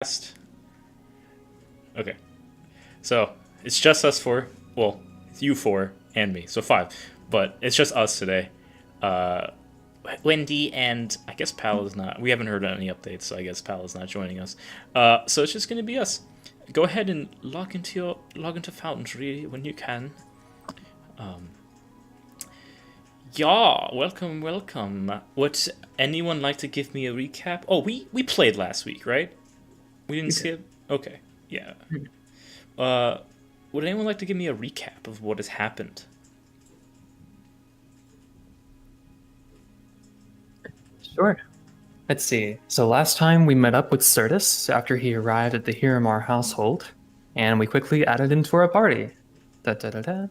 Okay, so it's just us four. Well, it's you four and me, so five. But it's just us today. Uh, Wendy and I guess Pal is not. We haven't heard any updates, so I guess Pal is not joining us. So it's just gonna be us. Go ahead and log into Fountaintree when you can. Yeah, welcome, welcome. Would anyone like to give me a recap? Oh, we played last week, right? We didn't see it. Okay, yeah. Uh, would anyone like to give me a recap of what has happened? Sure. Let's see. So last time we met up with Certus after he arrived at the Hiramar household, and we quickly added him to our party. Da, da, da, da.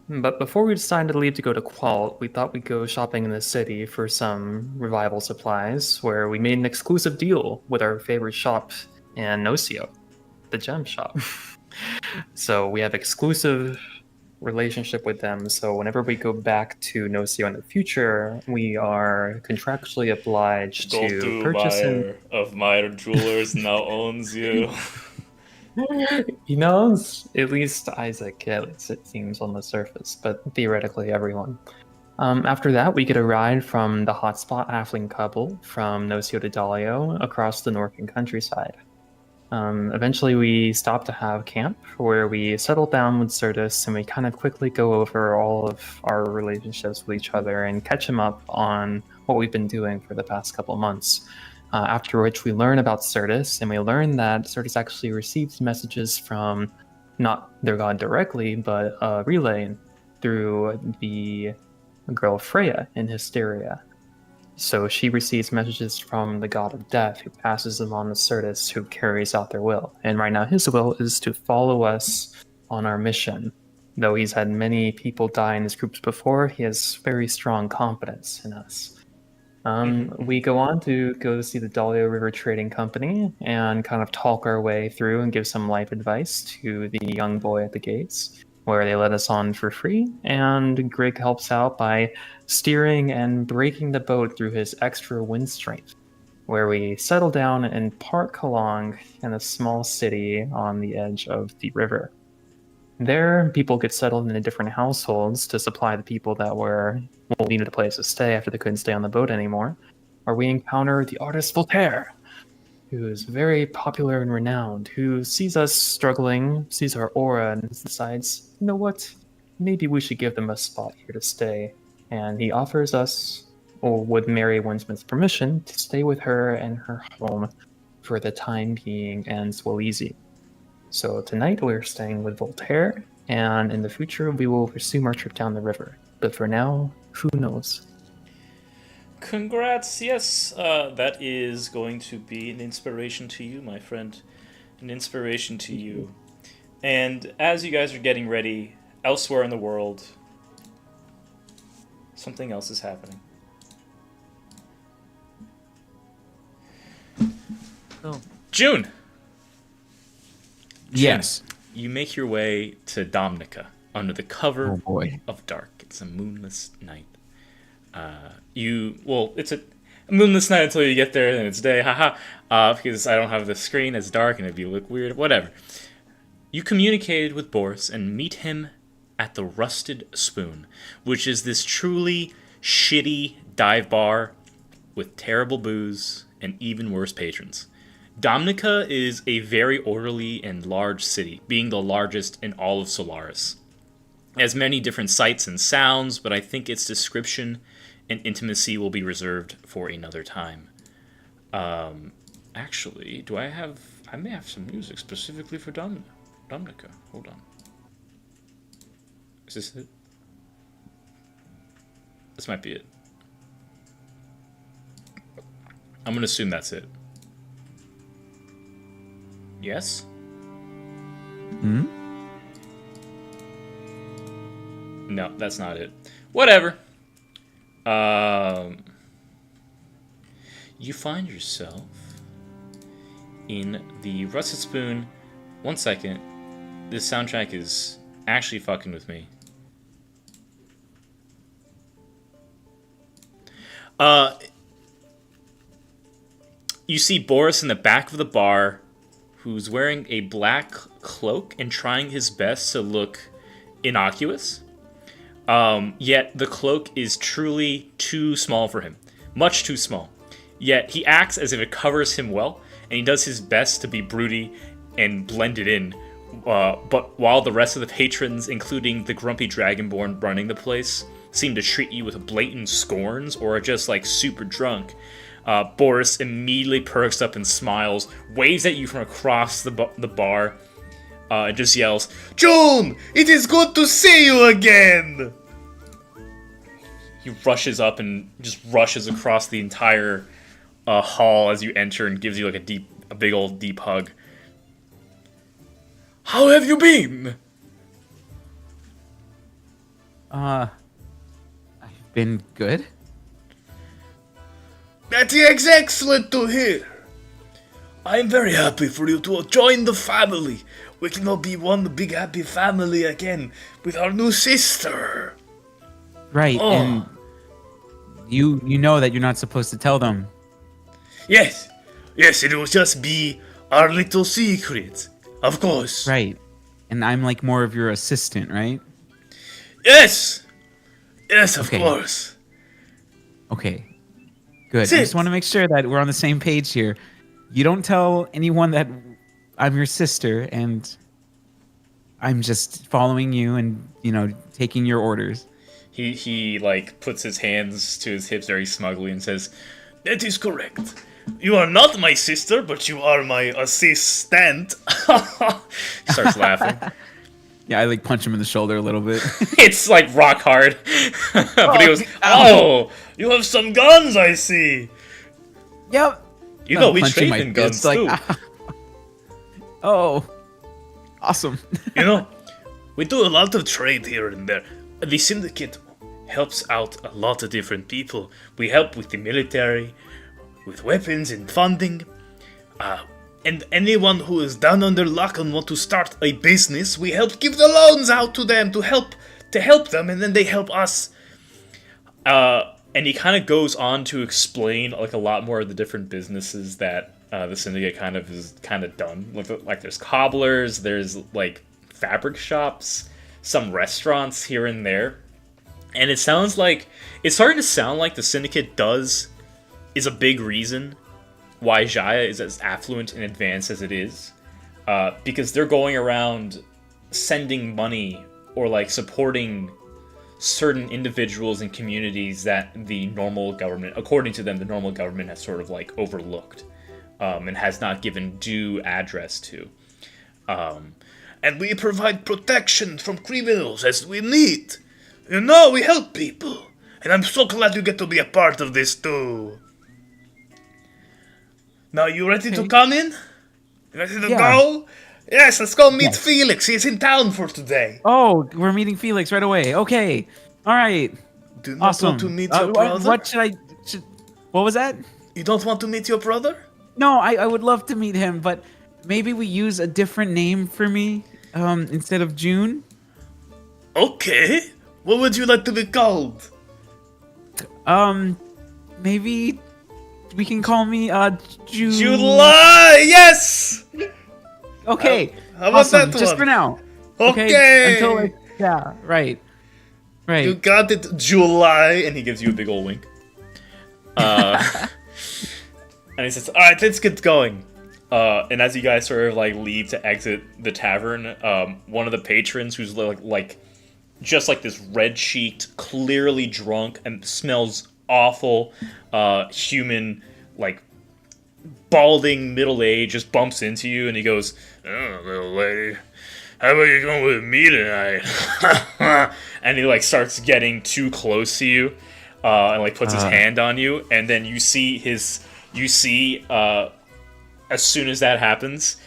But before we decided to leave to go to Qualt, we thought we'd go shopping in the city for some revival supplies, where we made an exclusive deal with our favorite shop in Nocio, the gem shop. So we have exclusive relationship with them. So whenever we go back to Nocio in the future, we are contractually obliged to Go-to purchase and buyer of Meyer Jewelers now owns you. he knows at least Isaac, at least it seems on the surface, but theoretically everyone. After that, we get a ride from the hotspot halfling couple from Nocio to Dalio across the northern countryside. Eventually, we stop to have camp where we settle down with Certus and we kind of quickly go over all of our relationships with each other and catch him up on what we've been doing for the past couple months. After which, we learn about Certus and we learn that Certus actually receives messages from not their god directly, but a relay through the girl Freya in Hysteria. So she receives messages from the god of death, who passes them on to Certus, who carries out their will. And right now, his will is to follow us on our mission. Though he's had many people die in his groups before, he has very strong confidence in us. We go on to go see the Dalio River Trading Company and kind of talk our way through and give some life advice to the young boy at the gates, where they let us on for free. And Greg helps out by steering and braking the boat through his extra wind strength, where we settle down in Park Kalong in a small city on the edge of the river. There, people get settled into different households to supply the people that needed a place to stay after they couldn't stay on the boat anymore. Or we encounter the artist Voltaire, who is very popular and renowned, who sees us struggling, sees our aura, and decides, you know what, maybe we should give them a spot here to stay. And he offers us, or with Mary Winsmith's permission, to stay with her in her home for the time being and Swaleezy. So tonight we're staying with Voltaire, and in the future we will resume our trip down the river. But for now, who knows? Congrats, yes, that is going to be an inspiration to you, my friend. An inspiration to you. And as you guys are getting ready, elsewhere in the world, something else is happening. Oh. June! Yes. You make your way to Domnica under the cover Oh boy. of dark. It's a moonless night. It's a moonless night until you get there, and it's day, haha. Because I don't have the screen, it's dark, and it'd be look weird, whatever. You communicated with Boris and meet him at the Rusted Spoon, which is this truly shitty dive bar with terrible booze and even worse patrons. Domnica is a very orderly and large city, being the largest in all of Solaris. It has many different sights and sounds, but I think its description and intimacy will be reserved for another time. Actually, I may have some music specifically for Domnica. Hold on. Is this it? This might be it. I'm gonna assume that's it. Yes? Hmm? No, that's not it. Whatever. You find yourself in the Rusted Spoon. One second. This soundtrack is actually fucking with me. You see Boris in the back of the bar who's wearing a black cloak and trying his best to look innocuous. Yet the cloak is truly too small for him. Much too small. Yet he acts as if it covers him well, and he does his best to be broody and blended in. But while the rest of the patrons, including the grumpy dragonborn running the place, seem to treat you with blatant scorns or are just like super drunk, Boris immediately perks up and smiles, waves at you from across the bar, and just yells, "June, it is good to see you again!" He rushes up and just rushes across the entire hall as you enter and gives you like a big old deep hug. How have you been? I've been good. That is excellent to hear. I am very happy for you to join the family. We can all be one big happy family again with our new sister. Right, and you know that you're not supposed to tell them. Yes, it will just be our little secret, of course. Right, and I'm like more of your assistant, right? Yes, of Okay. course. Okay, good. Sit. I just want to make sure that we're on the same page here. You don't tell anyone that I'm your sister, and I'm just following you and, taking your orders. He like puts his hands to his hips very smugly and says, "That is correct. You are not my sister, but you are my assistant." He starts laughing. Yeah, I like punch him in the shoulder a little bit. It's like rock hard. But he goes, "Oh, you have some guns, I see. Yep. You know, we Punching trade my in guns fist, like, too. Oh, awesome. You know, we do a lot of trade here and there. The syndicate helps out a lot of different people. We help with the military, with weapons and funding. And anyone who is down on their luck and want to start a business, we help give the loans out to them to help them, and then they help us." And he kind of goes on to explain like a lot more of the different businesses that the syndicate kind of done. Like there's cobblers, there's like fabric shops, some restaurants here and there, and it's starting to sound like the syndicate is a big reason why Jaya is as affluent and advanced as it is, because they're going around sending money or like supporting certain individuals and communities that the normal government, according to them, the normal government has sort of like overlooked, and has not given due address to. And we provide protection from criminals as we need. You know, we help people. And I'm so glad you get to be a part of this too. Now, you ready to come in? You ready to go? Yes, let's go meet Felix. He's in town for today. Oh, we're meeting Felix right away. Okay. All right. Do you not Awesome. want to meet your brother? What was that? You don't want to meet your brother? No, I would love to meet him, but maybe we use a different name for me instead of June. Okay. What would you like to be called? Maybe we can call me June. July! Yes! Okay. How about awesome. that Just one? for now. Okay. Until right. You got it, July. And he gives you a big old wink. And he says, "All right, let's get going." And as you guys sort of like leave to exit the tavern, one of the patrons who's like just like this red-cheeked, clearly drunk, and smells awful, human, like balding middle age, just bumps into you, and he goes, "Oh, little lady, how about you going with me tonight?" And he like starts getting too close to you, and like puts his hand on you, and then you see as soon as that happens,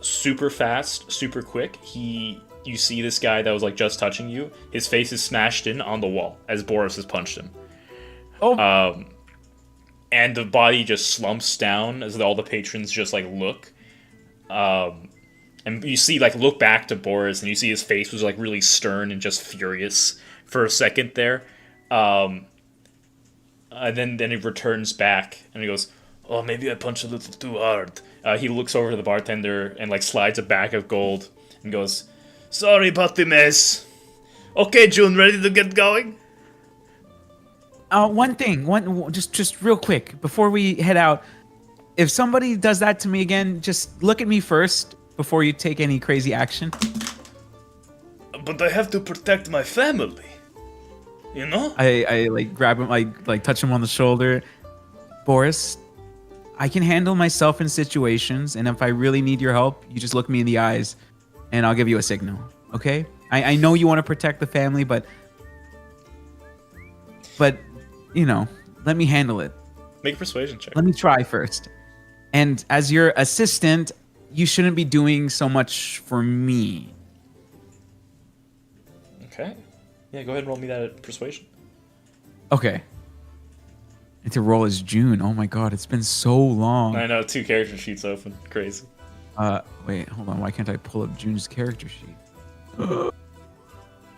super fast, super quick, you see this guy that was like just touching you. His face is smashed in on the wall as Boris has punched him. Oh. And the body just slumps down as all the patrons just like look. And you see like look back to Boris, and you see his face was like really stern and just furious for a second there. And then he returns back and he goes, Oh, maybe I punched a little too hard. He looks over to the bartender and like slides a bag of gold and goes, "Sorry about the mess. Okay, June, ready to get going?" One thing, just real quick before we head out. If somebody does that to me again, just look at me first before you take any crazy action. But I have to protect my family. You know? I like grab him, like touch him on the shoulder. Boris, I can handle myself in situations, and if I really need your help, you just look me in the eyes, and I'll give you a signal. Okay? I know you want to protect the family, but you know, let me handle it. Make a persuasion check. Let me try first. And as your assistant, you shouldn't be doing so much for me. Okay. Yeah, go ahead and roll me that persuasion. Okay. And to roll as June. Oh my god, it's been so long. I know, 2 character sheets open. Crazy. Wait, hold on. Why can't I pull up June's character sheet?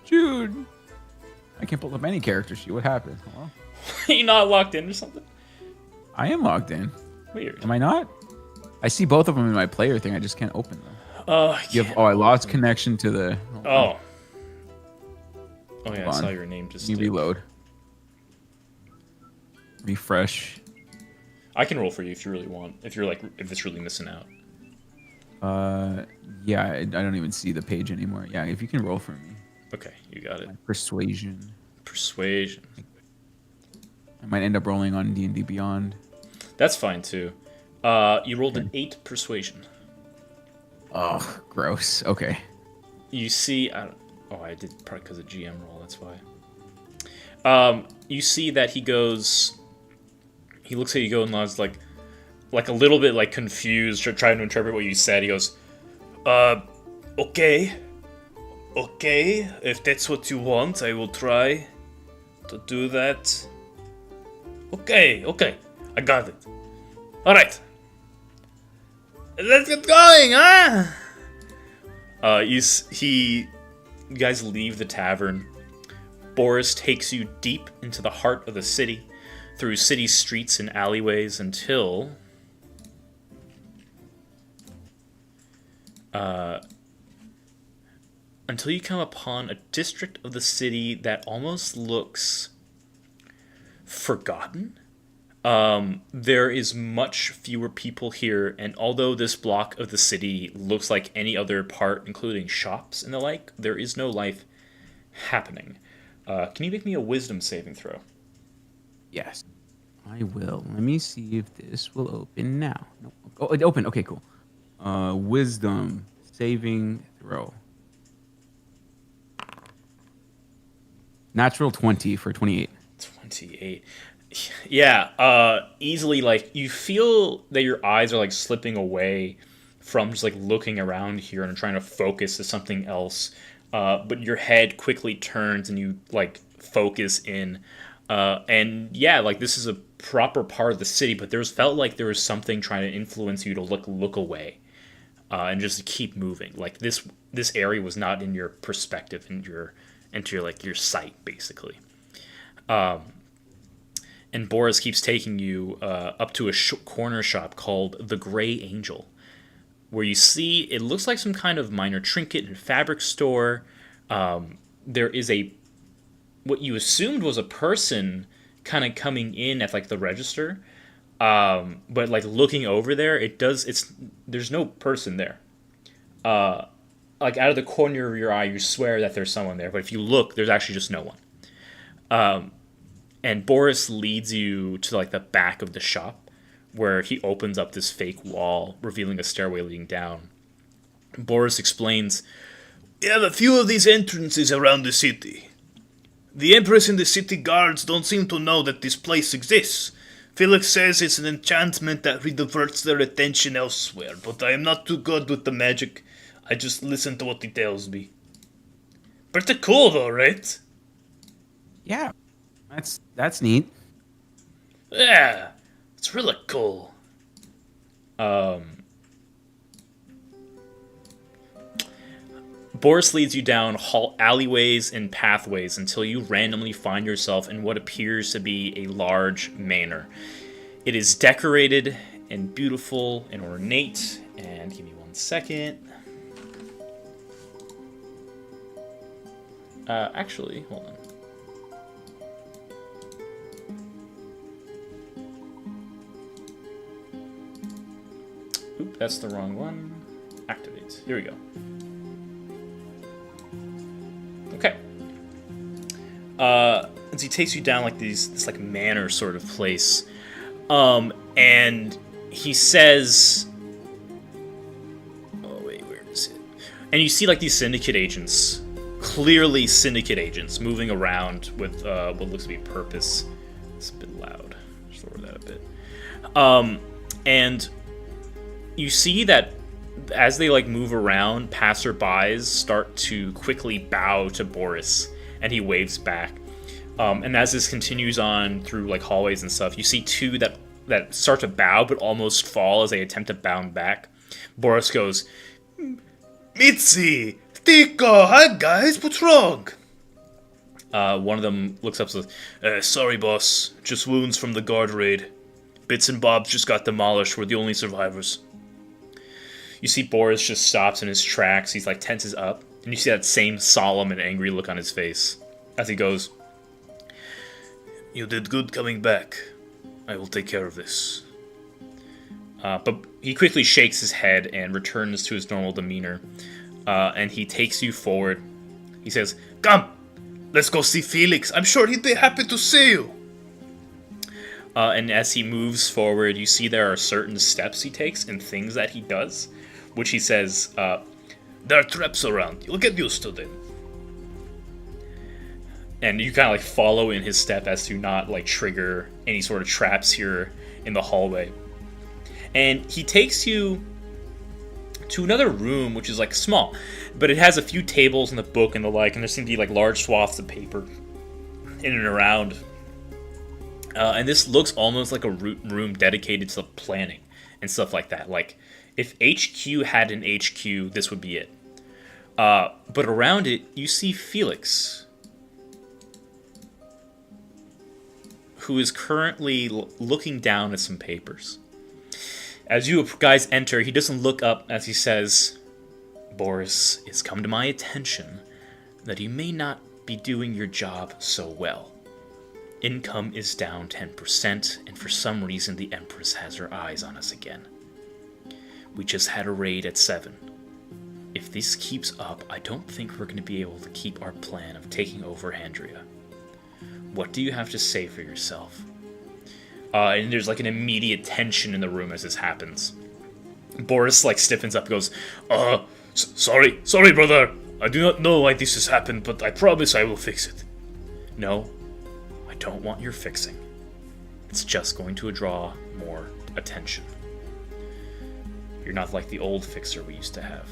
June! I can't pull up any character sheet. What happened? Hello? You not locked in or something? I am logged in. Weird. Am I not? I see both of them in my player thing. I just can't open them. Yeah. I lost connection to the... Oh yeah, I Hold saw on. your name just... You reload. Refresh. I can roll for you if you really want. If it's really missing out. Yeah, I don't even see the page anymore. Yeah, if you can roll for me. Okay, you got it. Persuasion. Persuasion. I might end up rolling on D&D Beyond. That's fine too. You rolled an 8 persuasion. Oh, gross. Okay. You see, I did probably because of GM roll. That's why. You see that he goes. He looks at you, go and is like a little bit like confused, trying to interpret what you said. He goes, okay, if that's what you want, I will try to do that. Okay, I got it. All right, let's get going, huh? You guys leave the tavern. Boris takes you deep into the heart of the city, through city streets and alleyways until you come upon a district of the city that almost looks forgotten. There is much fewer people here, and although this block of the city looks like any other part, including shops and the like, there is no life happening. Can you make me a wisdom saving throw? Yes, I will. Let me see if this will open now. No. Oh, it opened. Okay, cool. Wisdom saving throw. Natural 20 for 28. 28. Yeah, easily, like, you feel that your eyes are, like, slipping away from just, like, looking around here and trying to focus to something else. But your head quickly turns and you, like, focus in. And, yeah, like, this is a proper part of the city, but felt like there was something trying to influence you to look away. And just keep moving. Like, this area was not in your perspective, into your sight, basically. And Boris keeps taking you up to a corner shop called the Gray Angel, where you see it looks like some kind of minor trinket and fabric store. There is what you assumed was a person kind of coming in at like the register, but like looking over there, there's no person there. Like out of the corner of your eye, you swear that there's someone there, but if you look, there's actually just no one. And Boris leads you to like the back of the shop, where he opens up this fake wall, revealing a stairway leading down. Boris explains, "We have a few of these entrances around the city. The Empress and the city guards don't seem to know that this place exists. Felix says it's an enchantment that rediverts their attention elsewhere, but I am not too good with the magic. I just listen to what he tells me." Pretty cool though, right? Yeah, that's neat. Yeah, it's really cool. Boris leads you down alleyways and pathways until you randomly find yourself in what appears to be a large manor. It is decorated and beautiful and ornate. And give me 1 second. Actually, hold on. Oop, that's the wrong one. Activate. Here we go. Okay. As he takes you down like this like manor sort of place, and he says, "Oh wait, where is it?" And you see like these syndicate agents, clearly syndicate agents, moving around with what looks to be purpose. It's a bit loud. Just lower that a bit. And you see that as they like move around, passerbys start to quickly bow to Boris, and he waves back. And as this continues on through like hallways and stuff, you see two that start to bow but almost fall as they attempt to bound back. Boris goes, "Mitzi, Tico, hi guys, what's wrong?" One of them looks up and says, "Sorry, boss, just wounds from the guard raid. Bits and bobs just got demolished. We're the only survivors." You see Boris just stops in his tracks. He's like tenses up, and you see that same solemn and angry look on his face as he goes, "You did good coming back. I will take care of this." But he quickly shakes his head and returns to his normal demeanor, and he takes you forward. He says, "Come, let's go see Felix. I'm sure he'd be happy to see you." And as he moves forward, you see there are certain steps he takes and things that he does, which he says, "There are traps around. You'll get used to them." And you kind of like follow in his step as to not like trigger any sort of traps here in the hallway. And he takes you to another room, which is like small, but it has a few tables and a book and the like, and there seem to be like large swaths of paper in and around. And this looks almost like a room dedicated to planning and stuff like that. Like, if HQ had an HQ, this would be it. But around it, you see Felix, who is currently looking down at some papers. As you guys enter, he doesn't look up as he says, "Boris, it's come to my attention that you may not be doing your job so well. Income is down 10%, and for some reason the Empress has her eyes on us again. We just had a raid at 7. If this keeps up, I don't think we're going to be able to keep our plan of taking over Handria. What do you have to say for yourself?" And there's like an immediate tension in the room as this happens. Boris like stiffens up and goes, Sorry brother, I do not know why this has happened, but I promise I will fix it." "No, I don't want your fixing. It's just going to draw more attention. You're not like the old fixer we used to have.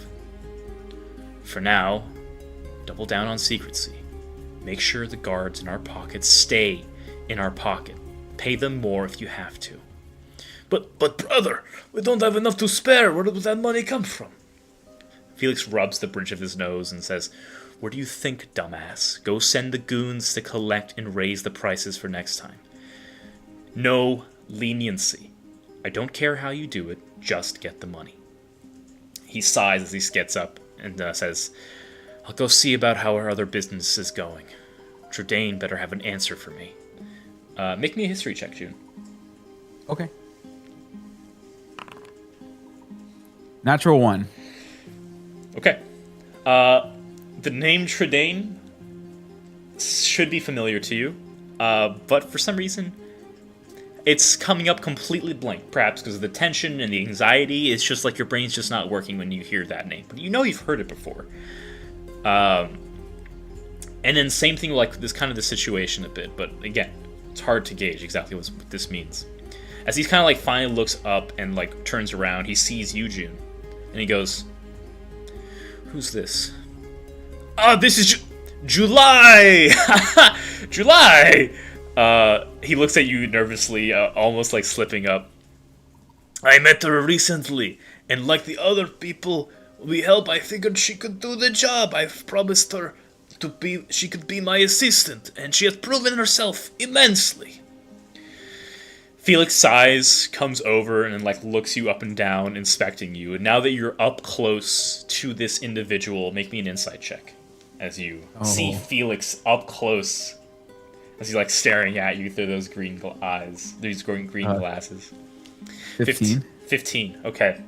For now, double down on secrecy. Make sure the guards in our pockets stay in our pocket. Pay them more if you have to." But brother, we don't have enough to spare. Where does that money come from?" Felix rubs the bridge of his nose and says, "Where do you think, dumbass? Go send the goons to collect and raise the prices for next time. No leniency. I don't care how you do it, just get the money." He sighs as he gets up and says, "I'll go see about how our other business is going. Trudane better have an answer for me. Make me a history check, June." Okay. Natural 1. Okay. The name Trudane should be familiar to you, but for some reason, it's coming up completely blank. Perhaps because of the tension and the anxiety. It's just like your brain's just not working when you hear that name. But you know you've heard it before. And then same thing like this kind of the situation a bit, but again, it's hard to gauge exactly what this means. As he kind of like finally looks up and like turns around, he sees you, June, and he goes, "Who's this?" This is July! July! He looks at you nervously, almost like slipping up. "I met her recently, and like the other people we help, I figured she could do the job. I've promised her she could be my assistant, and she has proven herself immensely." Felix sighs, comes over, and like looks you up and down, inspecting you. And now that you're up close to this individual, make me an insight check as you see Felix up close, as he's like staring at you through those green eyes, these green glasses. 15. 15. Okay.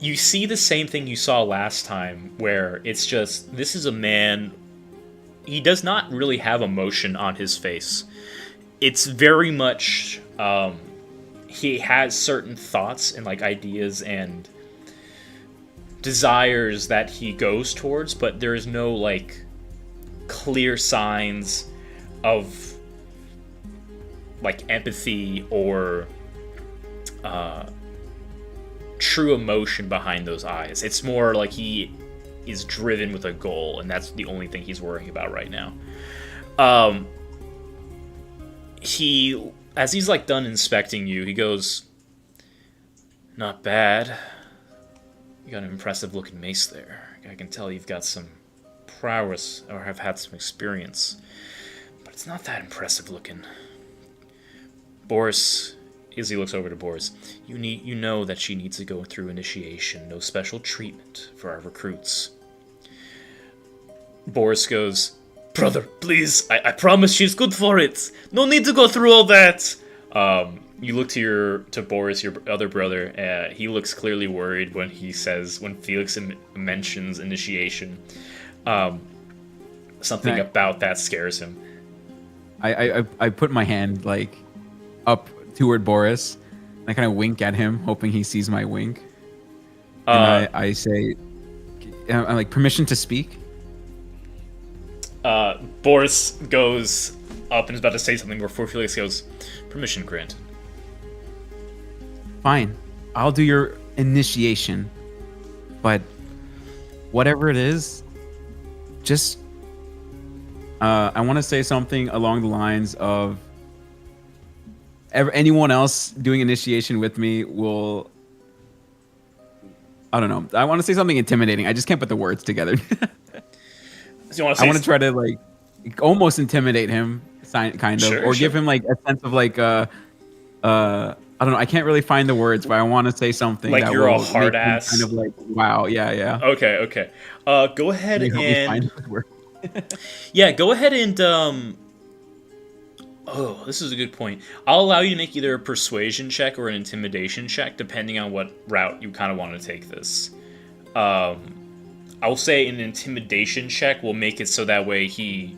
You see the same thing you saw last time, where it's just this is a man. He does not really have emotion on his face. It's very much he has certain thoughts and like ideas and desires that he goes towards, but there is no like clear signs of like empathy or true emotion behind those eyes. It's more like he is driven with a goal, and that's the only thing he's worrying about right now. As he's like done inspecting you, he goes, "Not bad. You got an impressive looking mace there. I can tell you've got some prowess or have had some experience, but it's not that impressive looking." Boris, as he looks over to Boris, you know that she needs to go through initiation. No special treatment for our recruits. Boris goes, "Brother, please, I promise she's good for it. No need to go through all that." You look to Boris, your other brother. He looks clearly worried when Felix mentions initiation. Something about that scares him. I put my hand like up toward Boris. And I kind of wink at him, hoping he sees my wink. And I say, I'm like, "Permission to speak?" Boris goes up and is about to say something before Felix goes, "Permission granted." Fine, I'll do your initiation, but whatever it is, just I want to say something along the lines of anyone else doing initiation with me will, I don't know, I want to say something intimidating. I just can't put the words together. So I want to try to like almost intimidate him, kind of, or give him like a sense of like I don't know. I can't really find the words, but I want to say something like that you're will a hard make him ass. kind of like, wow, yeah. Okay. Go ahead Can you help me find and the word? yeah, go ahead and oh, this is a good point. I'll allow you to make either a persuasion check or an intimidation check, depending on what route you kind of want to take this. I'll say an intimidation check will make it so that way he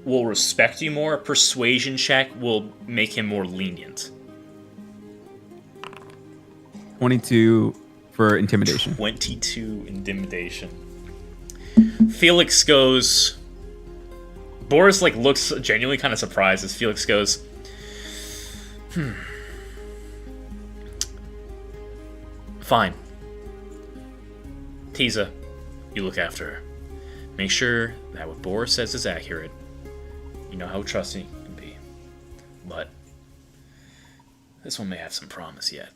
will respect you more. A persuasion check will make him more lenient. 22 for intimidation. 22 intimidation. Felix goes... Boris like looks genuinely kind of surprised as Felix goes, "Fine. Tiza, you look after her. Make sure that what Boris says is accurate. You know how trusting you can be. But this one may have some promise yet."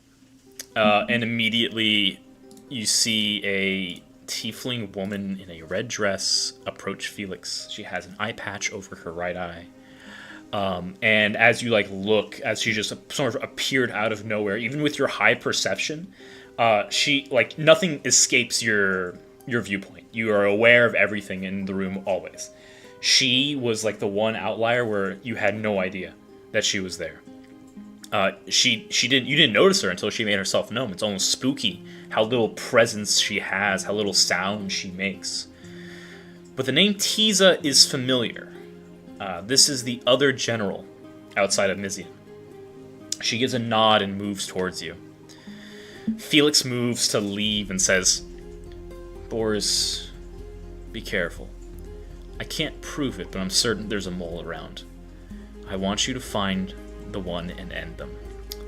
And immediately you see a tiefling woman in a red dress approach Felix. She has an eye patch over her right eye. And as you like look, as she just sort of appeared out of nowhere, even with your high perception, she like nothing escapes your viewpoint. You are aware of everything in the room always. She was like the one outlier where you had no idea that she was there. You didn't notice her until she made herself known. It's almost spooky how little presence she has, how little sound she makes. But the name Tiza is familiar. This is the other general outside of Mizian. She gives a nod and moves towards you. Felix moves to leave and says, "Boris, be careful. I can't prove it, but I'm certain there's a mole around. I want you to find the one and end them.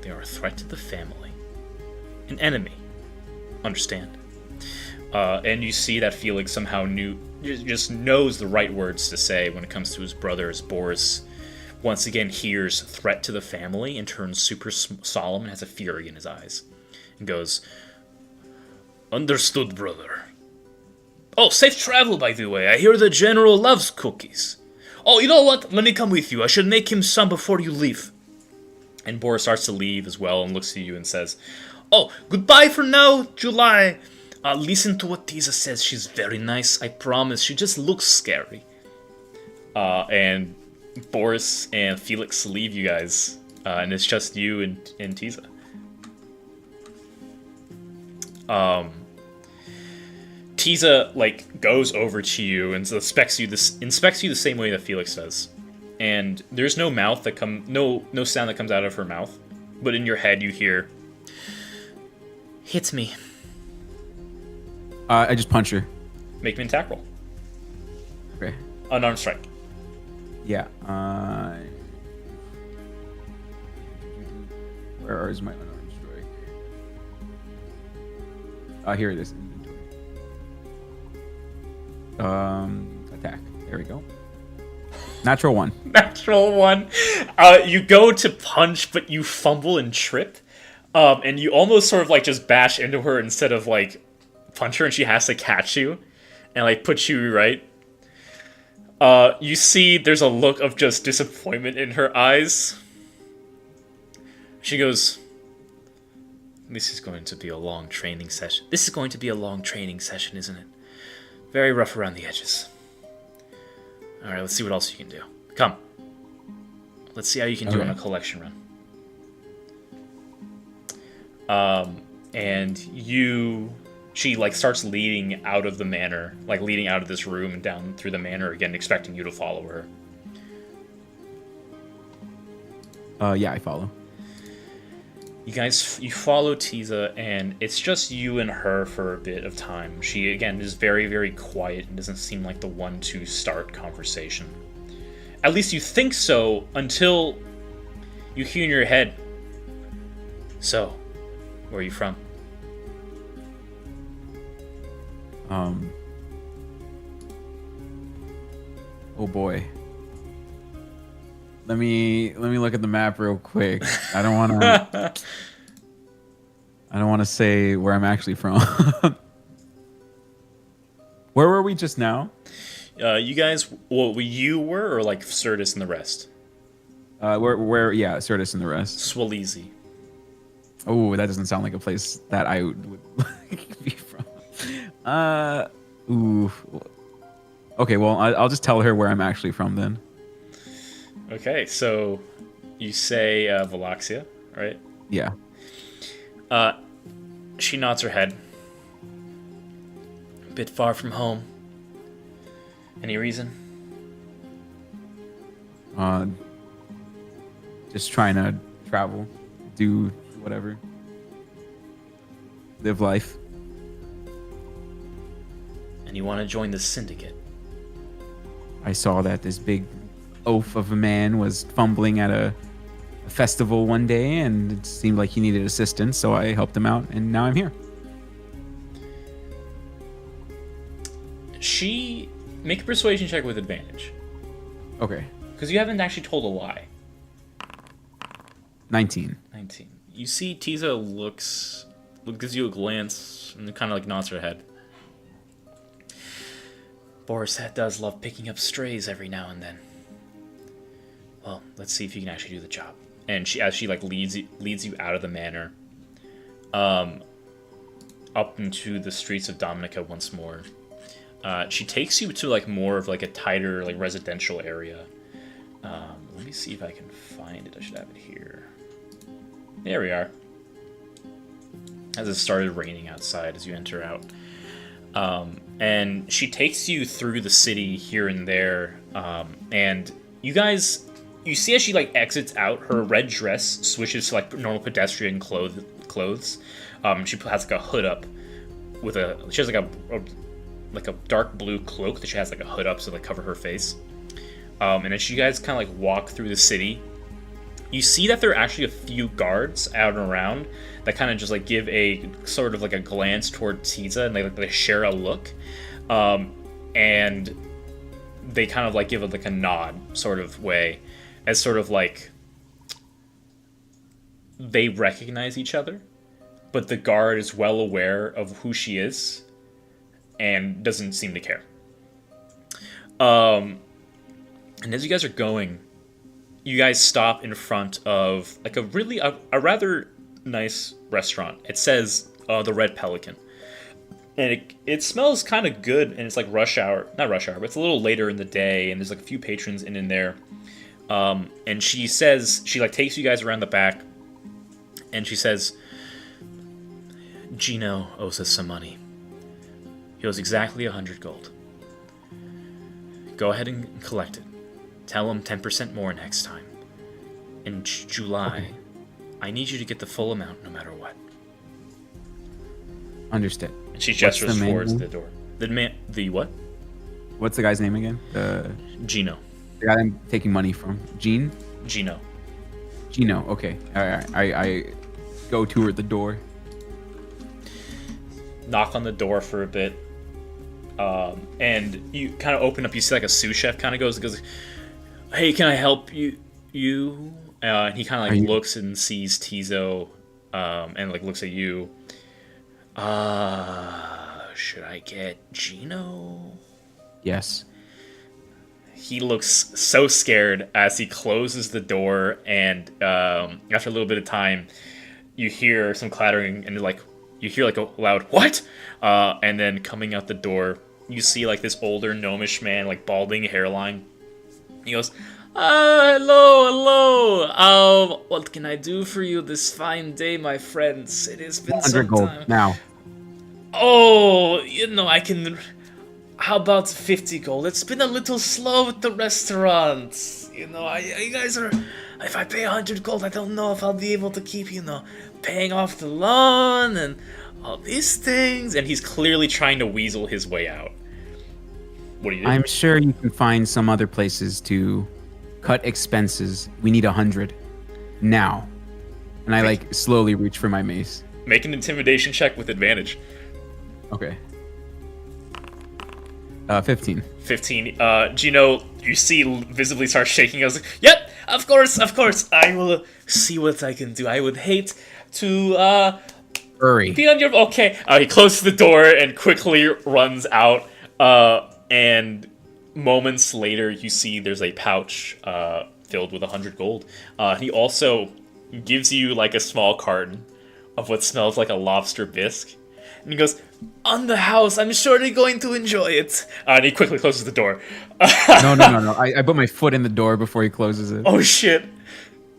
They are a threat to the family. An enemy. Understand?" And you see that Felix somehow just knows the right words to say when it comes to his brother, as Boris once again hears threat to the family and turns super solemn and has a fury in his eyes. And goes, "Understood, brother. Oh, safe travel, by the way. I hear the general loves cookies. Oh, you know what? Let me come with you. I should make him some before you leave." And Boris starts to leave as well and looks at you and says, "Oh, goodbye for now, July. Listen to what Tisa says. She's very nice, I promise. She just looks scary." And Boris and Felix leave you guys, and it's just you and Tisa. Tisa like goes over to you and inspects you the same way that Felix does. And there's no no sound that comes out of her mouth, but in your head you hear, "Hit me." I just punch her. Make me an attack roll. Okay. Unarmed strike. Yeah. Where is my unarmed strike? Here it is. Attack. There we go. Natural 1. Natural 1. You go to punch, but you fumble and trip. And you almost sort of like just bash into her instead of like punch her, and she has to catch you and like put you right. You see there's a look of just disappointment in her eyes. She goes, "This is going to be a long training session. This is going to be a long training session, isn't it? Very rough around the edges. Alright, let's see what else you can do. Come. Let's see how you can do on a collection run." And she like starts leading out of the manor, like leading out of this room and down through the manor again, expecting you to follow her. Yeah, I follow. You follow Tisa, and it's just you and her for a bit of time. She, again, is very, very quiet and doesn't seem like the one to start conversation. At least you think so until you hear in your head, "So, where are you from?" Oh boy. Let me look at the map real quick. I don't want to say where I'm actually from. Where were we just now? You guys, well, you were, or like Certus and the rest? Where? Yeah, Certus and the rest. Swaleezy. Oh, that doesn't sound like a place that I would be from. Ooh. Okay, well, I'll just tell her where I'm actually from then. Okay, so you say Valaxia, right? Yeah. She nods her head. "A bit far from home. Any reason?" Just trying to travel, do whatever, live life. "And you want to join the syndicate?" I saw that this big oaf of a man was fumbling at a festival one day, and it seemed like he needed assistance, so I helped him out, and now I'm here. She make a persuasion check with advantage, Okay. because you haven't actually told a lie. 19. 19. You see Tisa gives you a glance and kind of like nods her head. "Boris does love picking up strays every now and then. Well, let's see if you can actually do the job." And as she like leads you out of the manor, up into the streets of Dominica once more. She takes you to like more of like a tighter like residential area. Let me see if I can find it. I should have it here. There we are. As it started raining outside as you enter out. And she takes you through the city here and there. And you see as she like exits out, her red dress switches to like normal pedestrian clothes. She has like a hood up she has like a dark blue cloak that she has like a hood up so like cover her face. And as you guys kind of like walk through the city, you see that there are actually a few guards out and around that kind of just like give a sort of like a glance toward Tisa, and they share a look, and they kind of like give it like a nod sort of way, as sort of like they recognize each other, but the guard is well aware of who she is and doesn't seem to care. And as you guys are going, you guys stop in front of like a rather nice restaurant. It says the Red Pelican, and it smells kind of good. And it's like rush hour, not rush hour, but it's a little later in the day. And there's like a few patrons in there. And she says she like takes you guys around the back, and she says, Gino owes us some money. He owes exactly 100 gold. Go ahead and collect it. Tell him 10% more next time. In July, okay. I need you to get the full amount no matter what. Understood. And she gestures towards the door. The what? What's the guy's name again? Gino. The guy I'm taking money from. Gino, okay. Alright. I go toward the door. Knock on the door for a bit. And you kind of open up, you see like a sous chef kind of goes, hey, can I help you? And he kind of like looks and sees Tizo, and like looks at you. Should I get Gino? Yes. He looks so scared as he closes the door, and after a little bit of time, you hear some clattering, and like you hear like a loud "what?" And then coming out the door, you see like this older gnomish man, like balding hairline. He goes, hello. What can I do for you this fine day, my friends? It has been some gold time. Now. Oh, I can. How about 50 gold? It's been a little slow with the restaurants. You guys are. If I pay 100 gold, I don't know if I'll be able to keep, paying off the loan and all these things. And he's clearly trying to weasel his way out. What do you do? I'm sure you can find some other places to cut expenses. We need 100 now. And I slowly reach for my mace. Make an intimidation check with advantage. Okay. 15. 15. Gino, you see visibly starts shaking. I was like, yep, of course. I will see what I can do. I would hate to, hurry. Be on your... Okay. He closes the door and quickly runs out. And moments later, you see there's a pouch, filled with 100 gold. He also gives you, a small carton of what smells like a lobster bisque. And he goes, on the house, I'm surely going to enjoy it. And he quickly closes the door. No. I put my foot in the door before he closes it. Oh, shit.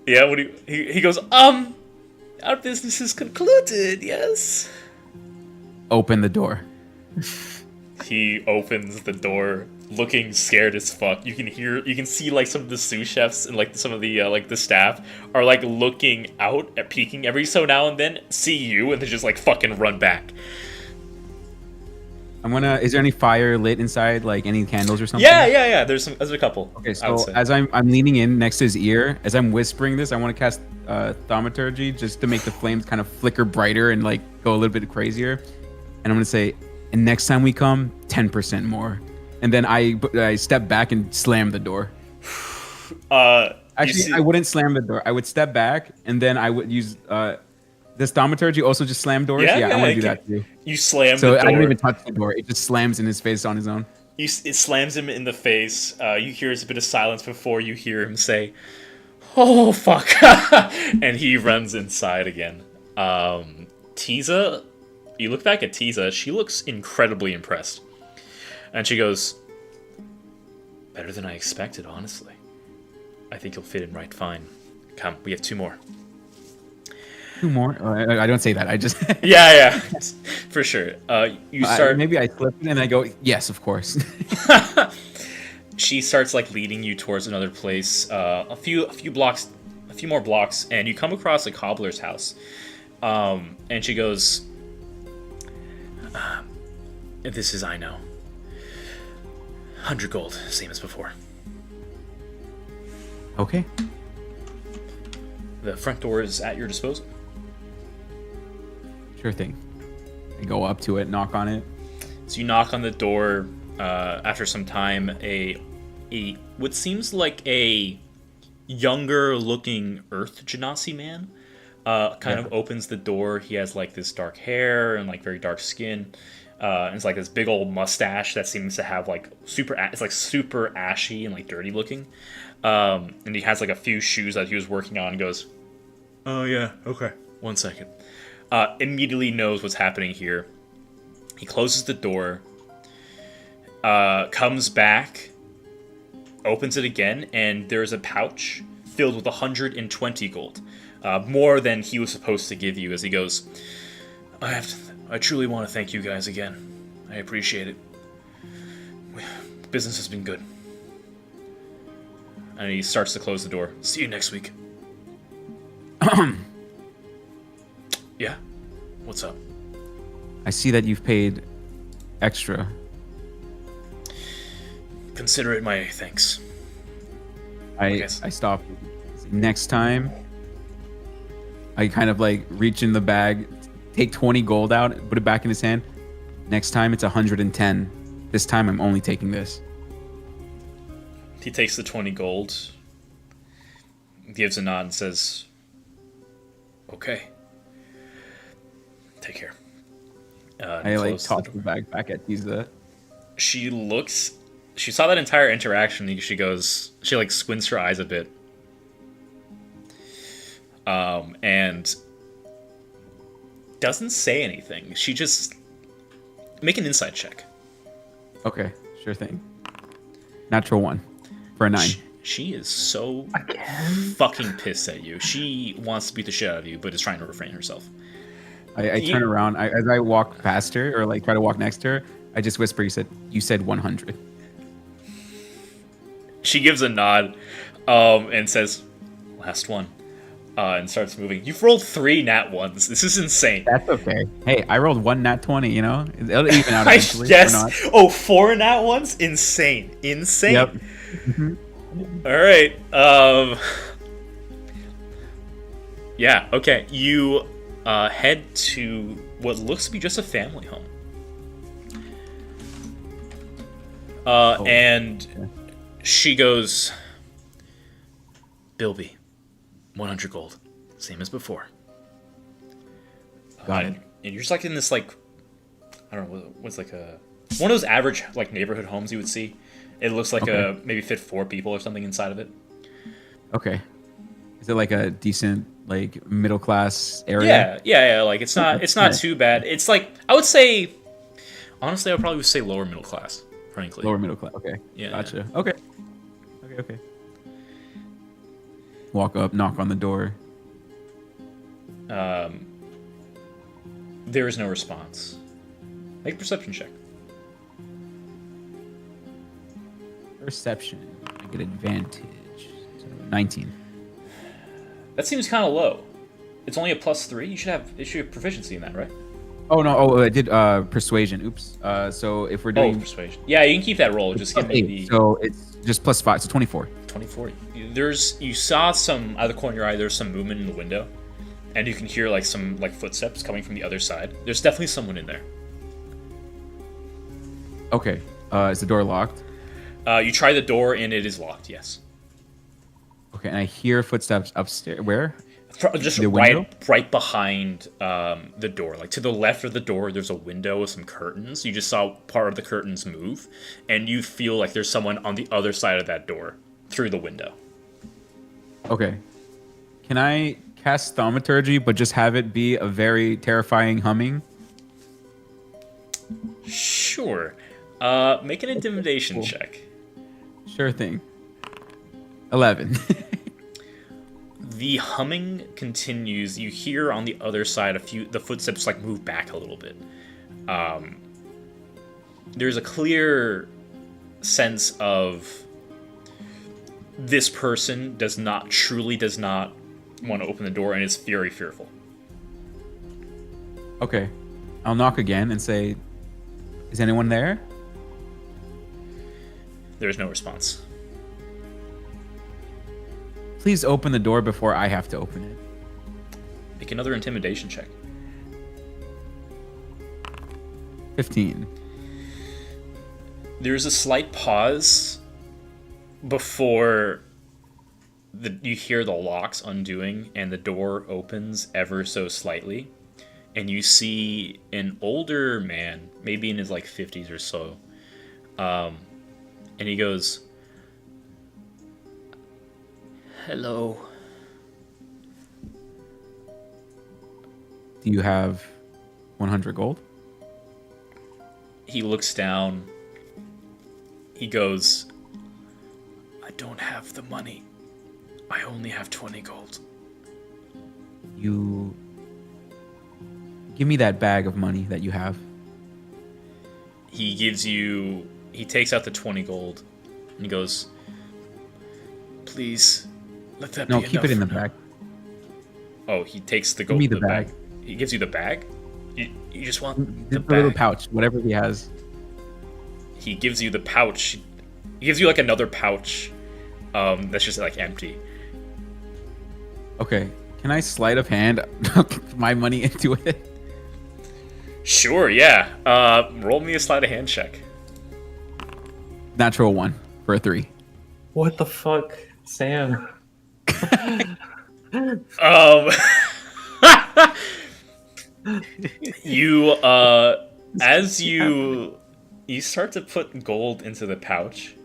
Yeah, he goes, our business is concluded, yes? Open the door. He opens the door, looking scared as fuck. You can see, some of the sous chefs and, some of the, the staff are, looking out at peeking every so now and then, see you, and they just, fucking run back. Is there any fire lit inside, any candles or something? Yeah. There's a couple. Okay, so as I'm leaning in next to his ear, as I'm whispering this, I want to cast thaumaturgy just to make the flames kind of flicker brighter and go a little bit crazier. And I'm gonna say, and next time we come, 10% more. And then I step back and slam the door. Actually, I wouldn't slam the door. I would step back and then I would use does thaumaturgy also just slam doors? Yeah, I want to do that too. You slam the door. So I don't even touch the door. It just slams in his face on his own. It slams him in the face. You hear a bit of silence before you hear him say, oh, fuck. And he runs inside again. Tiza, you look back at Tiza. She looks incredibly impressed. And she goes, better than I expected, honestly. I think you'll fit in right fine. Come, we have 2 more. 2 more? I don't say that. I just... yeah, for sure. You start... Maybe I slip it and I go, yes, of course. She starts leading you towards another place. A few more blocks, and you come across a cobbler's house. And she goes, this is I know. 100 gold, same as before. Okay. The front door is at your disposal. Sure thing. I go up to it, knock on it. So you knock on the door. After some time, a what seems like a younger-looking Earth Genasi man kind of opens the door. He has this dark hair and very dark skin. And it's this big old mustache that seems to have super. It's super ashy and dirty looking. And he has like a few shoes that he was working on and goes, "Oh yeah, okay, 1 second." Immediately knows what's happening here. He closes the door, comes back, opens it again, and there's a pouch filled with 120 gold. More than he was supposed to give you, as he goes, I truly want to thank you guys again. I appreciate it. Business has been good. And he starts to close the door. See you next week. Yeah. What's up? I see that you've paid extra. Consider it my thanks. I stop. Next time, I kind of like reach in the bag, take 20 gold out, put it back in his hand. Next time it's 110. This time I'm only taking this. He takes the 20 gold, gives a nod, and says, "Okay. Take care." I like toss the bag back at Tiza. She looks. She saw that entire interaction. She goes. She like squints her eyes a bit, and doesn't say anything. She just make an insight check. Okay, sure thing. Natural 1 for a 9. She is so fucking pissed at you. She wants to beat the shit out of you, but is trying to refrain herself. I turn around. As I walk past her, or like try to walk next to her, I just whisper, you said 100. She gives a nod, and says, "Last one," and starts moving. You've rolled 3 nat ones. This is insane. That's okay. Hey, I rolled 1 nat 20, you know? It'll even out eventually. Yes. Or not. Oh, 4 nat ones? Insane. Insane. Yep. All right. Yeah, okay. You head to what looks to be just a family home. And she goes, "Bilby, 100 gold. Same as before." Got it. And you're just like in this, like, I don't know, what's like one of those average like neighborhood homes you would see. It looks like maybe fit 4 people or something inside of it. Okay. Is it like a decent, like, middle class area? Yeah. Like it's not too bad. It's like, I would say, honestly, I would probably say lower middle class, frankly. Lower middle class. Okay. Yeah. Gotcha. Okay. Walk up, knock on the door. There is no response. Make a perception check. Perception. I get advantage. So 19. That seems kind of low. It's only a +3. You should have proficiency in that, right? Oh no! Oh, I did persuasion. Oops. So if we're doing persuasion. Yeah, you can keep that roll. Just give me the so it's just +5, so 24. 24. You saw some out of the corner of your eye. There's some movement in the window, and you can hear like some like footsteps coming from the other side. There's definitely someone in there. Okay. Is the door locked? You try the door and it is locked. Yes. Okay, and I hear footsteps upstairs. Where? Just The window? right behind the door. Like to the left of the door, there's a window with some curtains. You just saw part of the curtains move, and you feel like there's someone on the other side of that door through the window. Okay. Can I cast thaumaturgy, but just have it be a very terrifying humming? Sure. Make an intimidation check. Sure thing. 11. The humming continues. You hear on the other side the footsteps like move back a little bit. There's a clear sense of this person truly does not want to open the door and is very fearful. Okay. I'll knock again and say, is anyone there? There's no response. Please open the door before I have to open it. Make another intimidation check. 15. There's a slight pause before you hear the locks undoing and the door opens ever so slightly, and you see an older man, maybe in his like 50s or so, and he goes, Hello. Do you have 100 gold? He looks down. He goes, I don't have the money. I only have 20 gold. You give me that bag of money that you have. He takes out the 20 gold and he goes, please, let that be No, enough. keep it in the for now." bag. Oh, he takes the gold. me the bag. He gives you the bag? You just want the Just a little bag? pouch, whatever he has. He gives you the pouch. He gives you like another pouch that's just like empty. Okay. Can I sleight of hand my money into it? Sure, yeah. Roll me a sleight of hand check. Natural 1 for a 3. What the fuck, Sam? Um, you as you start to put gold into the pouch.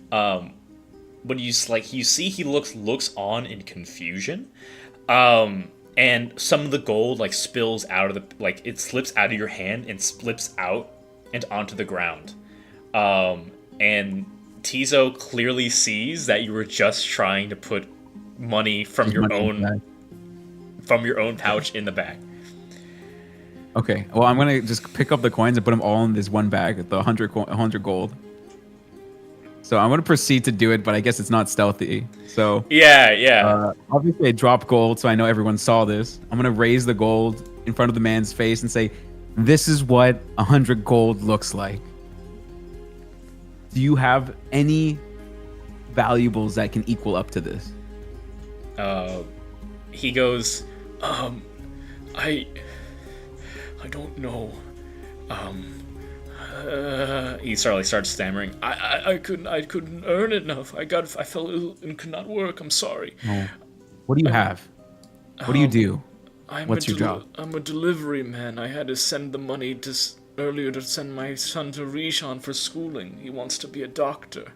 But you see he looks on in confusion. And some of the gold like spills out of the it slips out of your hand and slips out and onto the ground. And Tizo clearly sees that you were just trying to put money from your own pouch in the bag. Okay. Well, I'm gonna just pick up the coins and put them all in this one bag, the 100 gold. So I'm gonna proceed to do it, but I guess it's not stealthy. So Yeah. obviously I drop gold, so I know everyone saw this. I'm gonna raise the gold in front of the man's face and say, "This is what 100 gold looks like. Do you have any valuables that can equal up to this?" He goes, I don't know. He starts stammering. I couldn't earn enough. I fell ill and could not work. I'm sorry. Oh. What do you have? What do you do? What's your job? I'm a delivery man. I had to send the money earlier to send my son to Rishon for schooling. He wants to be a doctor.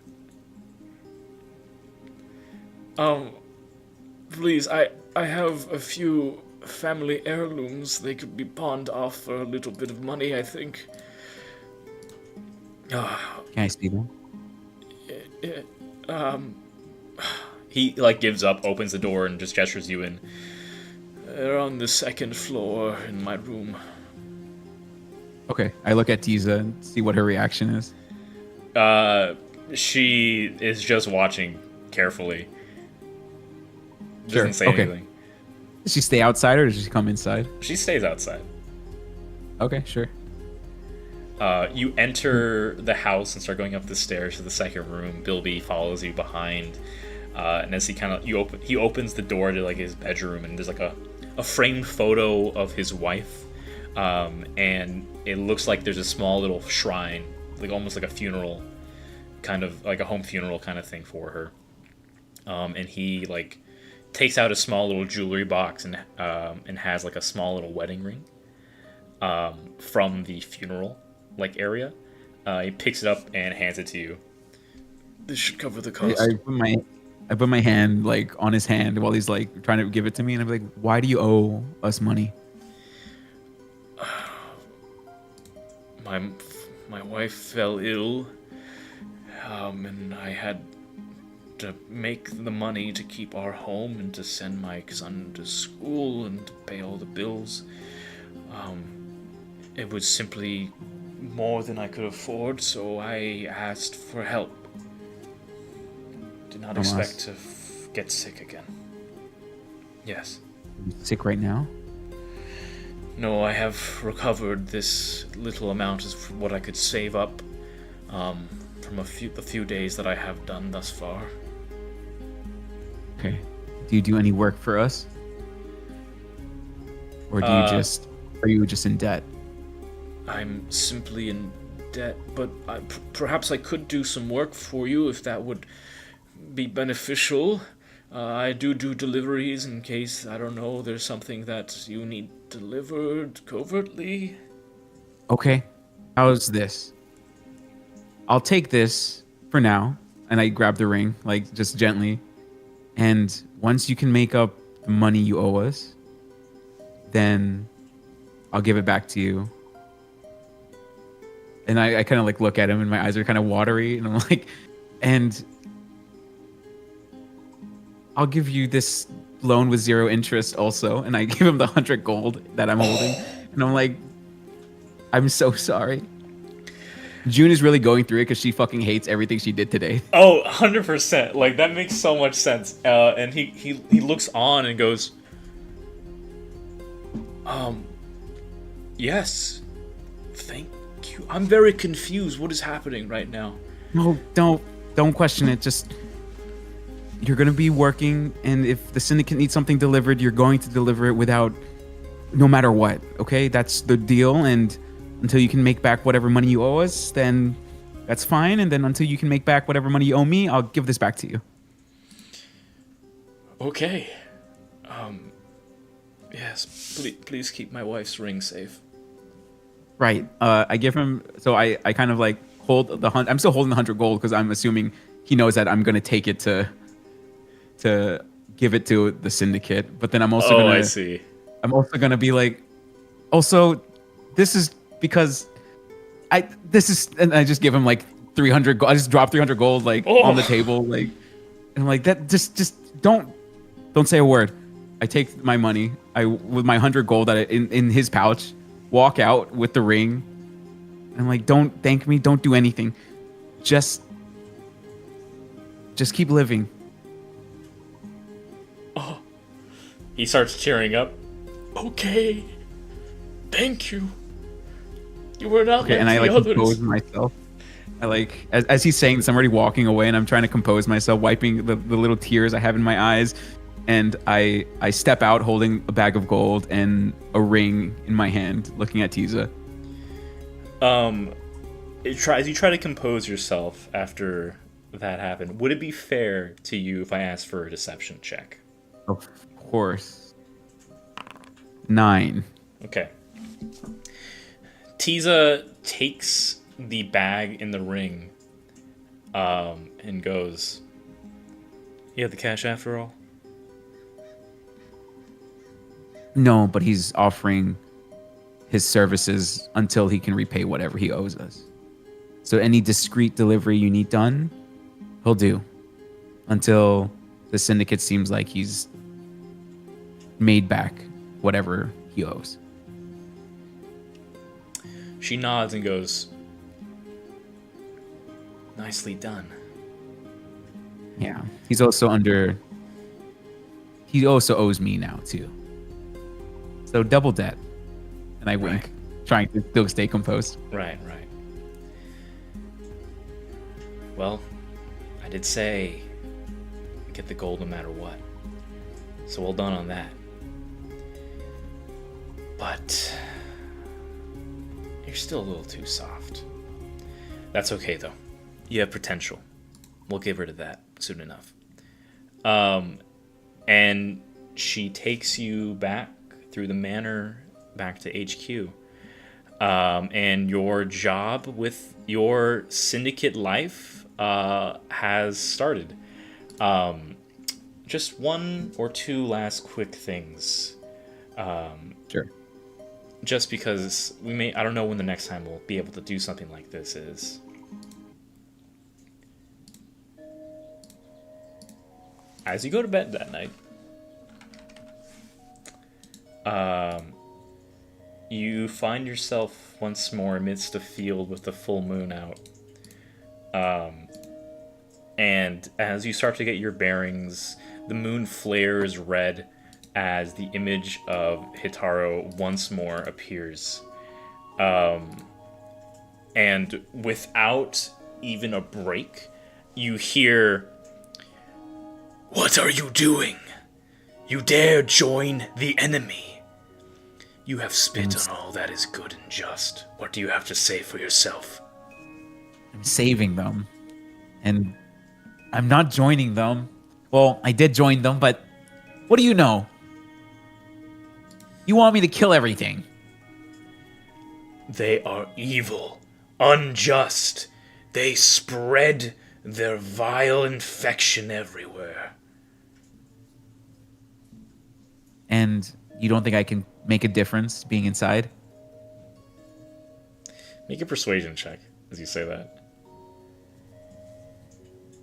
Please, I have a few family heirlooms. They could be pawned off for a little bit of money, I think. Can I see them? He gives up, opens the door, and just gestures you in. They're on the second floor in my room. Okay. I look at Tiza and see what her reaction is. She is just watching carefully. Sure. Doesn't say Okay. anything. Does she stay outside or does she come inside? She stays outside. Okay, sure. You enter the house and start going up the stairs to the second room. Bilby follows you behind, and as he opens the door to his bedroom, and there's a framed photo of his wife, and it looks like there's a small little shrine, almost like a funeral, kind of like a home funeral kind of thing for her. And he takes out a small little jewelry box and has a small little wedding ring from the funeral area. He picks it up and hands it to you. This should cover the cost. I put my hand on his hand while he's trying to give it to me, and I'm like, "Why do you owe us money?" My wife fell ill, and I had to make the money to keep our home and to send my son to school and to pay all the bills. It was simply more than I could afford, so I asked for help. Did not expect to get sick again. Yes. Are you sick right now? No, I have recovered this little amount is what I could save up from the few days that I have done thus far. Okay. Do you do any work for us? Or do are you just in debt? I'm simply in debt, but perhaps I could do some work for you if that would be beneficial. I do deliveries in case, I don't know, there's something that you need delivered covertly. Okay. How's this? I'll take this for now, and I grab the ring, just gently, And once you can make up the money you owe us, then I'll give it back to you. And I kind of like look at him and my eyes are kind of watery. And I'm like, and I'll give you this loan with 0 interest also. And I give him the 100 gold that I'm holding. And I'm like, I'm so sorry. June is really going through it because she fucking hates everything she did today. Oh, 100%. Like, that makes so much sense. And he looks on and goes, yes. Thank you. I'm very confused. What is happening right now? No, don't question it. Just, you're going to be working, and if the syndicate needs something delivered, you're going to deliver it no matter what, okay? That's the deal, and until you can make back whatever money you owe us, then that's fine. And then until you can make back whatever money you owe me, I'll give this back to you. Okay. Yes, please keep my wife's ring safe. Right. I give him, so I kind of like hold I'm still holding the 100 gold because I'm assuming he knows that I'm going to take it to give it to the syndicate. But then I'm also I see. I'm also going to be like, also, this is because and I just give him like 300 gold. I just drop 300 gold like on the table, like, and I'm like, that just don't say a word. I take my money, with my 100 gold in his pouch, walk out with the ring. And I'm like, don't thank me, don't do anything. Just keep living. Oh. He starts cheering up. Okay. Thank you. You were not like and I the others. compose myself. I like as he's saying this, I'm already walking away and I'm trying to compose myself, wiping the little tears I have in my eyes. And I step out holding a bag of gold and a ring in my hand, looking at Tiza. As you try to compose yourself after that happened, would it be fair to you if I asked for a deception check? Of course. 9. Okay. Tiza takes the bag and the ring, and goes, "You have the cash after all?" No, but he's offering his services until he can repay whatever he owes us. So any discreet delivery you need done, he'll do. Until the syndicate seems like he's made back whatever he owes. She nods and goes, "Nicely done." Yeah. He also owes me now too. So double debt. And I wink, trying to still stay composed. Right. Well, I did say get the gold no matter what. So well done on that. But you're still a little too soft. That's okay though. You have potential. We'll give her to that soon enough. And she takes you back through the manor back to HQ. And your job with your syndicate life has started. Just 1 or 2 last quick things. Sure. Just because I don't know when the next time we'll be able to do something like this is. As you go to bed that night, you find yourself once more amidst a field with the full moon out. And as you start to get your bearings, the moon flares red as the image of Hitaro once more appears. And without even a break, you hear, "What are you doing? You dare join the enemy. You have spit on all that is good and just. What do you have to say for yourself?" I'm saving them. And I'm not joining them. Well, I did join them, but what do you know? You want me to kill everything. They are evil, unjust. They spread their vile infection everywhere. and you don't think I can make a difference being inside? Make a persuasion check as you say that.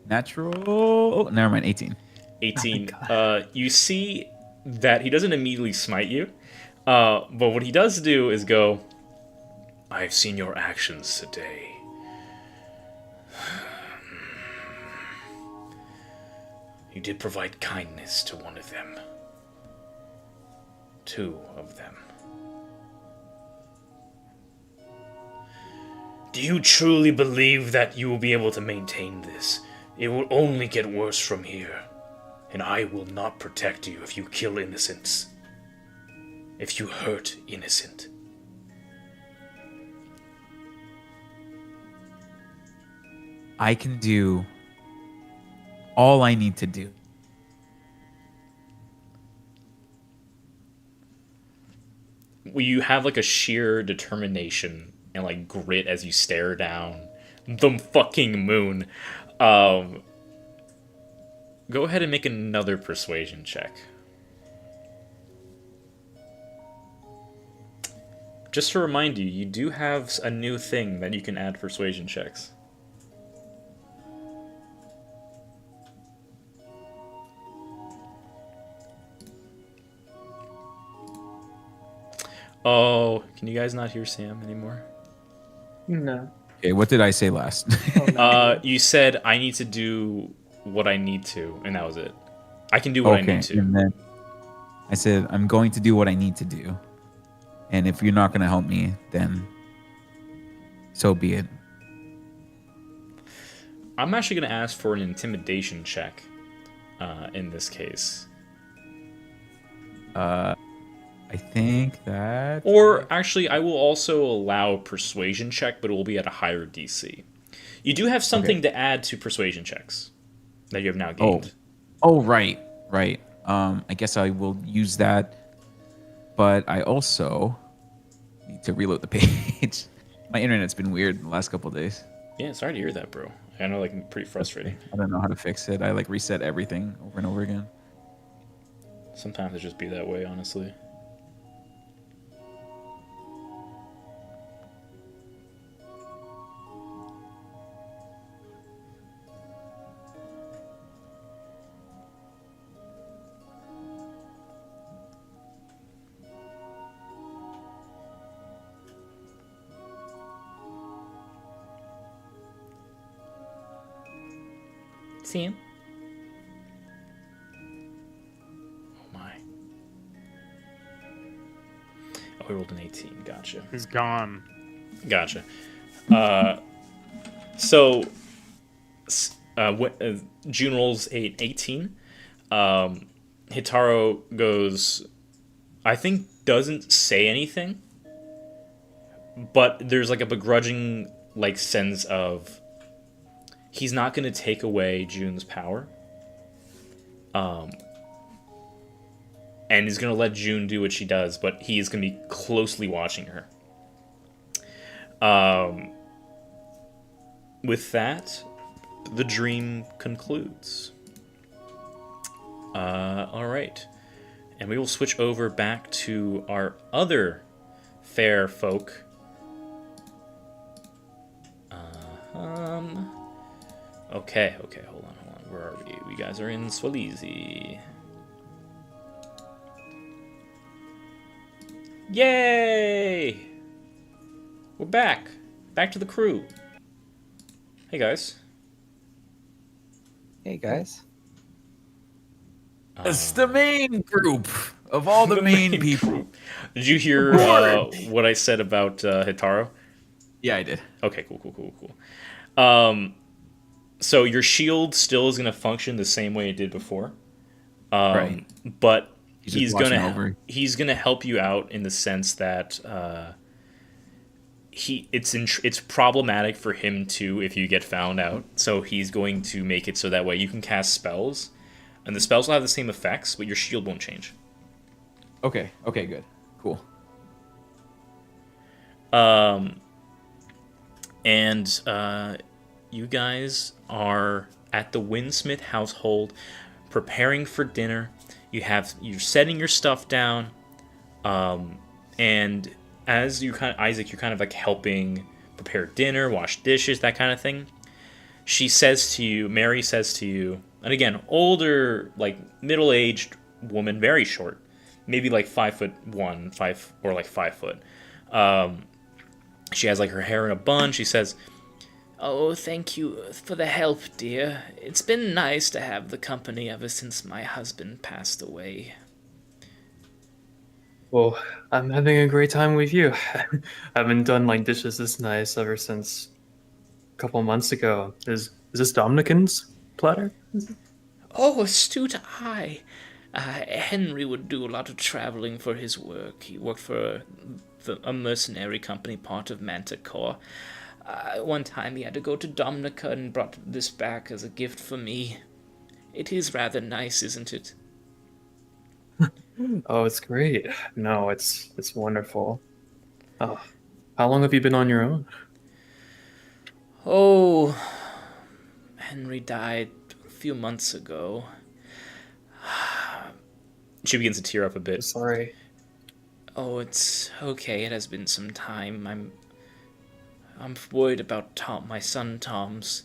Natural. Oh, never mind. 18. 18. God. You see that he doesn't immediately smite you, but what he does do is go, I've seen your actions today. You did provide kindness to one of them. 2 of them. Do you truly believe that you will be able to maintain this? It will only get worse from here. And I will not protect you if you kill innocents. If you hurt innocent. I can do all I need to do. Will you have like a sheer determination and like grit as you stare down the fucking moon? Go ahead and make another persuasion check. Just to remind you, you do have a new thing that you can add persuasion checks. Oh, can you guys not hear Sam anymore? No. Okay, what did I say last? Oh, no. You said I need to do what I need to, and that was it. I can do what I need to. And then I said I'm going to do what I need to do, and if you're not going to help me, then so be it. I'm actually going to ask for an intimidation check in this case. I think that. Or actually, I will also allow persuasion check, but it will be at a higher DC. You do have something to add to persuasion checks that you have now gained. Oh, right. I guess I will use that, but I also need to reload the page. My internet's been weird the last couple of days. Yeah, sorry to hear that, bro. I know, like, pretty frustrating. I don't know how to fix it. I like reset everything over and over again. Sometimes it just be that way, honestly. Sam? Oh my. Oh, we rolled an 18. Gotcha. He's gone. Gotcha. So, June rolls 18. Hitaro goes, I think doesn't say anything, but there's like a begrudging like sense of he's not going to take away June's power. And he's going to let June do what she does, but he's going to be closely watching her. With that, the dream concludes. All right. And we will switch over back to our other fair folk. Okay, hold on. Where are we? We guys are in Swaleezy. Yay! We're back. Back to the crew. Hey, guys. Hey guys. It's the main group of all the main people. Group. Did you hear what I said about Hitaro? Yeah, I did. Okay, cool. So your shield still is going to function the same way it did before. Right. But He's he's just watching gonna over. he's gonna help you out in the sense that it's problematic for him too if you get found out. So he's going to make it so that way you can cast spells, and the spells will have the same effects, but your shield won't change. Okay, good. Cool. You guys are at the Winsmith household preparing for dinner. You're setting your stuff down, and as you Isaac, you're kind of like helping prepare dinner, wash dishes, that kind of thing. She says to you, Mary says to you, and again, older, like middle-aged woman, very short, maybe like 5'1", 5 foot. She has like her hair in a bun. She says, "Oh, thank you for the help, dear. It's been nice to have the company ever since my husband passed away." Well, I'm having a great time with you. I haven't done like dishes this nice ever since a couple months ago. Is this Dominican's platter? Oh, astute eye. Henry would do a lot of traveling for his work. He worked for a mercenary company, part of Manticore. One time he had to go to Dominica and brought this back as a gift for me. It is rather nice, isn't it? Oh, it's great. No, it's wonderful. Oh, how long have you been on your own? Oh, Henry died a few months ago. She begins to tear up a bit. Sorry. Oh, it's okay. It has been some time. I'm worried about my son Tom's.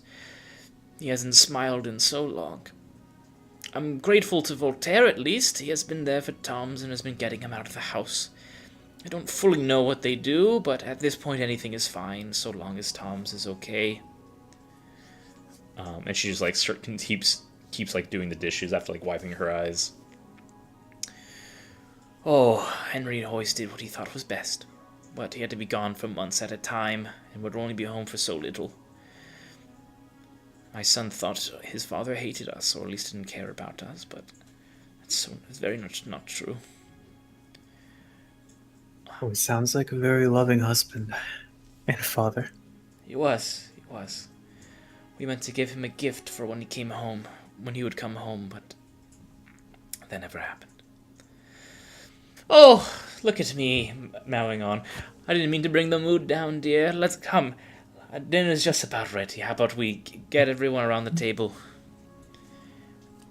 He hasn't smiled in so long. I'm grateful to Voltaire, at least. He has been there for Tom's and has been getting him out of the house. I don't fully know what they do, but at this point anything is fine, so long as Tom's is okay. And she just like keeps like doing the dishes after like wiping her eyes. Oh, Henry always did what he thought was best, but he had to be gone for months at a time and would only be home for so little. My son thought his father hated us, or at least didn't care about us, but it's very much not true. Oh, it sounds like a very loving husband and father. He was. We meant to give him a gift for when he would come home, but that never happened. Oh, look at me, mowing on. I didn't mean to bring the mood down, dear. Let's come. Dinner's just about ready. How about we get everyone around the table?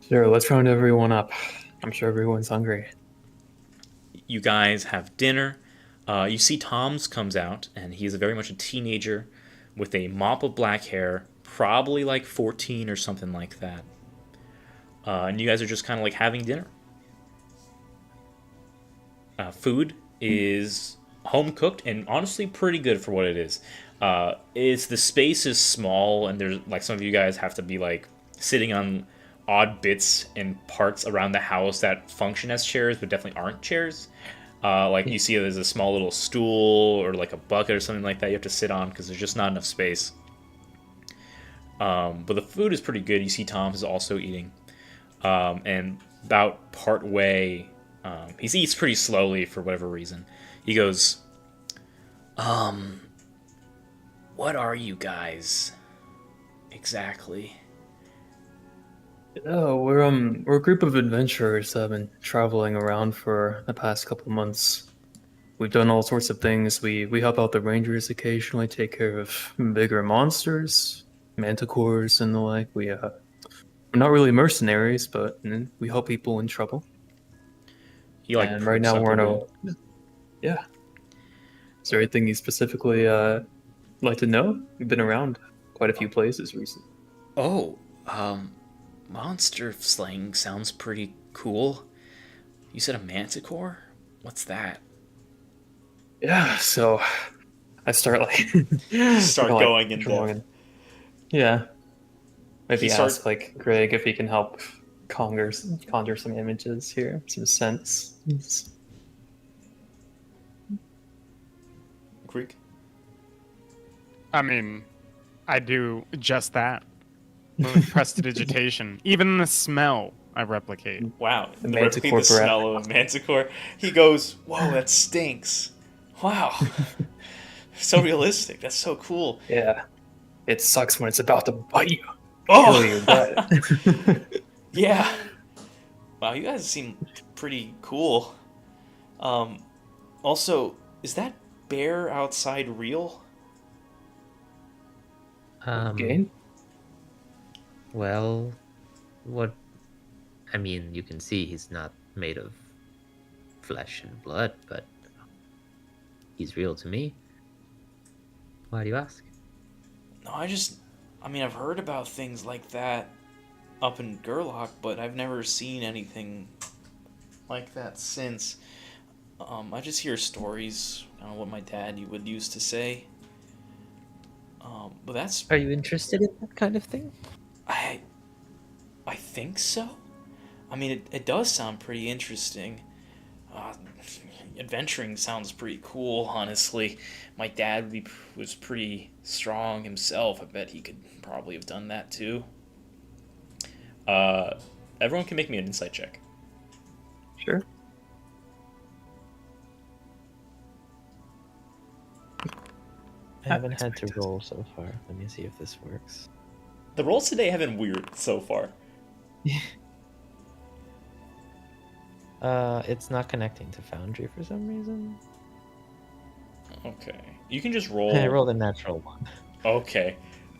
Sure, let's round everyone up. I'm sure everyone's hungry. You guys have dinner. You see Tom's comes out, and he is very much a teenager with a mop of black hair, probably like 14 or something like that. And you guys are just kind of like having dinner. Food is home cooked and honestly pretty good for what it is. The space is small, and there's like some of you guys have to be like sitting on odd bits and parts around the house that function as chairs but definitely aren't chairs. Like you see there's a small little stool or like a bucket or something like that you have to sit on because there's just not enough space. But the food is pretty good. You see Tom is also eating, and about part way, he eats pretty slowly for whatever reason. He goes, what are you guys exactly? Oh, we're a group of adventurers that have been traveling around for the past couple months. We've done all sorts of things. We help out the rangers occasionally, take care of bigger monsters, manticores and the like. We're not really mercenaries, but we help people in trouble. He like and right now we're in a yeah. Is there anything you specifically like to know? We've been around quite a few places recently. Oh, monster slaying sounds pretty cool. You said a manticore? What's that? Yeah, so I start like Start like, going in drawing depth. Yeah. Maybe He ask starts- like Greg if he can help conjure some images here, some sense. Greek? I mean, I do just that with prestidigitation. Even the smell I replicate. Wow. The Replicate manticore the breath. smell of a manticore. He goes, whoa, that stinks. Wow. So realistic. That's so cool. Yeah. It sucks when it's about to bite you. Oh! Kill you, but Yeah. Wow, you guys seem pretty cool. Also, is that bear outside real? Gain? Well, what? I mean, you can see he's not made of flesh and blood, but he's real to me. Why do you ask? No, I mean, I've heard about things like that up in Gerlach, but I've never seen anything like that since. I just hear stories, what my dad would used to say. But that's Are you interested in that kind of thing? I I think so. I mean, it does sound pretty interesting. Uh, Adventuring sounds pretty cool, honestly. My dad was pretty strong himself. I bet he could probably have done that too. Everyone can make me an insight check. Sure. I haven't had to roll so far. Let me see if this works. The rolls today have been weird so far. It's not connecting to Foundry for some reason. Okay. You can just roll. I rolled a natural one. Okay.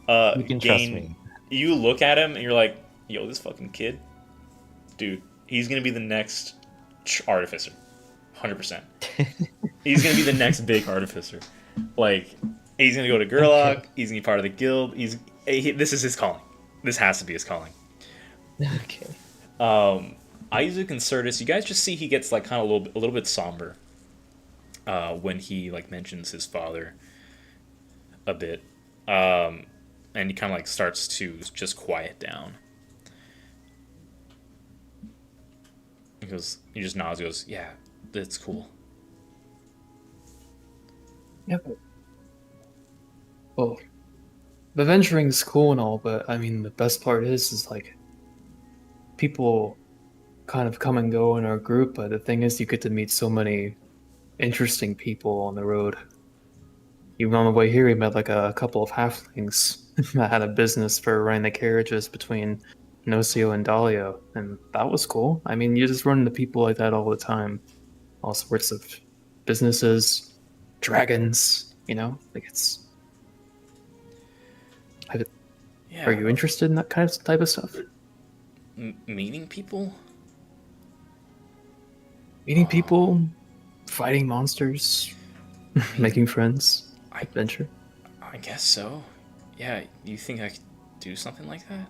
You can trust me. You look at him and you're like, yo, this fucking kid. Dude, he's going to be the next artificer. 100%. He's going to be the next big artificer. Like, he's going to go to Gerlach. Okay. He's going to be part of the guild. This is his calling. This has to be his calling. Okay. Isaac and Certus, you guys just see he gets like kind of a little bit somber when he like mentions his father a bit, and he kind of like starts to just quiet down. He just nods, goes, "Yeah, that's cool." Yeah. Well, the venturing's cool and all, but I mean, the best part is like people kind of come and go in our group, but the thing is you get to meet so many interesting people on the road. Even on the way here, we met like a couple of halflings that had a business for running the carriages between Nocio and Dalio, and that was cool. I mean, you just run into people like that all the time. All sorts of businesses, dragons, like it's... Yeah. Are you interested in that kind of type of stuff? Meeting people? Meeting people, fighting monsters, making friends, adventure. I guess so. Yeah, you think I could do something like that?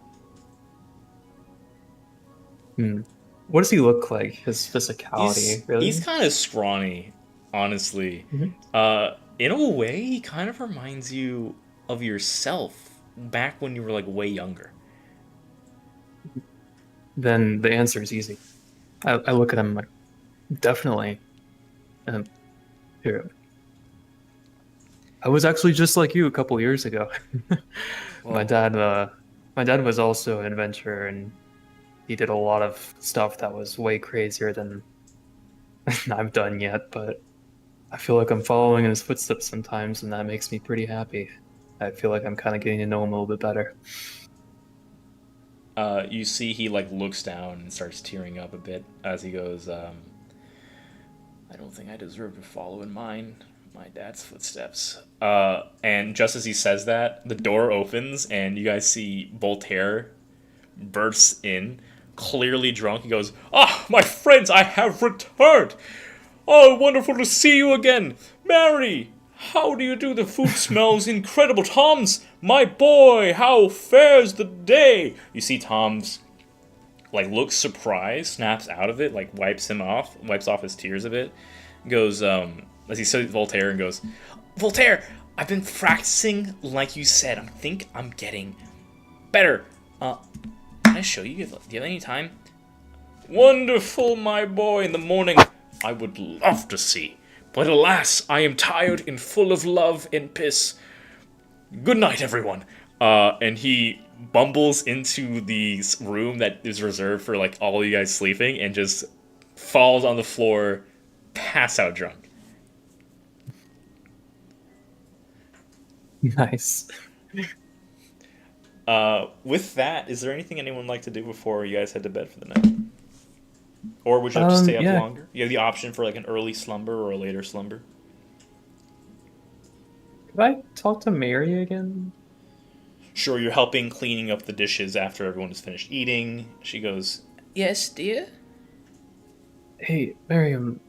What does he look like? His physicality, really? He's kind of scrawny, honestly. Mm-hmm. In a way, he kind of reminds you of yourself back when you were like way younger. Then the answer is easy. I look at him like, definitely. Here. I was actually just like you a couple years ago. Well, my dad was also an adventurer, and he did a lot of stuff that was way crazier than I've done yet, but I feel like I'm following in his footsteps sometimes, and that makes me pretty happy. I feel like I'm kind of getting to know him a little bit better. You see he like looks down and starts tearing up a bit as he goes, I don't think I deserve to follow in my dad's footsteps. And just as he says that, the door opens and you guys see Voltaire bursts in, clearly drunk. He goes, "Ah, my friends, I have returned! Oh, wonderful to see you again! Mary, how do you do? The food smells incredible. Tom's, my boy, how fares the day?" You see Tom's like looks surprised, snaps out of it, like wipes off his tears a bit, goes, as he says Voltaire and goes, "Voltaire, I've been practicing like you said. I think I'm getting better. Can I show you? Do you have any time?" "Wonderful, my boy. In the morning, I would love to see. But alas, I am tired and full of love and piss. Good night, everyone." And he bumbles into the room that is reserved for like all you guys sleeping and just falls on the floor, pass out drunk. Nice. With that, is there anything anyone would like to do before you guys head to bed for the night? Or would you have to stay up longer? You have the option for like an early slumber or a later slumber. Could I talk to Mary again? Sure, you're helping cleaning up the dishes after everyone has finished eating. She goes, "Yes, dear?" Hey, Miriam,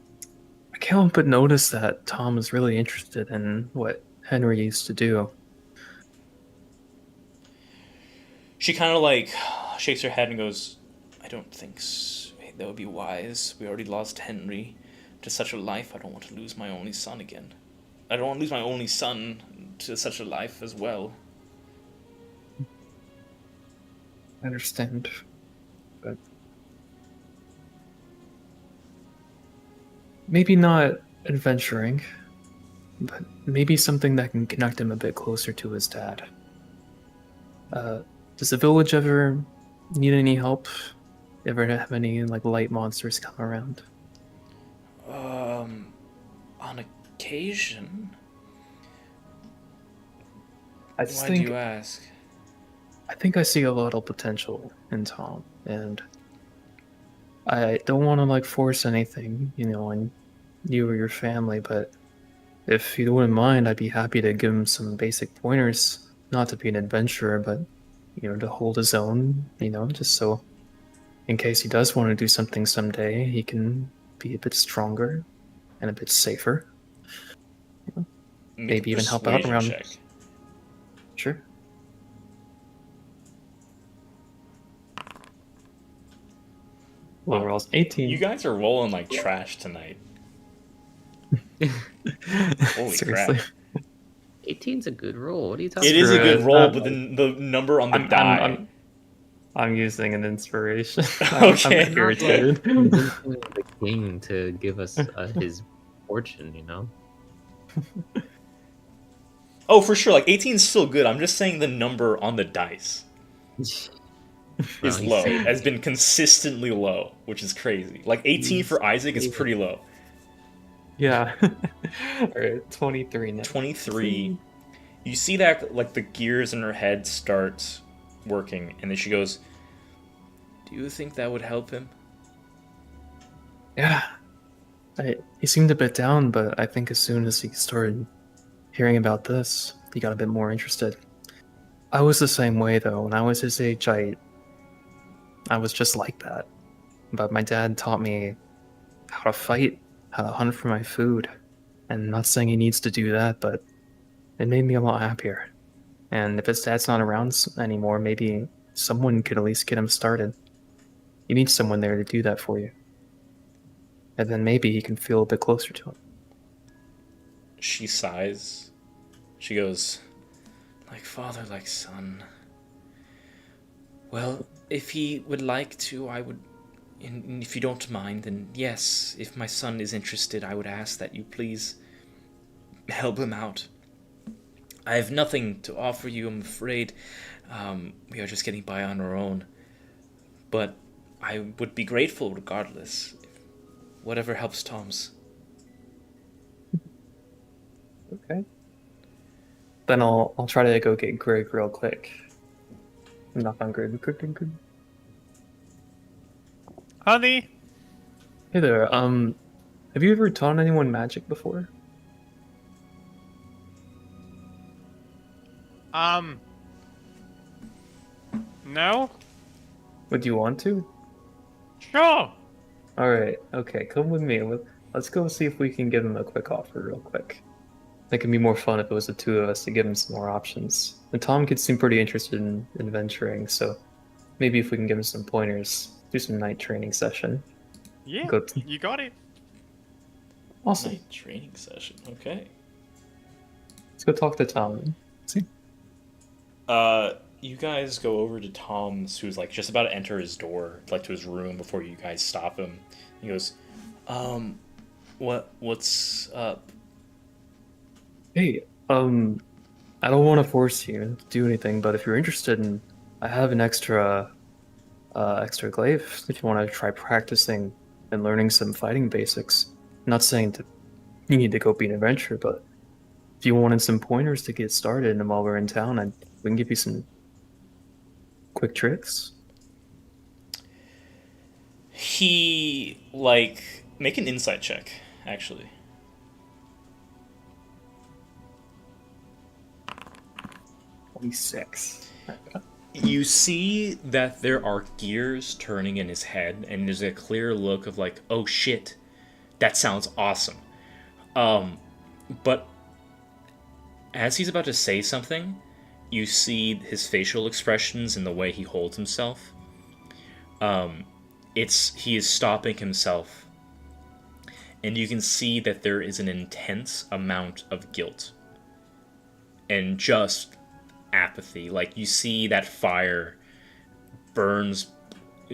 I can't help but notice that Tom is really interested in what Henry used to do. She kind of like shakes her head and goes, I don't think that would be wise. We already lost Henry to such a life. I don't want to lose my only son again. I don't want to lose my only son to such a life as well. I understand, but maybe not adventuring, but maybe something that can connect him a bit closer to his dad. Does the village ever need any help? Ever have any like light monsters come around? On occasion? I just Why think do you ask? I think I see a lot of potential in Tom, and I don't want to like force anything, on you or your family, but if you wouldn't mind, I'd be happy to give him some basic pointers, not to be an adventurer, but to hold his own, just so in case he does want to do something someday, he can be a bit stronger and a bit safer. Make Maybe a even help out persuasion around. check. Sure. Well, we're all 18. You guys are rolling like trash tonight. Holy Seriously. crap. 18's a good roll. What are you talking It is a Screw good it. roll, but the number on the I'm, die. I'm using an inspiration. Okay. I'm irritated. Convincing the king to give us his fortune, Oh, for sure. Like 18 is still good. I'm just saying the number on the dice is Well, he's low. saving Has it. been consistently low, which is crazy. Like 18 for Isaac is pretty low. Yeah. Alright, 23 now. 23. You see that like the gears in her head start working, and then she goes, "Do you think that would help him?" Yeah. He seemed a bit down, but I think as soon as he started hearing about this, he got a bit more interested. I was the same way though. When I was his age, I was just like that. But my dad taught me how to fight, how to hunt for my food. And I'm not saying he needs to do that, but it made me a lot happier. And if his dad's not around anymore, maybe someone could at least get him started. You need someone there to do that for you. And then maybe he can feel a bit closer to him. She sighs. She goes, "Like father, like son. Well, if he would like to, I would. And if you don't mind, then yes, if my son is interested, I would ask that you please help him out. I have nothing to offer you, I'm afraid. We are just getting by on our own. But I would be grateful regardless. Whatever helps Tom's." Okay. Then I'll try to go get Greg real quick. Knock on Greg. Honey? Hey there. Have you ever taught anyone magic before? No? Would you want to? Sure. All right. Okay. Come with me. Let's go see if we can give him a quick offer real quick. It could be more fun if it was the two of us to give him some more options. And Tom could seem pretty interested in adventuring, so maybe if we can give him some pointers, do some night training session. Yeah, Go. you got it. Awesome. Night training session. Okay. Let's go talk to Tom. See. You guys go over to Tom's, who's like just about to enter his door, like to his room before you guys stop him. He goes, what's up? Hey, I don't want to force you to do anything, but if you're interested in, I have an extra glaive if you want to try practicing and learning some fighting basics. I'm not saying that you need to go be an adventurer, but if you wanted some pointers to get started and while we're in town, we can give you some quick tricks. He, like, make an insight check, actually. 26. You see that there are gears turning in his head, and there's a clear look of like, oh shit, that sounds awesome. But as he's about to say something, you see his facial expressions and the way he holds himself. He is stopping himself, and you can see that there is an intense amount of guilt and just apathy. Like, you see that fire burns,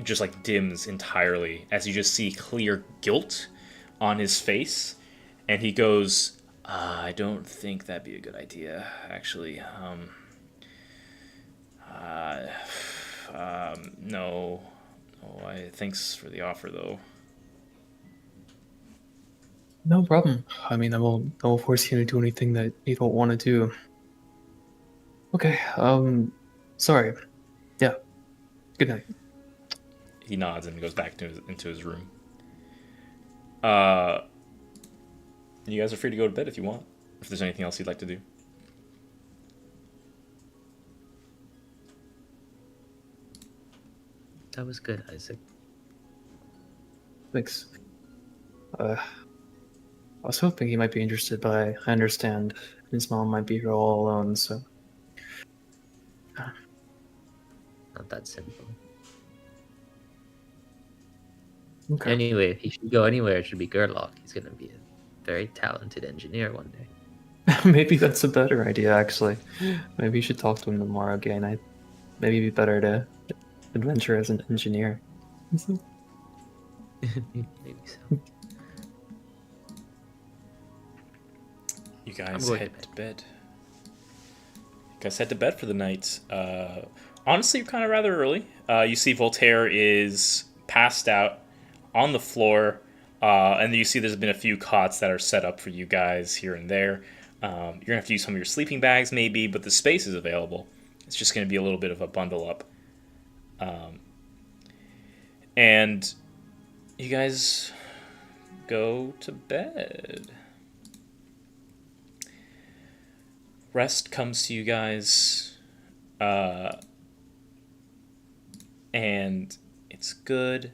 just like dims entirely as you just see clear guilt on his face, and he goes, I don't think that'd be a good idea, actually. No. Thanks for the offer, though. No problem. I mean, I won't force you to do anything that you don't want to do. Okay, sorry. Yeah. Good night. He nods and goes back into his room. You guys are free to go to bed if you want. If there's anything else you'd like to do. That was good, Isaac. Thanks. I was hoping he might be interested, but I understand his mom might be here all alone, so... Not that simple. Okay. Anyway, if he should go anywhere, it should be Gerlach. He's going to be a very talented engineer one day. Maybe that's a better idea, actually. Maybe you should talk to him tomorrow again. Maybe it'd be better to adventure as an engineer. Maybe so. You guys going head to bed. You guys head to bed for the night. Honestly, you're kind of rather early. You see Voltaire is passed out on the floor, and you see there's been a few cots that are set up for you guys here and there. You're going to have to use some of your sleeping bags maybe, but the space is available. It's just going to be a little bit of a bundle up. And you guys go to bed. Rest comes to you guys, and it's good.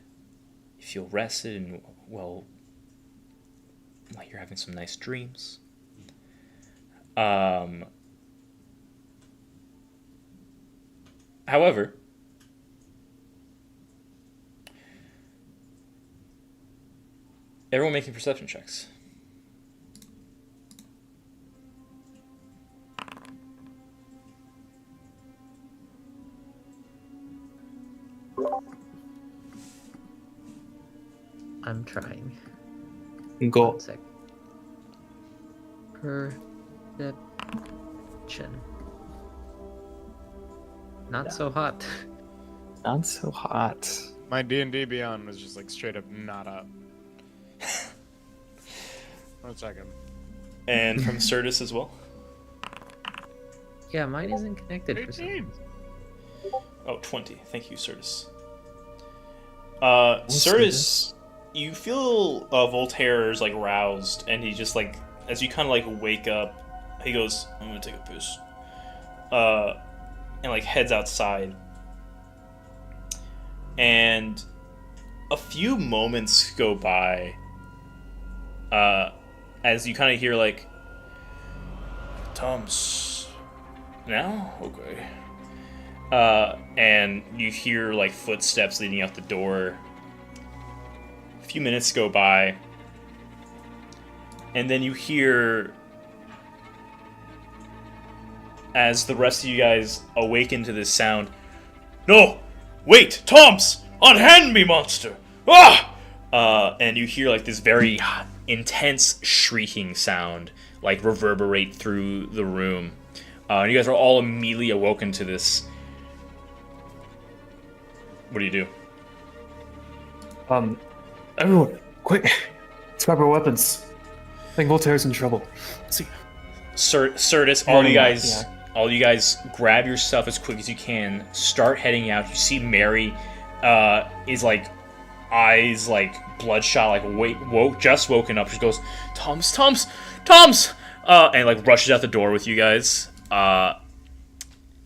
You feel rested and, well, like you're having some nice dreams. However, everyone making perception checks. I'm trying. Go. 1 sec. Perception. Not so hot. Not so hot. My D&D Beyond was just like straight up not up. 1 second. And from Certus as well. Yeah, mine isn't connected for some 18. reason. Oh, 20. Thank you, Certus. What's Certus, this? you feel Voltaire's like roused, and he just like, as you kind of like wake up, he goes, I'm gonna take a piss. And like heads outside. And a few moments go by, as you kind of hear like, Tom's now? Okay. And you hear like footsteps leading out the door. A few minutes go by, and then you hear, as the rest of you guys awaken to this sound, no! Wait! Toms! Unhand me, monster! Ah! And you hear like this very intense shrieking sound like reverberate through the room. And you guys are all immediately awoken to this. What do you do? Everyone, quick! Let's grab our weapons. I think Voltaire's in trouble. See. Certus, all you guys grab your stuff as quick as you can. Start heading out. You see Mary is like eyes like bloodshot, like just woken up. She goes, Toms, and like rushes out the door with you guys.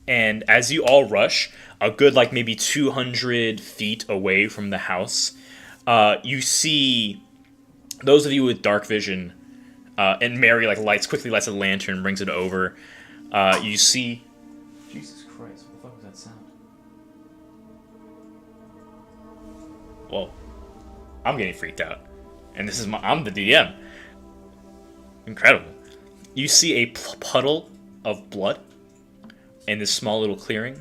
And as you all rush, a good like maybe 200 feet away from the house, you see those of you with dark vision, and Mary like quickly lights a lantern, brings it over. You see. Jesus Christ! What the fuck was that sound? Whoa! I'm getting freaked out, and I'm the DM. Incredible. You see a puddle of blood in this small little clearing,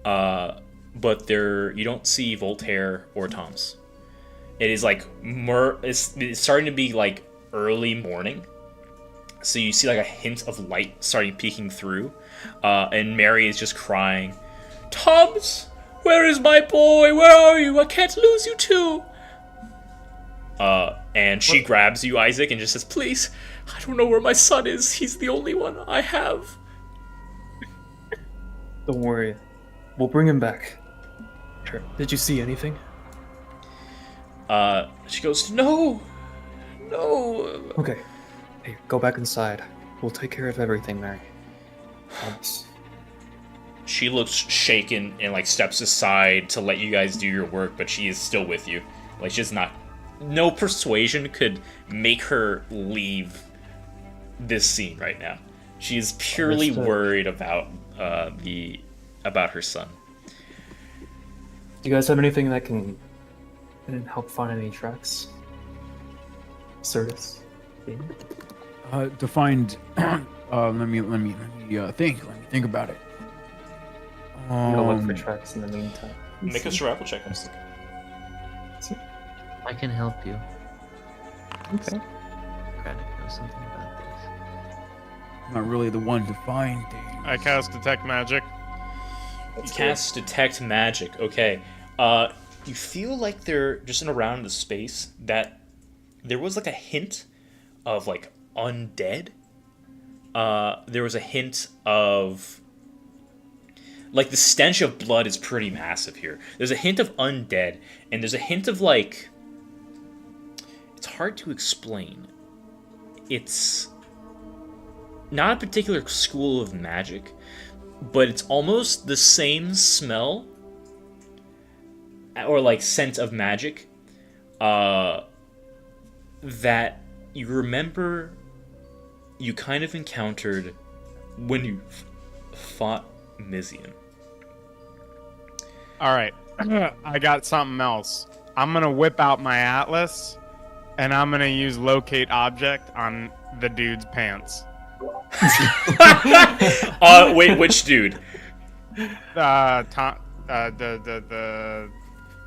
but you don't see Voltaire or Tom's. It is like it's starting to be like early morning, so you see like a hint of light starting peeking through, and Mary is just crying, "Tom's, where is my boy? Where are you? I can't lose you too." And she grabs you, Isaac, and just says, "Please, I don't know where my son is. He's the only one I have." Don't worry. We'll bring him back. Sure. Did you see anything? She goes, "No. Okay. Hey, go back inside. We'll take care of everything, Mary. Promise. She looks shaken and like steps aside to let you guys do your work, but she is still with you. Like she's not. No persuasion could make her leave this scene right now. She is purely Understood. worried about about her son. Do you guys have anything that can help find any tracks? Certus? To find. Let me think about it. I'm gonna look for tracks in the meantime. Make a survival check. I can help you. Okay. Kradek knows something about this. I'm not really the one to find things. I cast Detect Magic. You cast Detect Magic. Okay. You feel like they're just in around the space that there was like a hint of like undead. There was a hint of like the stench of blood is pretty massive here. There's a hint of undead, and there's a hint of like it's hard to explain. It's not a particular school of magic, but it's almost the same smell or like scent of magic that you remember you kind of encountered when you fought Mizian. All right, I got something else. I'm gonna whip out my atlas, and I'm gonna use locate object on the dude's pants. Wait, which dude? The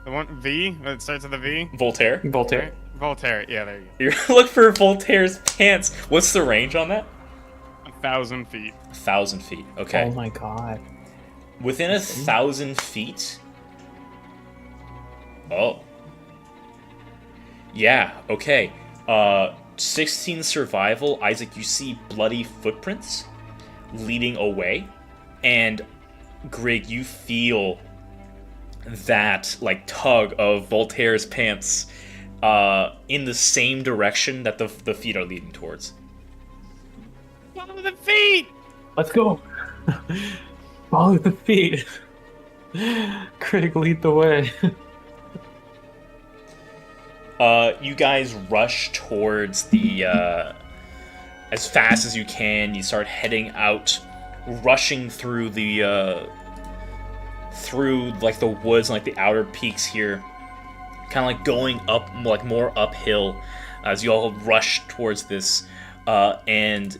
one V. It starts with a V. Voltaire? Voltaire. Voltaire. Yeah, there you go. You look for Voltaire's pants. What's the range on that? 1,000 feet. 1,000 feet. Okay. Oh my god. Within 1,000 feet. Oh. Yeah. Okay. 16 survival. Isaac, you see bloody footprints leading away, and Grig, you feel that like tug of Voltaire's pants in the same direction that the feet are leading towards. Follow the feet. Let's go. Follow the feet. Critic, lead the way. You guys rush towards the as fast as you can. You start heading out, rushing through the through like the woods and like the outer peaks here, kind of like going up like more uphill as you all rush towards this, and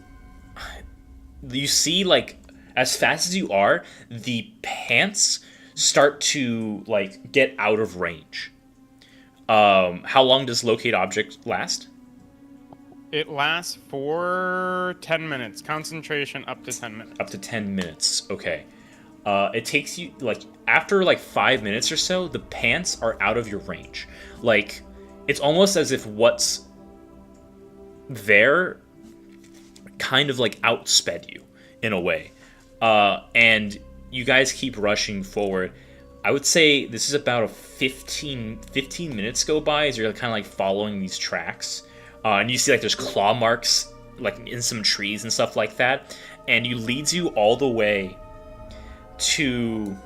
you see like as fast as you are, the pants start to like get out of range. How long does locate object last? It lasts for 10 minutes. Concentration up to 10 minutes. Up to 10 minutes. Okay. It takes you like after like 5 minutes or so, the pants are out of your range. Like it's almost as if what's there kind of like outsped you in a way. And you guys keep rushing forward. I would say this is about a 15 minutes go by as you're kind of like following these tracks. And you see like there's claw marks like in some trees and stuff like that. And you leads you all the way to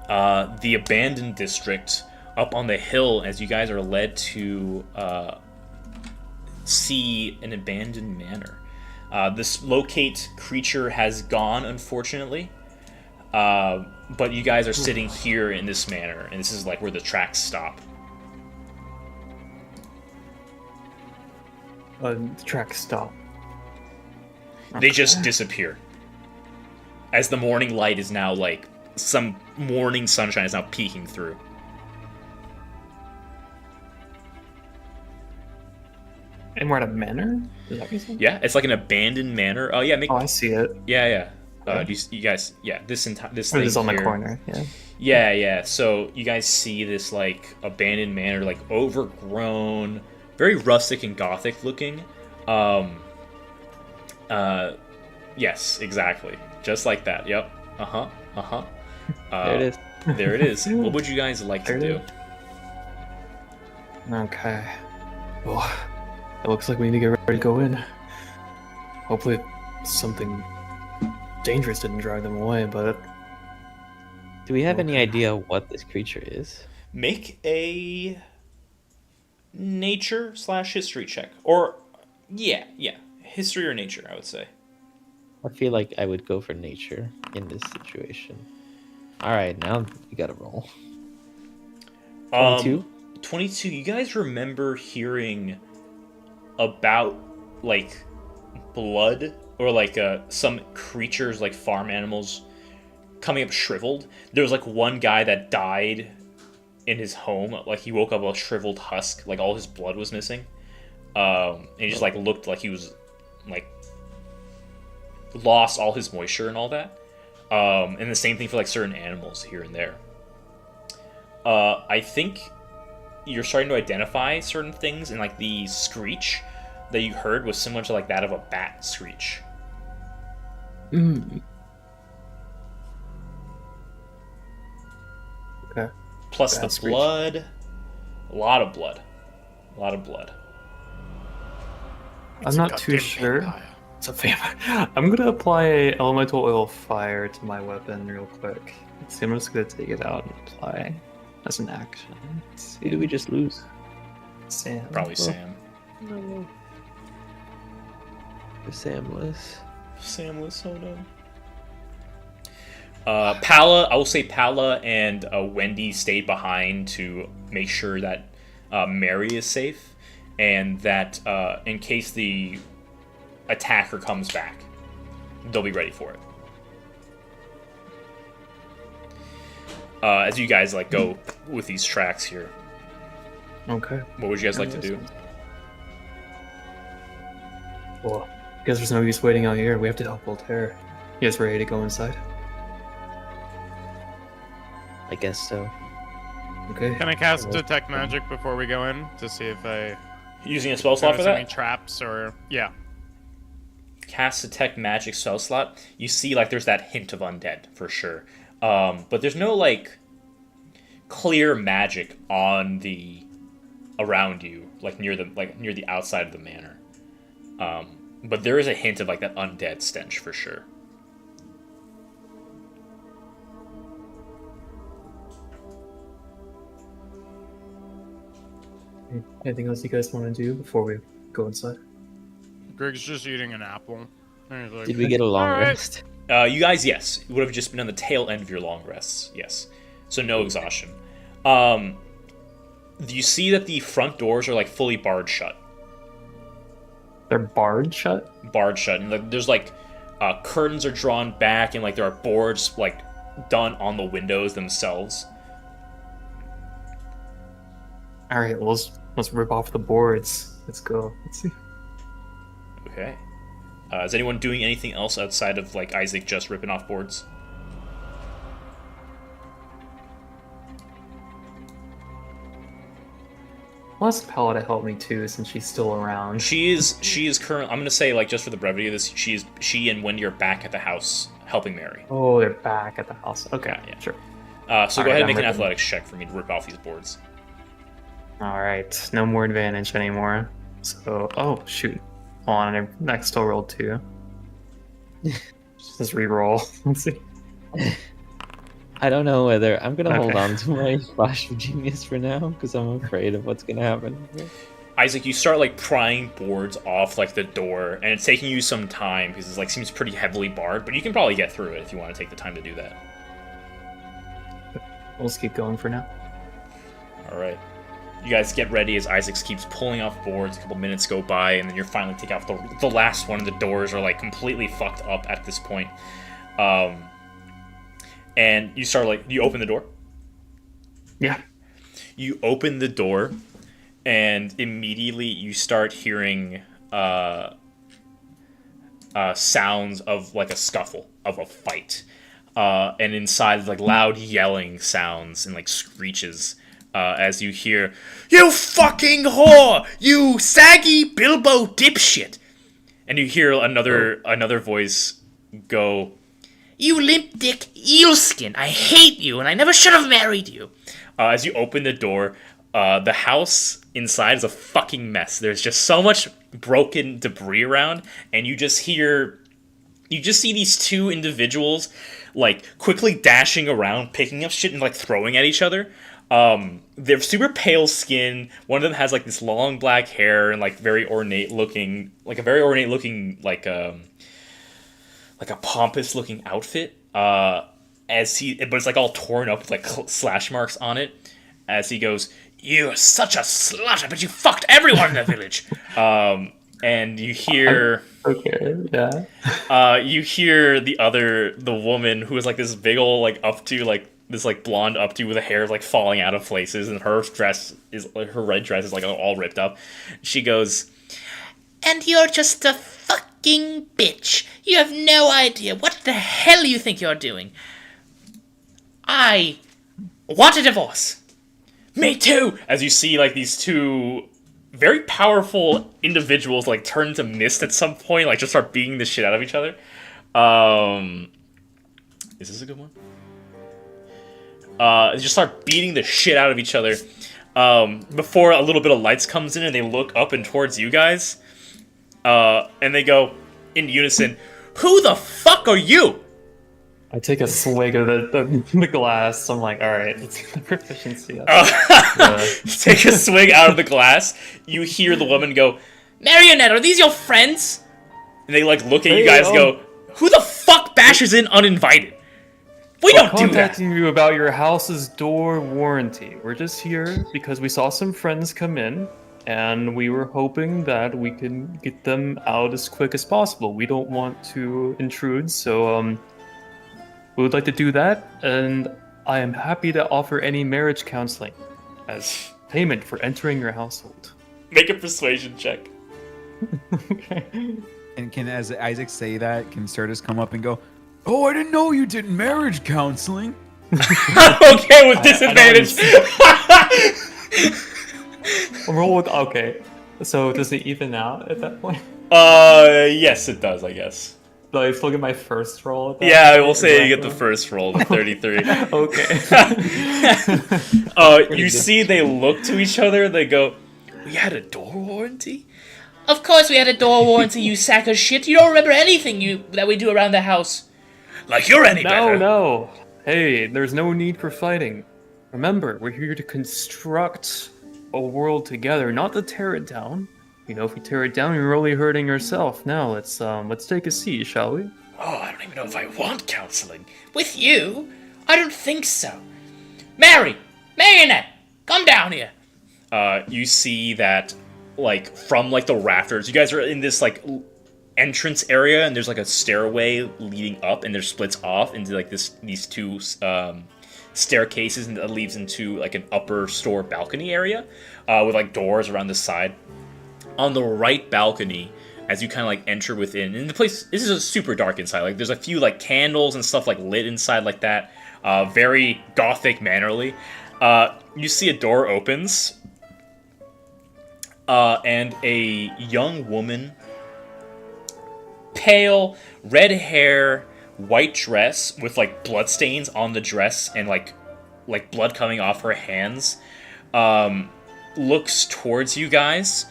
the abandoned district up on the hill as you guys are led to see an abandoned manor. This locate creature has gone, unfortunately. But you guys are sitting here in this manor, and this is like where the tracks stop. The tracks stop. They just disappear. As the morning light is now like some morning sunshine is now peeking through. And we're at a manor? Is that what you said? Yeah, it's like an abandoned manor. Oh yeah, Oh, I see it. yeah. You guys, yeah, this It thing is on the here- corner, yeah. Yeah. So you guys see this like abandoned manor, like overgrown, very rustic and gothic looking. Yes, exactly, just like that. Yep. There it is. There it is. What would you guys like to There do? it Okay. Well, it looks like we need to get ready to go in. Hopefully something dangerous didn't drive them away, but Do we have any idea what this creature is? Make a nature/history check, or yeah, history or nature, I would say. I feel like I would go for nature in this situation. All right, now you gotta roll. 22? 22. You guys remember hearing about like blood or like some creatures, like farm animals, coming up shriveled? There was like one guy that died in his home. Like he woke up a shriveled husk, like all his blood was missing. And he just like looked like he was like lost all his moisture and all that. And the same thing for like certain animals here and there. I think you're starting to identify certain things, and like the screech that you heard was similar to like that of a bat screech. okay. Plus Bat the screech. blood, a lot of blood. I'm not too sure. It's a vampire. I'm gonna apply elemental oil fire to my weapon real quick. So I'm just gonna take it out and apply as an action. Let's Who did we just lose? Sam. Probably Sam. No. The Samless. Samless, oh no. Pala, I will say Pala and Wendy stayed behind to make sure that Mary is safe, and that in case the attacker comes back, they'll be ready for it. As you guys like go with these tracks here, Okay. what would you guys like to do? Well, I guess there's no use waiting out here. We have to help Voltaire. You guys ready to go inside? I guess so. Okay. Can I cast detect magic before we go in to see if I Using a spell slot for notice any that? traps or yeah? Cast detect magic spell slot. You see, like there's that hint of undead for sure, but there's no like clear magic on the around you, like near the outside of the manor. But there is a hint of like that undead stench for sure. Anything else you guys want to do before we go inside? Greg's just eating an apple. And he's like, Did we get a long "All right." rest? You guys, yes, would have just been on the tail end of your long rests. Yes, so no exhaustion. You see that the front doors are like fully barred shut. They're barred shut? And like, there's like curtains are drawn back, and like there are boards like done on the windows themselves. All right, well, let's rip off the boards. Let's go. Let's see. Okay. Is anyone doing anything else outside of like Isaac just ripping off boards? I'll ask Pella to help me too, since she's still around. She is current. I'm gonna say like just for the brevity of this, she and Wendy are back at the house helping Mary. Oh, they're back at the house. Okay, Yeah. sure. So All go right, ahead and I'm make an ripping. athletics check for me to rip off these boards. All right, no more advantage anymore. So, oh shoot, hold on, I still rolled 2. Just re-roll. Let's see. I don't know whether I'm gonna hold Okay. on to my flash of genius for now because I'm afraid of what's gonna happen. Isaac, you start like prying boards off like the door, and it's taking you some time because it like seems pretty heavily barred. But you can probably get through it if you want to take the time to do that. We'll just keep going for now. All right. You guys get ready as Isaac keeps pulling off boards. A couple minutes go by, and then you're finally taking off the last one, and the doors are like completely fucked up at this point. And you start like you open the door. Yeah. You open the door, and immediately you start hearing sounds of like a scuffle, of a fight, and inside like loud yelling sounds and like screeches. As you hear, "You fucking whore! You saggy Bilbo dipshit!" And you hear another voice go, "You limp dick eelskin! I hate you, and I never should have married you!" As you open the door, the house inside is a fucking mess. There's just so much broken debris around, and you just see these two individuals like quickly dashing around, picking up shit and like throwing at each other. They're super pale skin. One of them has like this long black hair and like very ornate looking, like a pompous looking outfit. But it's like all torn up with like slash marks on it. As he goes, "You're such a slut! I bet you fucked everyone in the village." And you hear, Okay, yeah. you hear the woman who is like this big old like updo like. This like blonde updo with the hair like falling out of places, and her red dress is like all ripped up. She goes, "And you're just a fucking bitch. You have no idea what the hell you think you're doing. I want a divorce." "Me too." As you see like these two very powerful individuals like turn into mist at some point, like just start beating the shit out of each other. Is this a good one? Just start beating the shit out of each other. Before a little bit of lights comes in and they look up and towards you guys. And they go in unison, "Who the fuck are you?" I take a swig of the glass. I'm like, all right, let's get the proficiency up. Take a swig out of the glass. You hear the woman go, "Marionette, are these your friends?" And they like look at you guys and go, "Who the fuck bashes in uninvited? We don't do that." Contacting you about your house's door warranty. We're just here because we saw some friends come in, and we were hoping that we could get them out as quick as possible. We don't want to intrude, so we would like to do that, and I am happy to offer any marriage counseling as payment for entering your household. Make a persuasion check. Okay. And can, as Isaac say that, can Certus come up and go, "Oh, I didn't know you did marriage counseling." Okay, with disadvantage. Roll with okay. So does it even out at that point? Yes, it does, I guess. Do I still get my first roll? At that Yeah, I point? will say you get Exactly. the first roll, the 33. Okay. You see they look to each other, they go, "We had a door warranty?" Of course we had a door warranty, you sack of shit. You don't remember anything that we do around the house. Like you're any better. No. Hey, there's no need for fighting. Remember, we're here to construct a world together, not to tear it down. You know, if we tear it down, you're only hurting yourself. Now, let's take a seat, shall we? Oh, I don't even know if I want counseling. With you? I don't think so. Marionette, come down here. You see that, like, from, like, the rafters, you guys are in this, like, entrance area, and there's, like, a stairway leading up, and there's splits off into, like, these two, staircases, and that leads into, like, an upper store balcony area, with, like, doors around the side. On the right balcony, as you kind of, like, enter within, and the place, this is super dark inside, like, there's a few, like, candles and stuff, like, lit inside like that, very gothic mannerly. You see a door opens, and a young woman, pale, red hair, white dress with like bloodstains on the dress and like blood coming off her hands, looks towards you guys,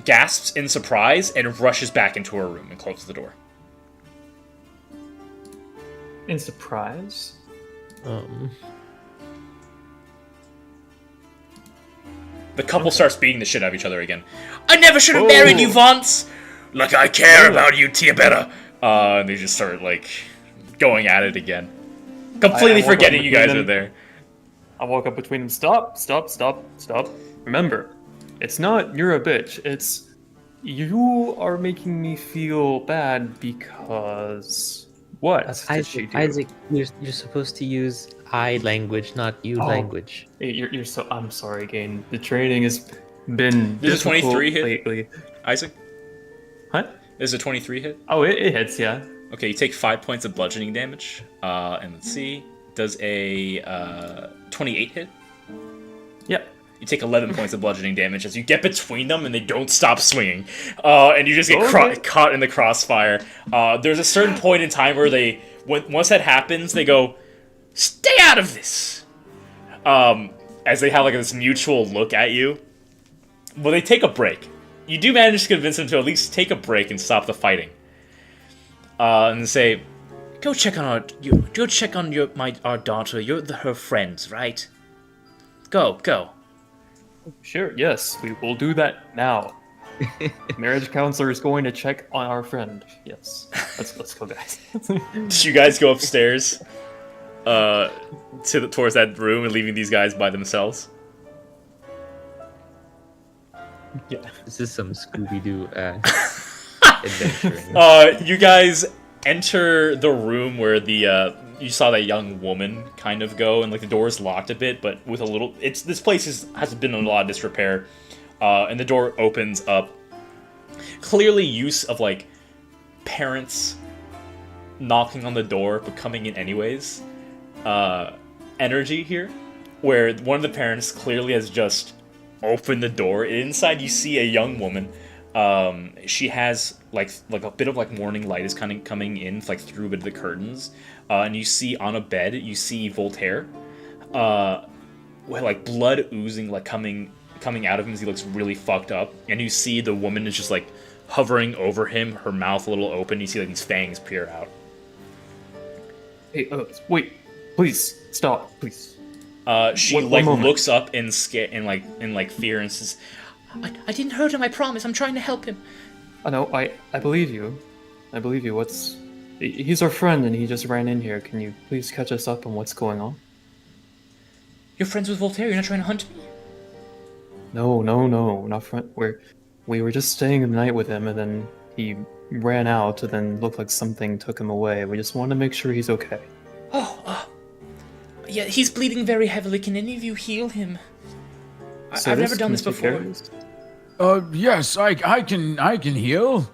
gasps in surprise, and rushes back into her room and closes the door. In surprise. The couple starts beating the shit out of each other again. I never should have married you, Vance! Like I care about you, Tiabetta! And they just start, like, going at it again. Completely I woke up forgetting you guys between are them. there. I walk up between them. Stop, stop, stop, stop. Remember, it's not you're a bitch. It's you are making me feel bad because what did she do? Isaac, you're supposed to use I language, not you language. Hey, you're so. I'm sorry, Gain. The training has been Does a difficult 23 hit? lately. Isaac? What? Is a 23 hit? Oh, it hits, yeah. Okay, you take 5 points of bludgeoning damage. And let's see. Does a 28 hit? Yep. You take 11 points of bludgeoning damage as you get between them and they don't stop swinging. And you just get caught in the crossfire. There's a certain point in time where once that happens, they go, "Stay out of this!" As they have like this mutual look at you. Well, they take a break. You do manage to convince them to at least take a break and stop the fighting. And say, "Go check on our daughter. You're her friends, right? Go." Sure. Yes, we will do that now. Marriage counselor is going to check on our friend. Yes. Let's go, guys. You guys go upstairs, towards that room and leaving these guys by themselves. Yeah. This is some Scooby-Doo adventuring. You guys enter the room where you saw that young woman kind of go, and like the door is locked a bit, but with a little. This place has been in a lot of disrepair, and the door opens up. Clearly, use of like parents knocking on the door but coming in anyways. Energy here, where one of the parents clearly has just opened the door. Inside, you see a young woman. She has like a bit of like morning light is kind of coming in like through a bit of the curtains, and you see on a bed you see Voltaire, with like blood oozing like coming out of him as he looks really fucked up, and you see the woman is just like hovering over him, her mouth a little open. You see like these fangs peer out. Hey, wait, please stop, please. She One like moment. looks up in fear and says, I didn't hurt him, I promise. I'm trying to help him. I know. I believe you. I believe you. He's our friend, and he just ran in here. Can you please catch us up on what's going on? You're friends with Voltaire. You're not trying to hunt me. No, not friend. We were just staying the night with him, and then he ran out, and then looked like something took him away. We just want to make sure he's okay. Yeah, he's bleeding very heavily. Can any of you heal him? So I've never done can this take care before. of this? Yes, I can heal.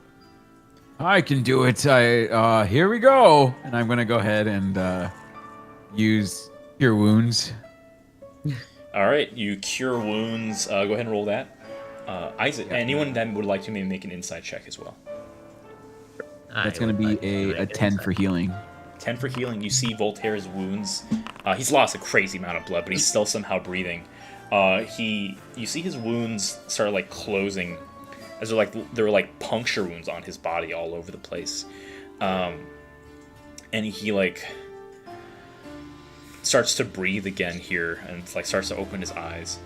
I can do it. Here we go. And I'm gonna go ahead and use Cure Wounds. All right, you cure wounds. Go ahead and roll that. Isaac, anyone that would like to maybe make an insight check as well. That's gonna be a 10 for healing. 10 for healing. You see Voltaire's wounds. He's lost a crazy amount of blood, but he's still somehow breathing. You see his wounds start like closing, as there were like puncture wounds on his body all over the place, and he like starts to breathe again here, and like starts to open his eyes.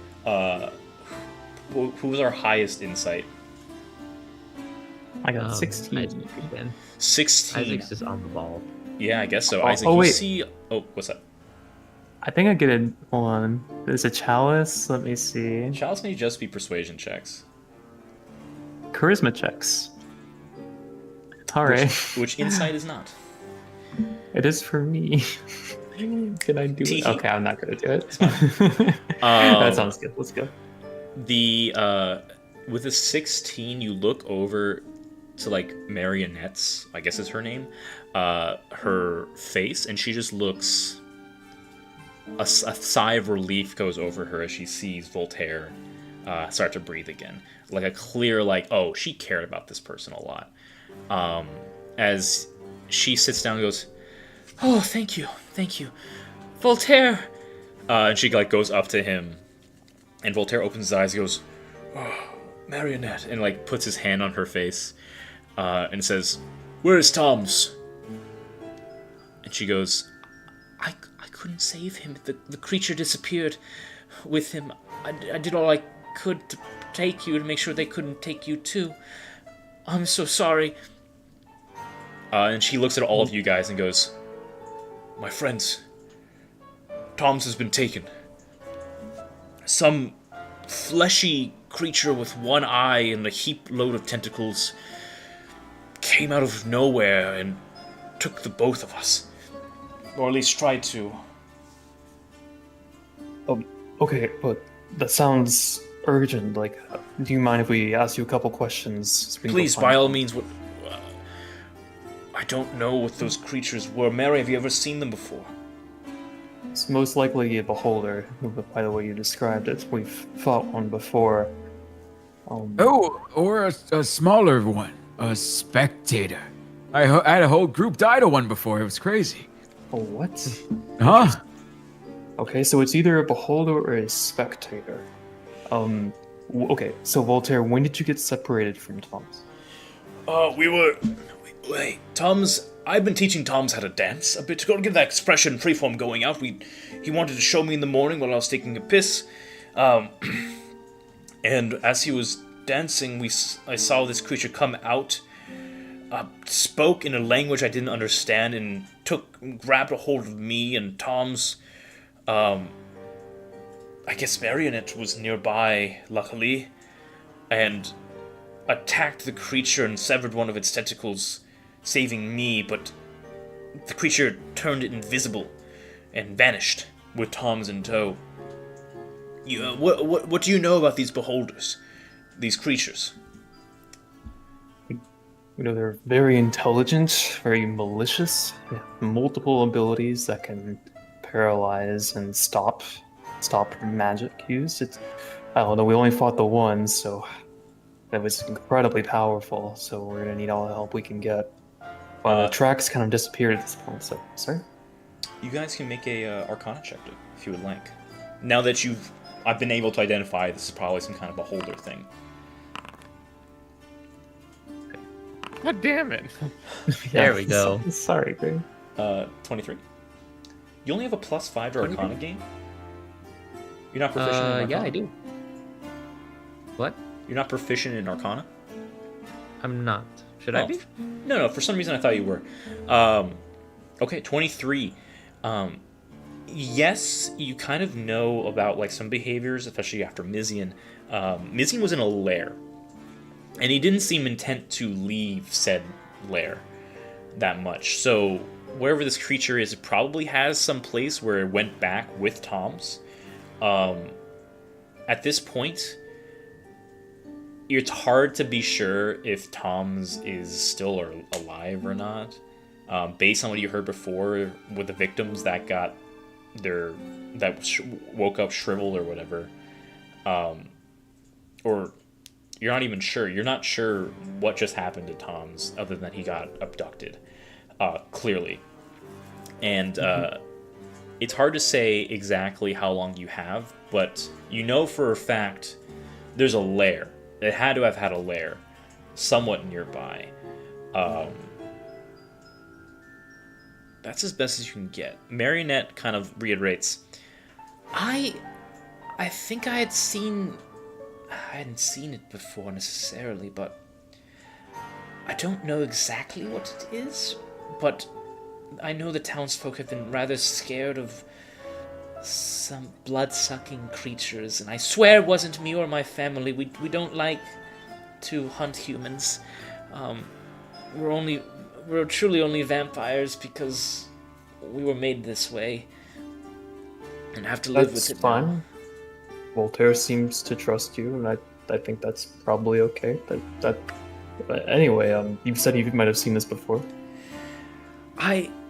Who was our highest insight? I got 16. Isaac again. 16. Isaac's just on the ball. Yeah, I guess so. Oh, Isaac, oh, you wait. see. Oh, what's up? I think I get it. Hold on. There's a chalice. Let me see. Chalice may just be persuasion checks. Charisma checks. All right. Which insight is not. It is for me. Can I do it? Tee-hee. Okay, I'm not gonna do it. Um, That sounds good. Let's go. With a 16, you look over to like Marionette's, I guess is her name, her face, and she just looks. A sigh of relief goes over her as she sees Voltaire start to breathe again. Like a clear, like, oh, she cared about this person a lot. As she sits down and goes, Oh, thank you. Voltaire! and she like goes up to him, and Voltaire opens his eyes and goes, oh, Marionette, and like puts his hand on her face, and says, where is Tom's? And she goes, I couldn't save him. The creature disappeared with him. I did all I could to take you, to make sure they couldn't take you too. I'm so sorry. And she looks at all of you guys and goes, my friends, Tom's has been taken. Some fleshy creature with one eye and a heap load of tentacles came out of nowhere and took the both of us. Or at least tried to. Okay, but that sounds urgent. Like, do you mind if we ask you a couple questions? So we can go Please, find by all them? means, I don't know what those creatures were. Mary, have you ever seen them before? It's most likely a beholder, by the way you described it. We've fought one before. Oh, or a smaller one, a spectator. I had a whole group die to one before. It was crazy. Oh, what? Huh? Okay, so it's either a beholder or a spectator. Okay, so Voltaire, when did you get separated from Tom's? Wait, Tom's... I've been teaching Tom's how to dance a bit to go get that expression freeform going out. He wanted to show me in the morning while I was taking a piss. And as he was dancing, I saw this creature come out, spoke in a language I didn't understand, and grabbed a hold of me and Tom's. I guess Marionette was nearby, luckily, and attacked the creature and severed one of its tentacles, saving me, but the creature turned invisible and vanished with Tom's in tow. What do you know about these beholders? These creatures? You know, they're very intelligent, very malicious, multiple abilities that can paralyze and stop magic use. I don't know, we only fought the one, so that was incredibly powerful, so we're gonna need all the help we can get. The tracks kind of disappeared at this point, so, sorry? You guys can make a Arcana check if you would like. Now that I've been able to identify this is probably some kind of beholder thing. God damn it. There we go. Sorry, Greg. 23. You only have a +5 to Arcana game? You're not proficient in Arcana? Yeah, I do. What? You're not proficient in Arcana? I'm not. Should I Oh. be? No, for some reason I thought you were. Okay, 23. Yes, you kind of know about like some behaviors, especially after Mizian. Mizian was in a lair, and he didn't seem intent to leave said lair that much. So wherever this creature is, it probably has some place where it went back with Tom's. At this point, it's hard to be sure if Tom's is still alive or not. Based on what you heard before with the victims that got woke up shriveled or whatever, or you're not even sure. You're not sure what just happened to Tom's, other than he got abducted, clearly. And it's hard to say exactly how long you have, but you know for a fact there's a lair. It had to have had a lair somewhat nearby. That's as best as you can get. Marionette kind of reiterates, I think I hadn't seen it before necessarily, but I don't know exactly what it is, but I know the townsfolk have been rather scared of some blood-sucking creatures, and I swear it wasn't me or my family. We don't like to hunt humans. We're truly only vampires because we were made this way and have to live That's with it. fine. Now. Voltaire seems to trust you, and I think that's probably okay. But anyway, you said you might have seen this before.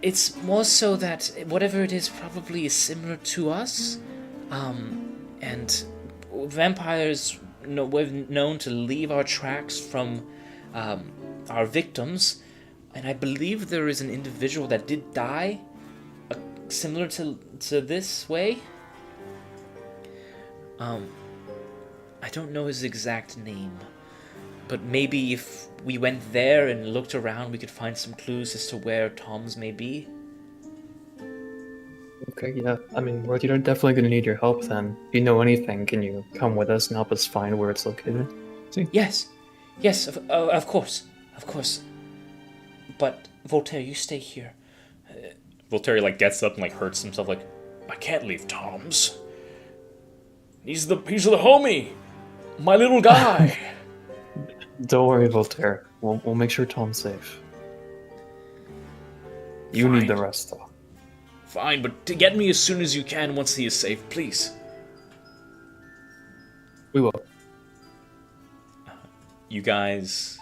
It's more so that whatever it is probably is similar to us. And vampires, we're known to leave our tracks from our victims. And I believe there is an individual that did die, similar to this way. I don't know his exact name, but maybe if we went there and looked around, we could find some clues as to where Tom's may be. Okay, yeah. I mean, we're definitely gonna need your help then. If you know anything, can you come with us and help us find where it's located? See? Yes, yes, of course, of course. But Voltaire, you stay here. Voltaire like gets up and like hurts himself like, I can't leave Tom's. He's the homie, my little guy. Don't worry, Voltaire. We'll make sure Tom's safe. You need the Fine. rest, though. Fine, but to get me as soon as you can once he is safe, please. We will. You guys,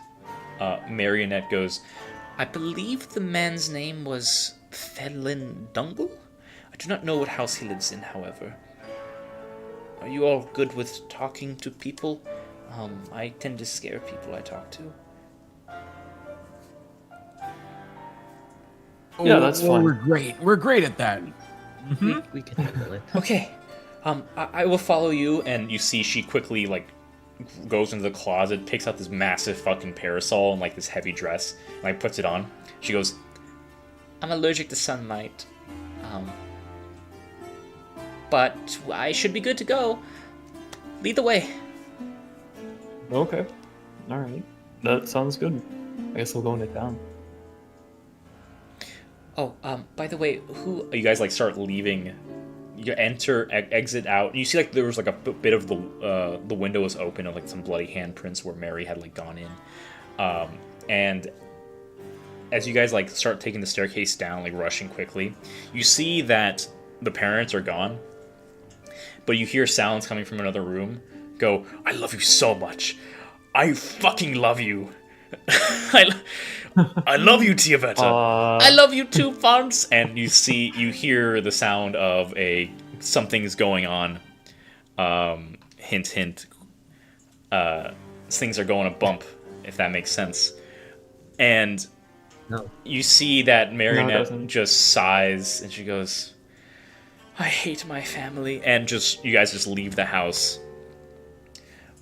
Marionette goes, I believe the man's name was Felin Dungle? I do not know what house he lives in, however. Are you all good with talking to people? I tend to scare people I talk to. Yeah, that's fine. We're great. We're great at that. We can handle it. Okay, I will follow you, and you see she quickly, like, goes into the closet, picks out this massive fucking parasol and, like, this heavy dress, and, like, puts it on. She goes, I'm allergic to sunlight. But I should be good to go. Lead the way. Okay. Alright. That sounds good. I guess we'll go into town. Oh, by the way, who... you guys, like, start leaving. You enter, exit out, and you see, like, there was, like, a bit of the window was open of, like, some bloody handprints where Mary had, like, gone in. And as you guys, like, start taking the staircase down, like, rushing quickly, you see that the parents are gone, but you hear sounds coming from another room go, I love you so much. I fucking love you. I love you, Tiaveta. I love you too, Fonts. And you hear the sound of something's going on. Hint, hint. Things are going to bump, if that makes sense. And No. you see that Marionette doesn't. just sighs, and she goes, I hate my family. And you guys just leave the house.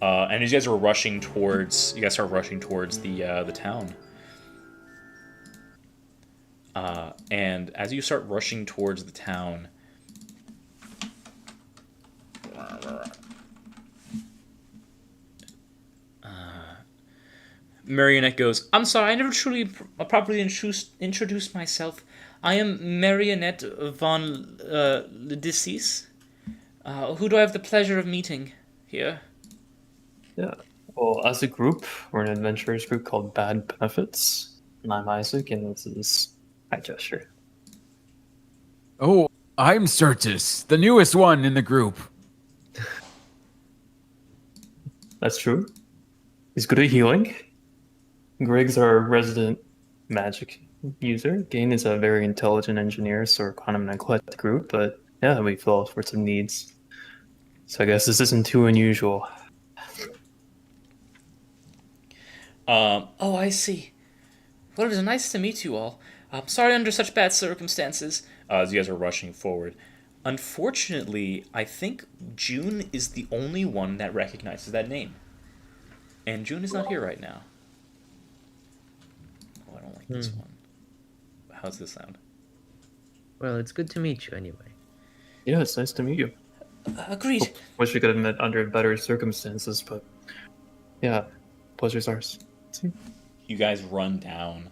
And as you guys start rushing towards the town. And as you start rushing towards the town, Marionette goes, I'm sorry, I never truly properly introduced myself. I am Marionette von Ledicis. Who do I have the pleasure of meeting here? Yeah. Well, as a group, we're an adventurers group called Bad Benefits. And I'm Isaac, and this is High Gesture. Oh, I'm Certus, the newest one in the group. That's true. He's good at healing. Greg's our resident magic user. Gain is a very intelligent engineer, so we're kind of an eclectic group, but yeah, we fill all sorts of needs. So I guess this isn't too unusual. Oh, I see. Well, it is nice to meet you all. I'm sorry under such bad circumstances. as you guys are rushing forward. Unfortunately, I think June is the only one that recognizes that name. And June is not here right now. Oh, I don't like this one. How's this sound? Well, it's good to meet you anyway. Yeah, it's nice to meet you. Agreed. Wish we could have met under better circumstances, but yeah, pleasure's ours. See? You guys run down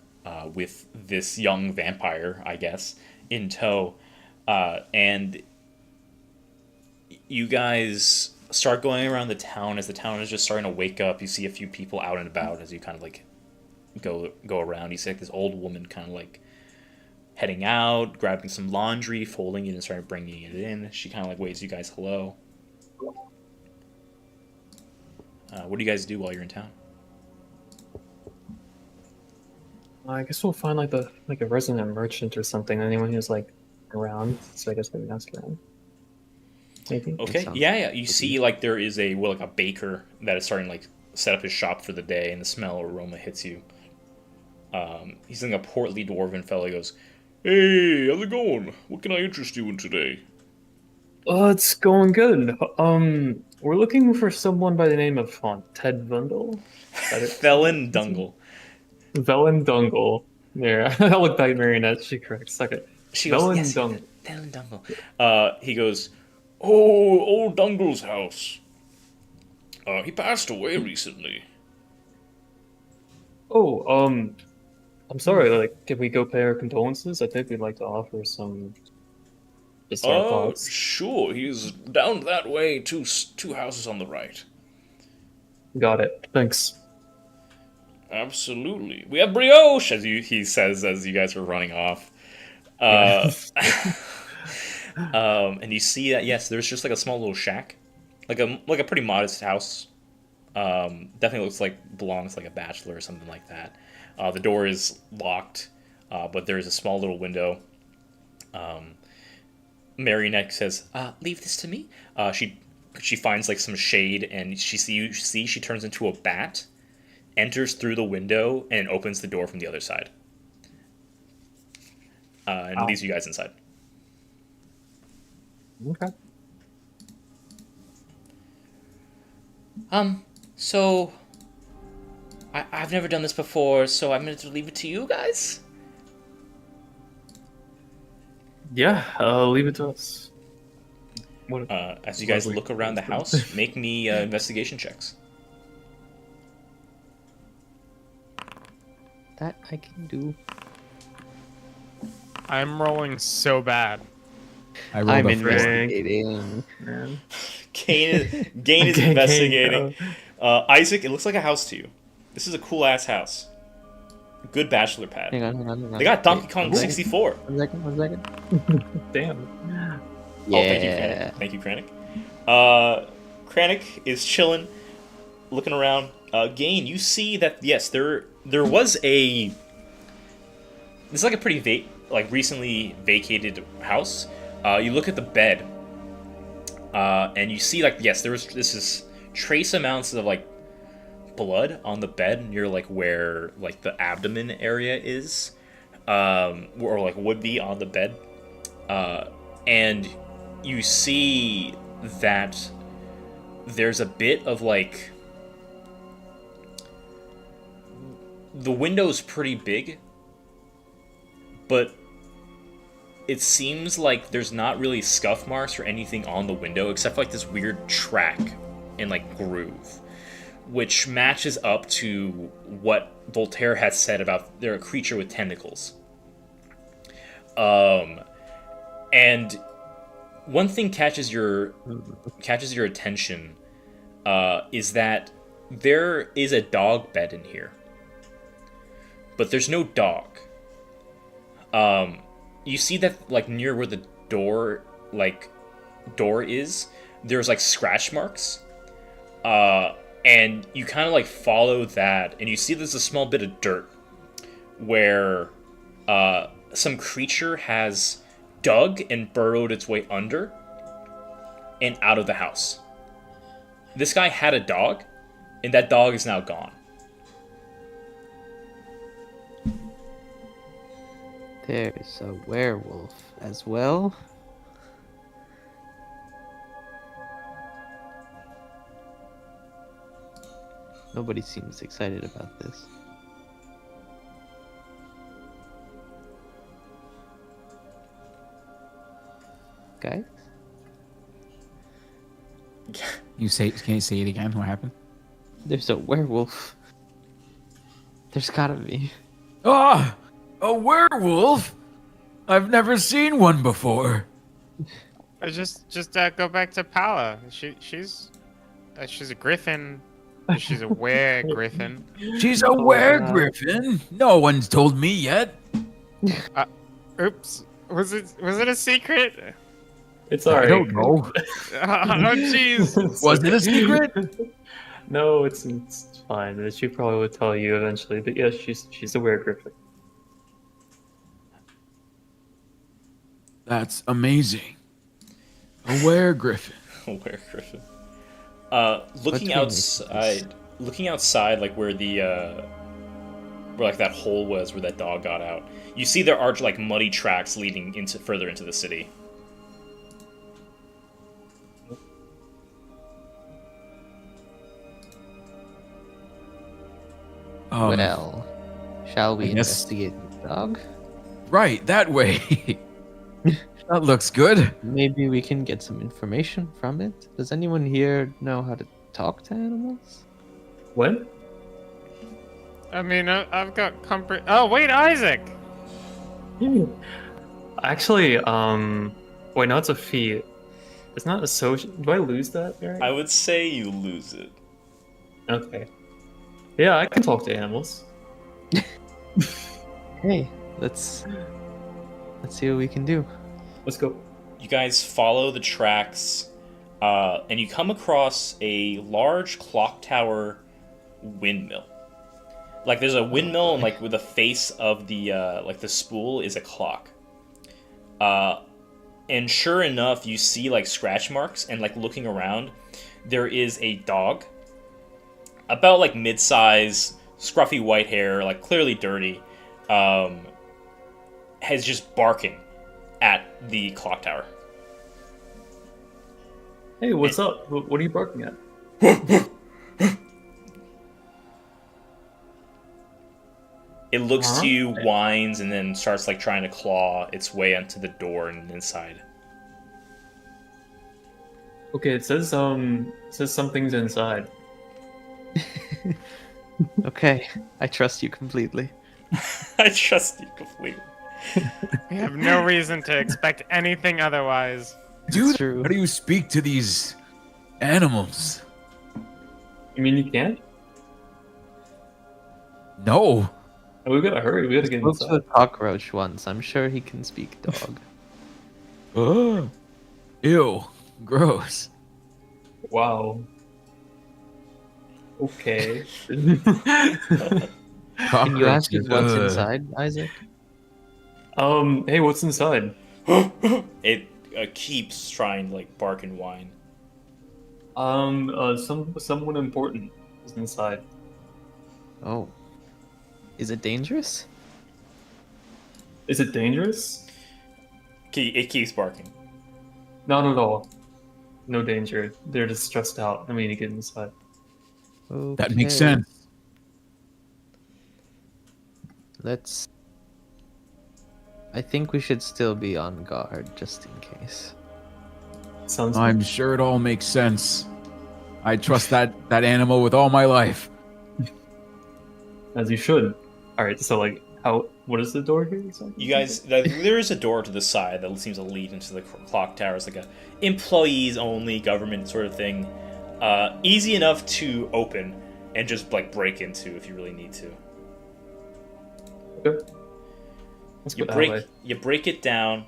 with this young vampire, I guess, in tow. And you guys start going around the town as the town is just starting to wake up. You see a few people out and about as you kind of like go around. You see like this old woman kind of like heading out, grabbing some laundry, folding it and starting bringing it in. She kind of like waves you guys hello. What do you guys do while you're in town? I guess we'll find like a resident merchant or something. Anyone who's like around. So I guess we can ask around. Maybe. Okay, sounds yeah. You see, like there is a baker that is starting to, like set up his shop for the day, and the smell or aroma hits you. He's like a portly dwarven fellow. He goes, "Hey, how's it going? What can I interest you in today?" It's going good. We're looking for someone by the name of Ted Vundle. Felon Dungle. Velen Dungle. Yeah, I looked at Marionette. She corrects. Okay. She goes, yes, Dungle. Dylan Dungle. He goes, oh, old Dungle's house. He passed away recently. Oh, I'm sorry. Like, can we go pay our condolences? I think we'd like to offer some. Just our thoughts. Sure. He's down that way, two houses on the right. Got it. Thanks. Absolutely. We have brioche, he says as you guys are running off. And you see that, yes, there's just like a small little shack. Like a pretty modest house. Definitely looks like belongs like a bachelor or something like that. The door is locked, but there's a small little window. Marionette says, leave this to me. She finds like some shade, and she turns into a bat, enters through the window, and opens the door from the other side. And leaves you guys inside. Okay. So I've never done this before, so I'm going to leave it to you guys. Yeah, leave it to us. What? As you guys look around the house, make me investigation checks. That I can do. I'm rolling so bad. I rolled I'm a 4. investigating. Man. Gain is Okay, investigating. go. Isaac, it looks like a house to you. This is a cool ass house. Good bachelor pad. Hang on. They got Donkey Wait, Kong one 64. One second. Damn. Oh, thank you, Kranich. Thank you, Kranich. Kranich is chilling, looking around. Gain, you see that yes, there was a. This is like a pretty recently vacated house. You look at the bed, and you see like yes, this is trace amounts of like blood on the bed near like where like the abdomen area is, or like would be on the bed, and you see that there's a bit of like the window's pretty big, but it seems like there's not really scuff marks or anything on the window except for like this weird track and like groove, which matches up to what Voltaire had said about they're a creature with tentacles. And one thing catches your attention is that there is a dog bed in here, but there's no dog. You see that like near where the door is, there's like scratch marks, and you kind of like follow that, and you see there's a small bit of dirt where some creature has dug and burrowed its way under and out of the house. This guy had a dog, and that dog is now gone. There's a werewolf as well. Nobody seems excited about this. Guys? Can you say it again? What happened? There's a werewolf. There's gotta be. Ah, a werewolf! I've never seen one before. I just go back to Pala. She's a griffin. She's a were-griffin. She's a were-griffin. No one's told me yet. Oops. Was it a secret? It's alright. I don't know. Oh jeez. Was it a secret? No, it's fine. She probably would tell you eventually. But yes, she's a werewolf. That's amazing. A were-griffin. Were-griffin. Looking outside, like where where like that hole was where that dog got out. You see there are like muddy tracks leading further into the city. Well, shall we I guess- investigate the dog? Right, that way. That looks good. Maybe we can get some information from it. Does anyone here know how to talk to animals? What? I mean, I've got comfort. Oh wait, Isaac. Actually, wait, no, it's a feat. It's not associated. Do I lose that, Barry? I would say you lose it. Okay. Yeah, I can talk to animals. Hey, let's see what we can do. Let's go. You guys follow the tracks, and you come across a large clock tower windmill. Like there's a windmill, and like with the face of the like the spool is a clock. And sure enough, you see like scratch marks, and like looking around, there is a dog, about like mid-size, scruffy white hair, like clearly dirty, has just barking at the clock tower. Hey, what's up? What are you barking at? It looks Huh? to you, whines, and then starts like trying to claw its way onto the door and inside. Okay, it says something's inside. Okay, I trust you completely. I trust you completely. We have no reason to expect anything otherwise. Dude, true. how do you speak to these animals? You mean you can't? No. Oh, we gotta hurry. We gotta get Spoke to a inside. cockroach once. I'm sure he can speak dog. Ew. Gross. Wow. Okay. Can you ask us what's Ugh. inside, Isaac? Hey, what's inside? It keeps trying to like bark and whine. Someone important is inside. Oh. Is it dangerous? Is it dangerous? It keeps barking. Not at all. No danger. They're just stressed out. I mean, to get inside. That makes Okay. sense. Let's. I think we should still be on guard just in case. Sounds. I'm sure it all makes sense. I trust that animal with all my life. As you should. All right. So, like, how? What is the door here exactly? You guys, there is a door to the side that seems to lead into the clock tower. It's like a employees only government sort of thing. Easy enough to open and just like break into if you really need to. Okay. Let's go that way. You break it down,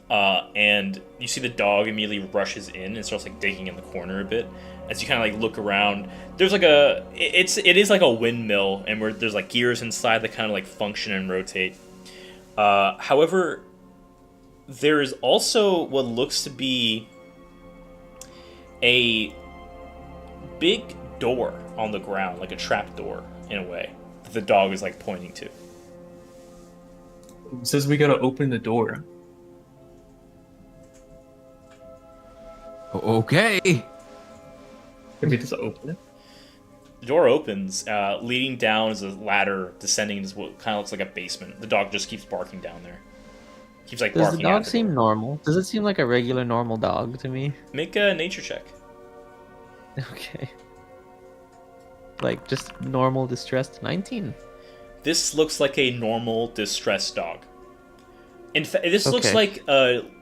and you see the dog immediately rushes in and starts like digging in the corner a bit. As you kind of like look around, there's like it is like a windmill, and where there's like gears inside that kind of like function and rotate. However, there is also what looks to be a big door on the ground, like a trap door in a way, that the dog is like pointing to. It says we gotta open the door. Okay. Can we just open it? The door opens, leading down is a ladder descending into what kind of looks like a basement. The dog just keeps barking down there. Keeps like Does the barking at dog the seem door. normal? Does it seem like a regular normal dog to me? Make a nature check. Okay. Like just normal distressed 19. This looks like a normal distressed dog. In fact, this looks Okay. like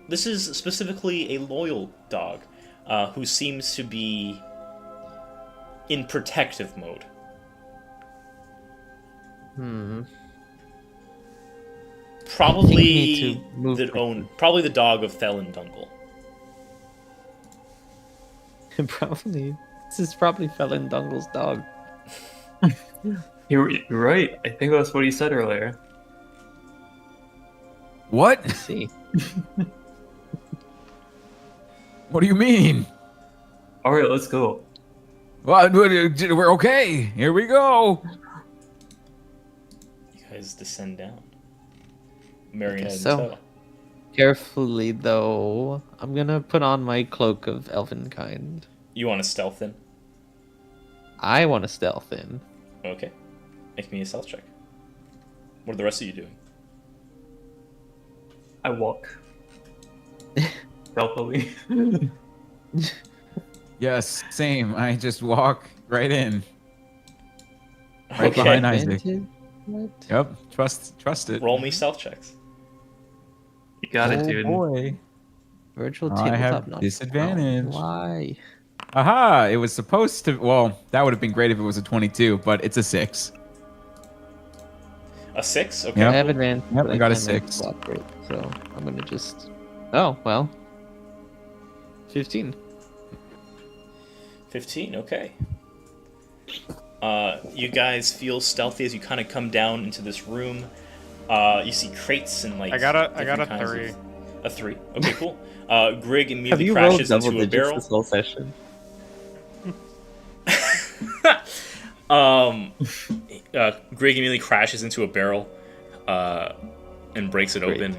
this is specifically a loyal dog, who seems to be in protective mode. Hmm. Probably need to move quickly. probably the dog of Thelen Dungle. Probably. This is probably Felon Dungle's dog. You're right. I think that's what he said earlier. What? Let's see. What do you mean? All right, let's go. Well, we're okay. Here we go. You guys descend down. Marionette and so. Toe. Carefully though, I'm gonna put on my cloak of elvenkind. You want to stealth in? I want to stealth in. Okay. Make me a stealth check. What are the rest of you doing? I walk. Stealthily. Yes, same. I just walk right in. Right Okay. behind Isaac. Advantage? What? Yep. Trust it. Roll me stealth checks. You got it, Oh dude. boy. Virtual I have tabletop not disadvantage. found. Why? Aha! It was supposed to. Well, that would have been great if it was a 22, but it's a 6. A 6? Okay. Yep. I have advantage. Yep, but I got a can't make 6. block rate, so I'm gonna just. Oh well. 15. 15, okay. You guys feel stealthy as you kind of come down into this room. You see crates and like. I got a different kinds 3. of- A 3. Okay, cool. Grig Have immediately you rolled crashes double into a digits barrel. this whole session? Grig immediately crashes into a barrel and breaks it Great. open.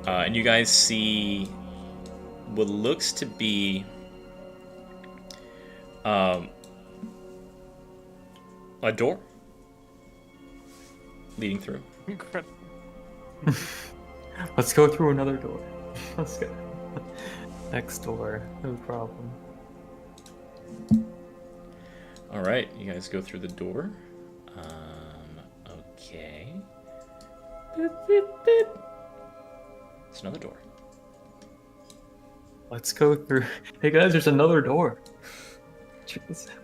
And you guys see what looks to be a door leading through. Let's go through another door. Let's go. Next door. No problem. All right, you guys go through the door. Okay. Beep, beep, beep. It's another door. Let's go through. Hey guys, there's another door. Check this out.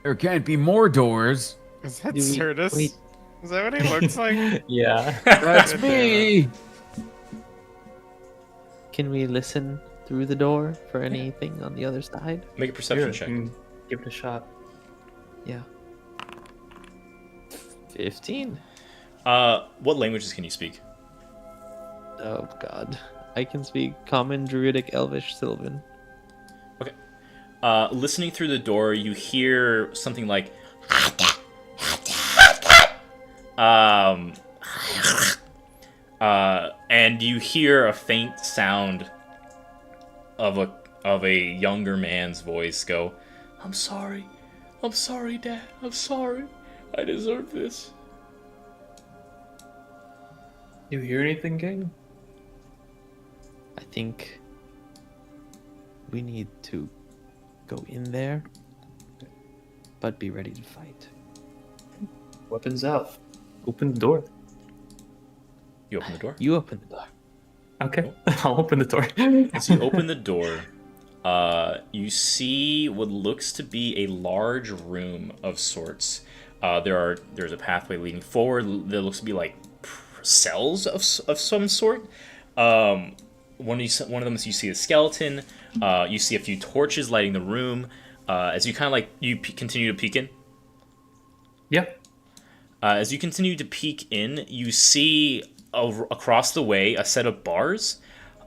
There can't be more doors. Is that Do we- Certus? wait. Is that what he looks like? Yeah. That's God damn me. Can we listen through the door for anything on the other side? Make a perception Here, check. Give it a shot. Yeah. 15. What languages can you speak? Oh god. I can speak Common, Druidic, Elvish, Sylvan. Listening through the door, you hear something like, and you hear a faint sound of a younger man's voice go, I'm sorry, Dad, I'm sorry, I deserve this." You hear anything, gang? I think we need to go in there, but be ready to fight. Weapons out. Open the door. You open the door. You open the door. Okay, I'll open the door. As you open the door, you see what looks to be a large room of sorts. There's a pathway leading forward. There looks to be like cells of some sort. One of them is you see a skeleton. You see a few torches lighting the room. As you kind of like continue to peek in. Yeah. As you continue to peek in, you see across the way a set of bars,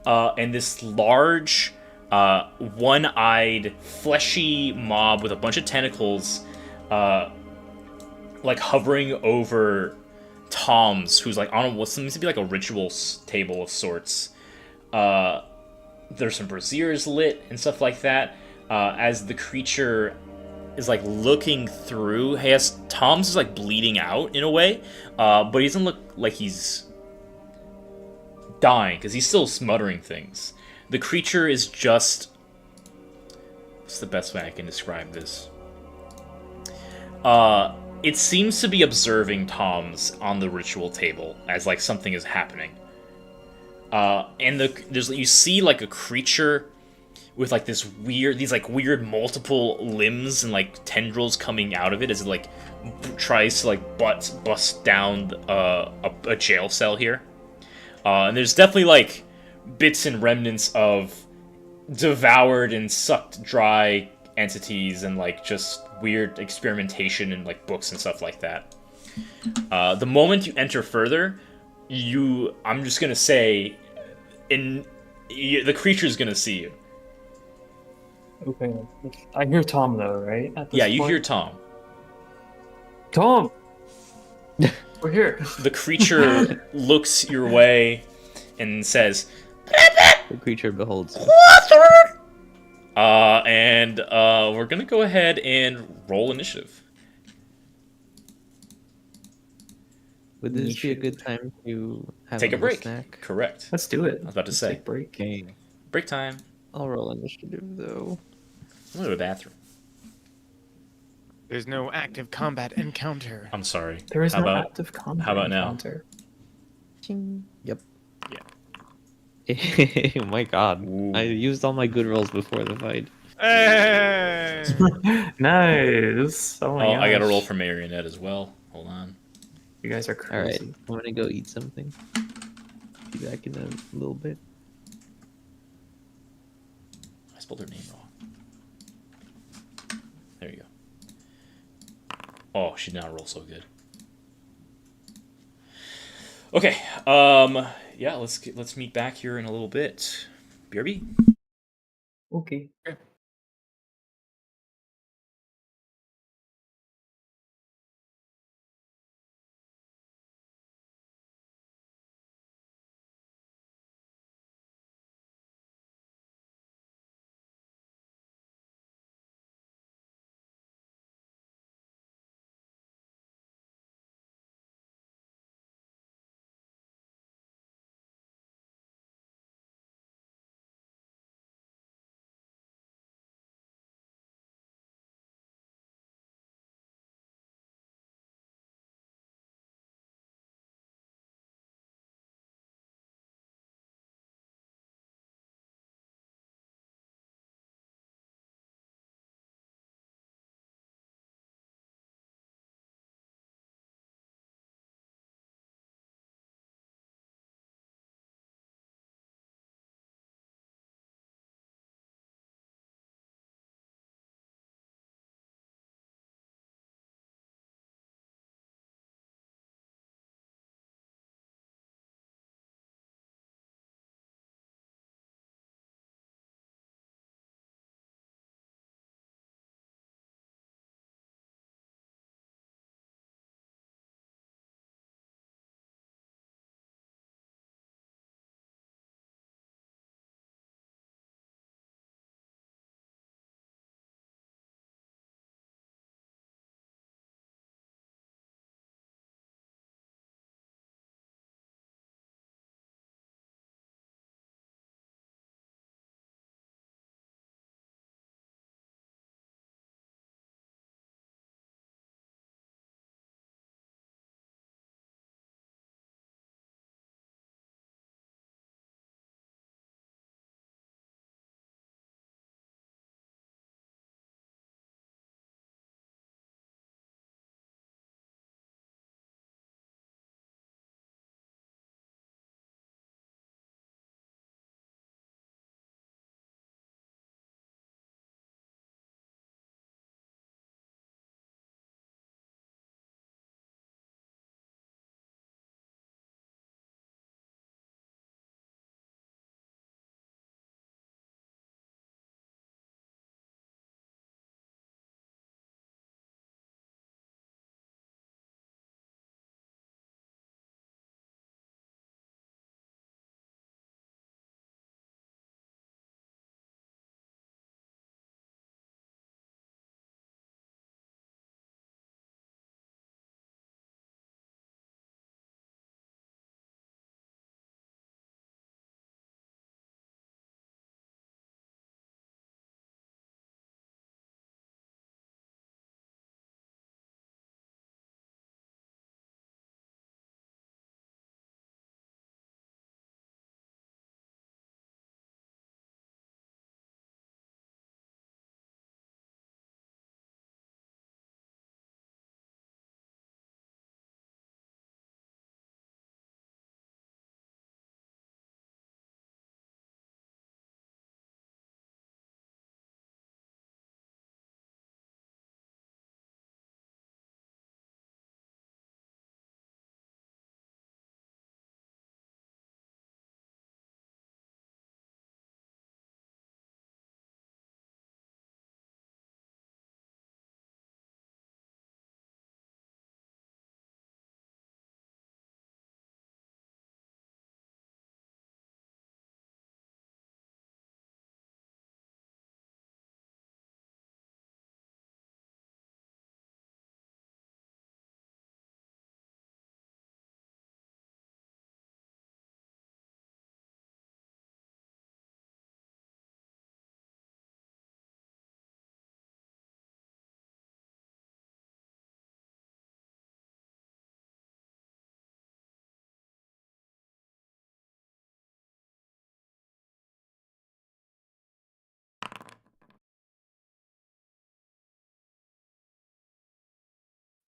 and this large, one-eyed, fleshy mob with a bunch of tentacles, like hovering over Tom's, who's like on what seems to be like a ritual table of sorts. There's some braziers lit and stuff like that. As the creature is like looking through, Tom's is like bleeding out in a way, but he doesn't look like he's dying because he's still smuttering things. The creature is just, what's the best way I can describe this? It seems to be observing Tom's on the ritual table as like something is happening. And you see like a creature with like these weird multiple limbs and like tendrils coming out of it as it like tries to like bust down a jail cell here. And there's definitely like bits and remnants of devoured and sucked dry entities and like just weird experimentation and like books and stuff like that. The moment you enter further, I'm just gonna say, the creature's gonna see you. Okay. I hear Tom though, right? At this Yeah, you point? hear Tom. Tom. We're here. The creature looks your way and says, The creature beholds you. and we're gonna go ahead and roll initiative. Would this be a Initiative. good time to have Take a little break. snack? Correct. Let's do it. I was about to Let's say. take a break. Okay. Break time. I'll roll initiative though. I'm gonna go to the bathroom. There's no active combat encounter. I'm sorry. There is How no about active combat how about now? encounter. Ching. Yep. Yeah. Oh my god. Ooh. I used all my good rolls before the fight. Hey! Nice. Oh my I got to roll gosh. for Marionette as well. Hold on. You guys are Alright, crazy. I'm gonna go eat something. Be back in a little bit. I spelled her name wrong. There you go. Oh, she did not roll so good. Okay. Yeah. Let's meet back here in a little bit. BRB. Okay.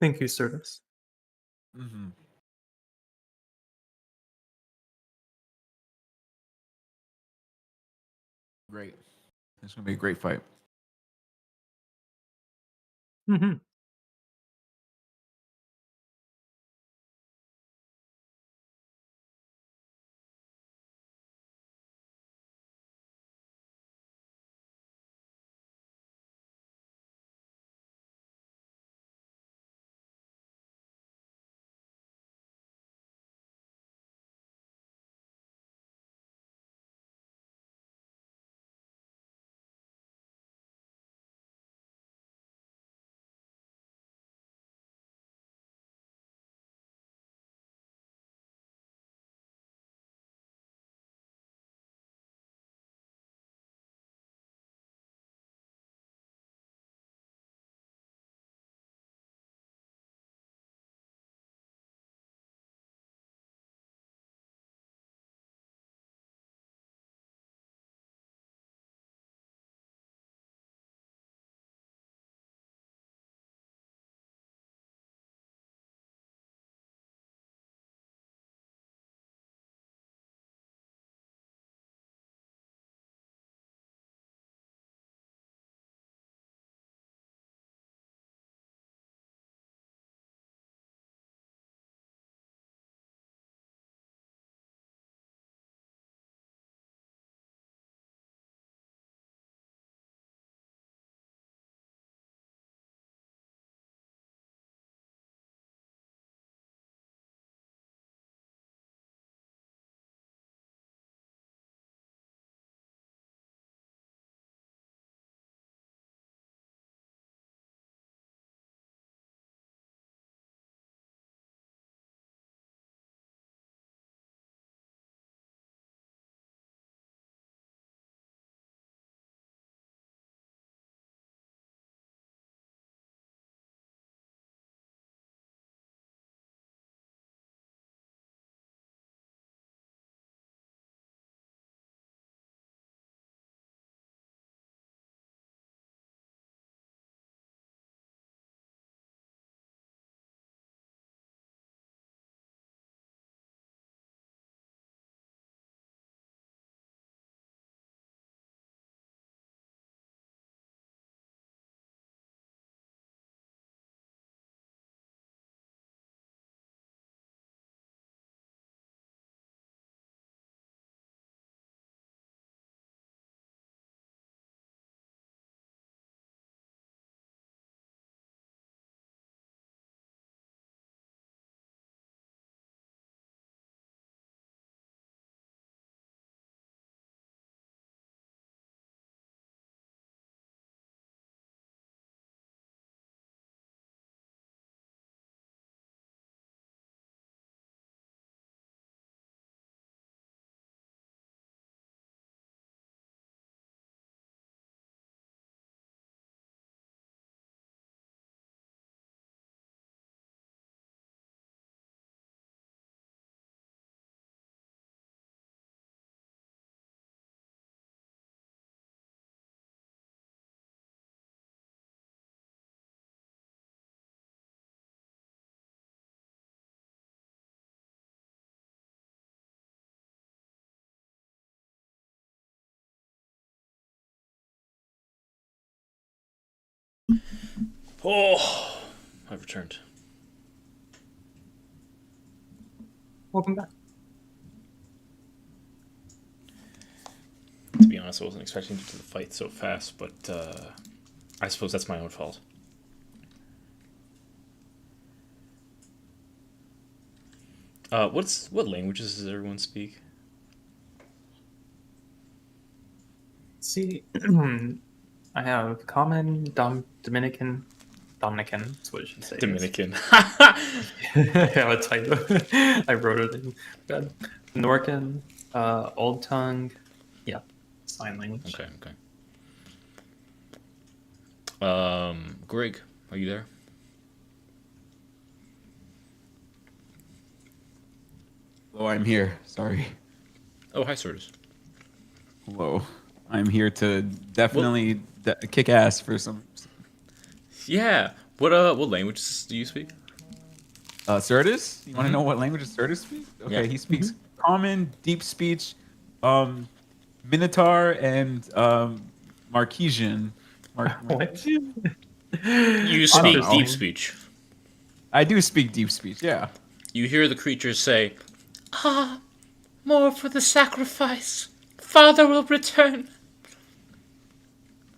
Thank you, Solaris. Mm-hmm. Great. It's gonna be a great fight. Mm-hmm. Oh, I've returned. Welcome back. To be honest, I wasn't expecting to the fight so fast, but I suppose that's my own fault. What languages does everyone speak? See, I have Common, Dominican, that's what I should say. Dominican. I have a typo. I wrote it in. Bad. Norcan, Old Tongue, yeah, sign language. Okay. Greg, are you there? Hello, I'm here. Sorry. Oh, hi, Sortus. Hello. I'm here to definitely kick ass for some. Yeah. What languages do you speak? Certus? You want to know what language Certus speaks? Okay, Yeah. he speaks Common, Deep Speech, Minotaur, and Marquesian. What? You I don't speak know. deep speech. I do speak Deep Speech, yeah. You hear the creatures say, "Ah, more for the sacrifice. Father will return."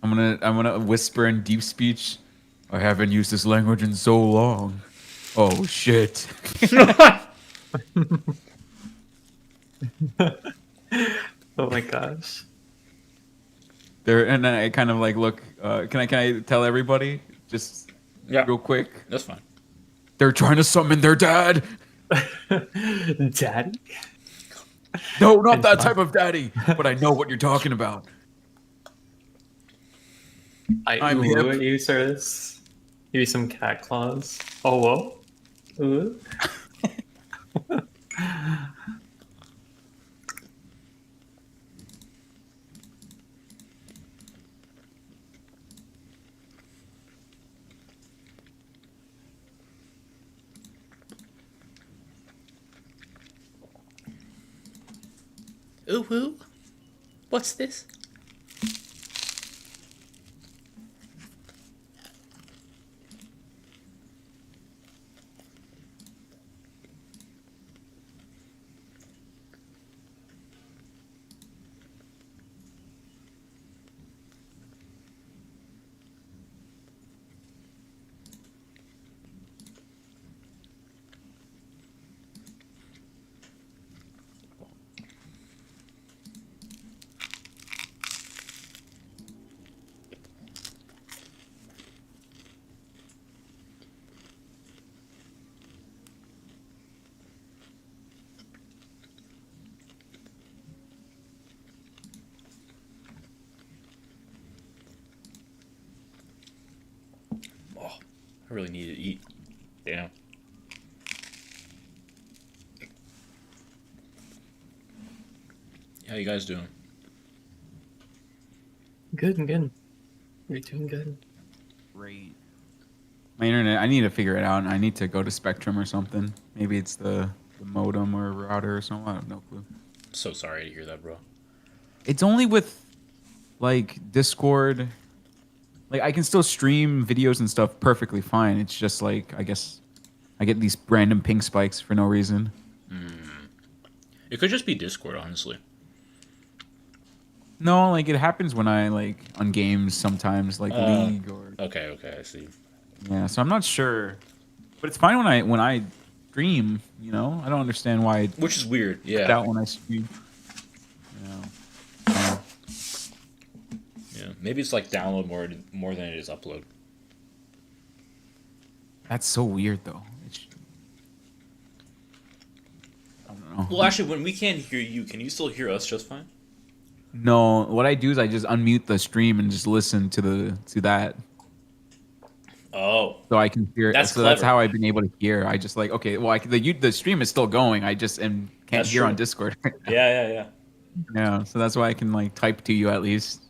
I'm gonna whisper in Deep Speech. I haven't used this language in so long. Oh shit. Oh my gosh. There, and then I kind of like look. Can I tell everybody just Yeah, real quick? that's fine. They're trying to summon their dad. Daddy? No, not that type of daddy. But I know what you're talking about. I'm hip. Ooh, you service. Maybe some cat claws. Oh, whoa. Ooh. Ooh, ooh. What's this? I really need to eat. Damn. How you guys doing? Good and good. You're doing good. Great. My internet. I need to figure it out. I need to go to Spectrum or something. Maybe it's the modem or router or something. I have no clue. So sorry to hear that, bro. It's only with like Discord. Like I can still stream videos and stuff perfectly fine. It's just like I guess I get these random ping spikes for no reason. It could just be Discord, honestly. No, like it happens when I like on games sometimes, like League or Okay, I see. yeah. So I'm not sure, but it's fine when I stream. You know, I don't understand why it Which is weird, cut yeah. out when I stream. You know. Yeah, maybe it's like download more than it is upload. That's so weird though. I don't know. Well, actually, when we can't hear you, can you still hear us just fine? No, what I do is I just unmute the stream and just listen to that, Oh, so I can hear. That's So that's clever. how I've been able to hear. I just like okay, well, the stream is still going. I just can't That's hear true. on Discord. yeah. Yeah, so that's why I can like type to you at least.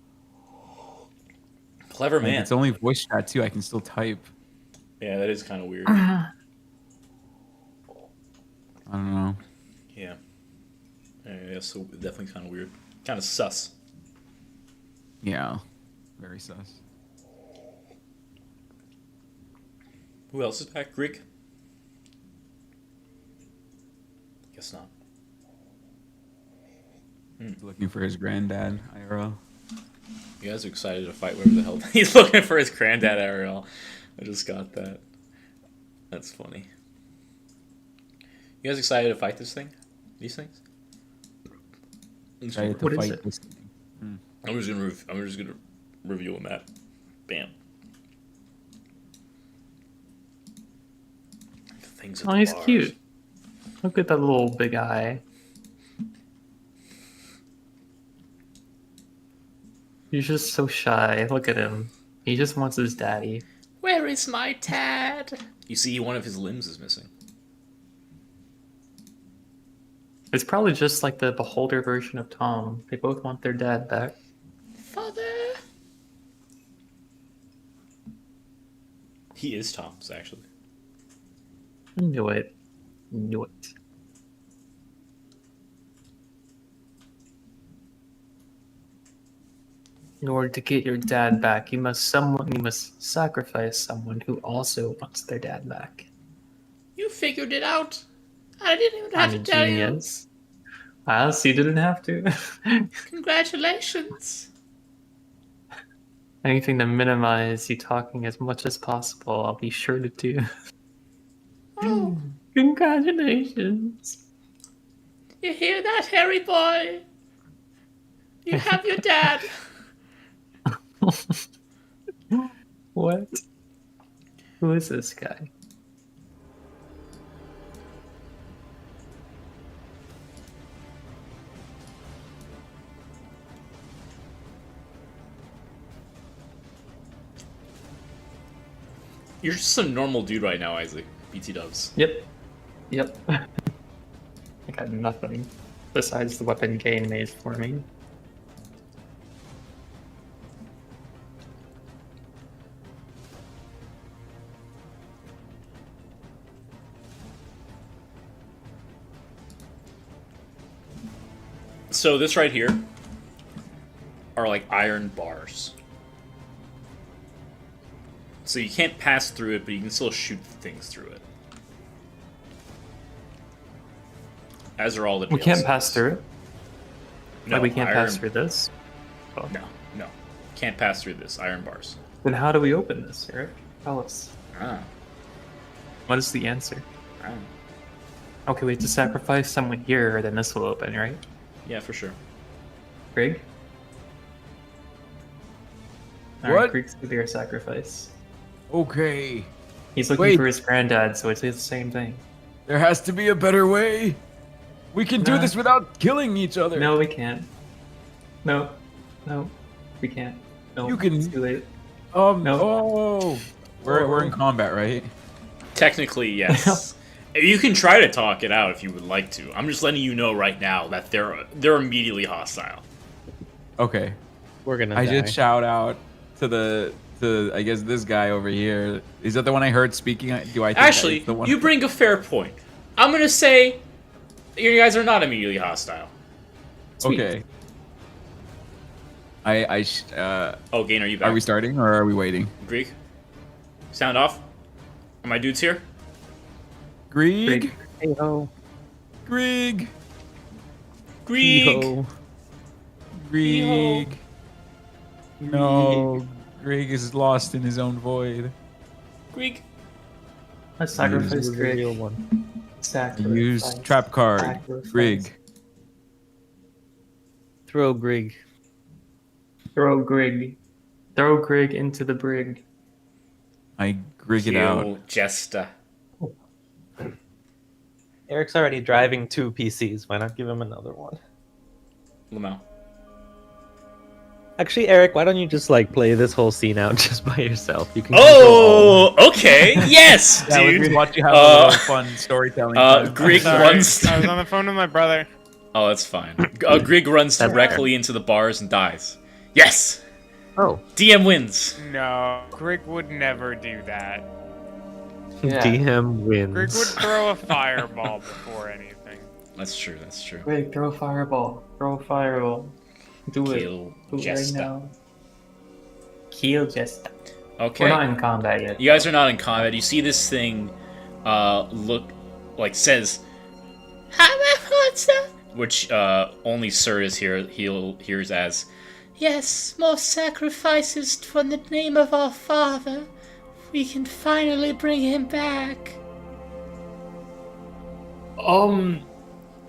Clever Like, man. it's only voice chat too. I can still type. Yeah, that is kind of weird. I don't know. Yeah. Yeah, so definitely kind of weird. Kind of sus. Yeah, very sus. Who else is back? Rick? Guess not. Looking for his granddad, IRL. You guys are excited to fight whatever the hell. He's looking for his granddad Ariel. I just got that. That's funny. You guys excited to fight this thing? These things? Excited to What is fight it? this thing. I'm just gonna reveal a map. Bam. The things at Oh, the he's bars. cute. Look at that little big eye. He's just so shy. Look at him. He just wants his daddy. Where is my dad? You see, one of his limbs is missing. It's probably just like the Beholder version of Tom. They both want their dad back. Father? He is Tom's, actually. Knew it. Knew it. In order to get your dad back, you must sacrifice someone who also wants their dad back. You figured it out. I didn't even I'm have a to tell you. genius. Well, so you didn't have to. Congratulations. Anything to minimize you talking as much as possible, I'll be sure to do. Oh, Congratulations. you hear that, Harry boy? You have your dad. What? Who is this guy? You're just some normal dude right now, Isaac. BT dubs. Yep. I got nothing besides the weapon gain made for me. So this right here are like iron bars. So you can't pass through it, but you can still shoot things through it. As are all the We jail can't cells. pass through it. No, Like we can't iron- pass through this. Oh. No. Can't pass through this. Iron bars. Then how do we open this, Eric? Tell us. Ah. What is the answer? Ah. Okay, we have to sacrifice someone here, then this will open, right? Yeah, for sure. Greg? What? Alright, Greg's gonna be our sacrifice. Okay. He's looking Wait. for his granddad, so it's the same thing. There has to be a better way. We can do Nah. this without killing each other. No, we can't. No, we can't. No, You can- It's too late. No. Oh. We're in combat, right? Technically, yes. You can try to talk it out if you would like to. I'm just letting you know right now that they're immediately hostile. Okay. We're gonna I die. just shout out to I guess this guy over here. Is that the one I heard speaking? Do I think that Actually, is the one? you bring a fair point. I'm gonna say you guys are not immediately hostile. Sweet. Okay. Oh, Gain, are you back? Are we starting or are we waiting? Greek? Sound off? Are my dudes here? Grieg? Hey ho. Grieg? Greek! Hey-ho. Grieg? No. Grieg is lost in his own void. Greek! Let's sacrifice This is the real Greg. one. Sacrifice. Use trap card. Sacrifice. Grieg. Throw Grig. Throw Greg. Throw Greg into the brig. I Grieg it out. Kill Jesta. Eric's already driving 2 PCs. Why not give him another one? Lamau. Actually, Eric, why don't you just like play this whole scene out just by yourself? You can. control Oh, okay. Yes, Yeah, we dude. can watch you have a Uh, little fun storytelling. Greek Sorry, runs. I was on the phone with my brother. Oh, that's fine. Grig runs That's directly into the bars and dies. Yes! Oh, DM wins. No, Grig would never do that. Yeah. DM wins. Grig would throw a fireball before anything. That's true, that's true. Greg, throw a fireball. Throw a fireball. Do it. Kill Do it right Jesta. now. Kill Jesta. Okay. We're not in combat yet. You guys are not in combat. You see this thing says which only Sir is here hears as Yes, more sacrifices for the name of our father. We can finally bring him back.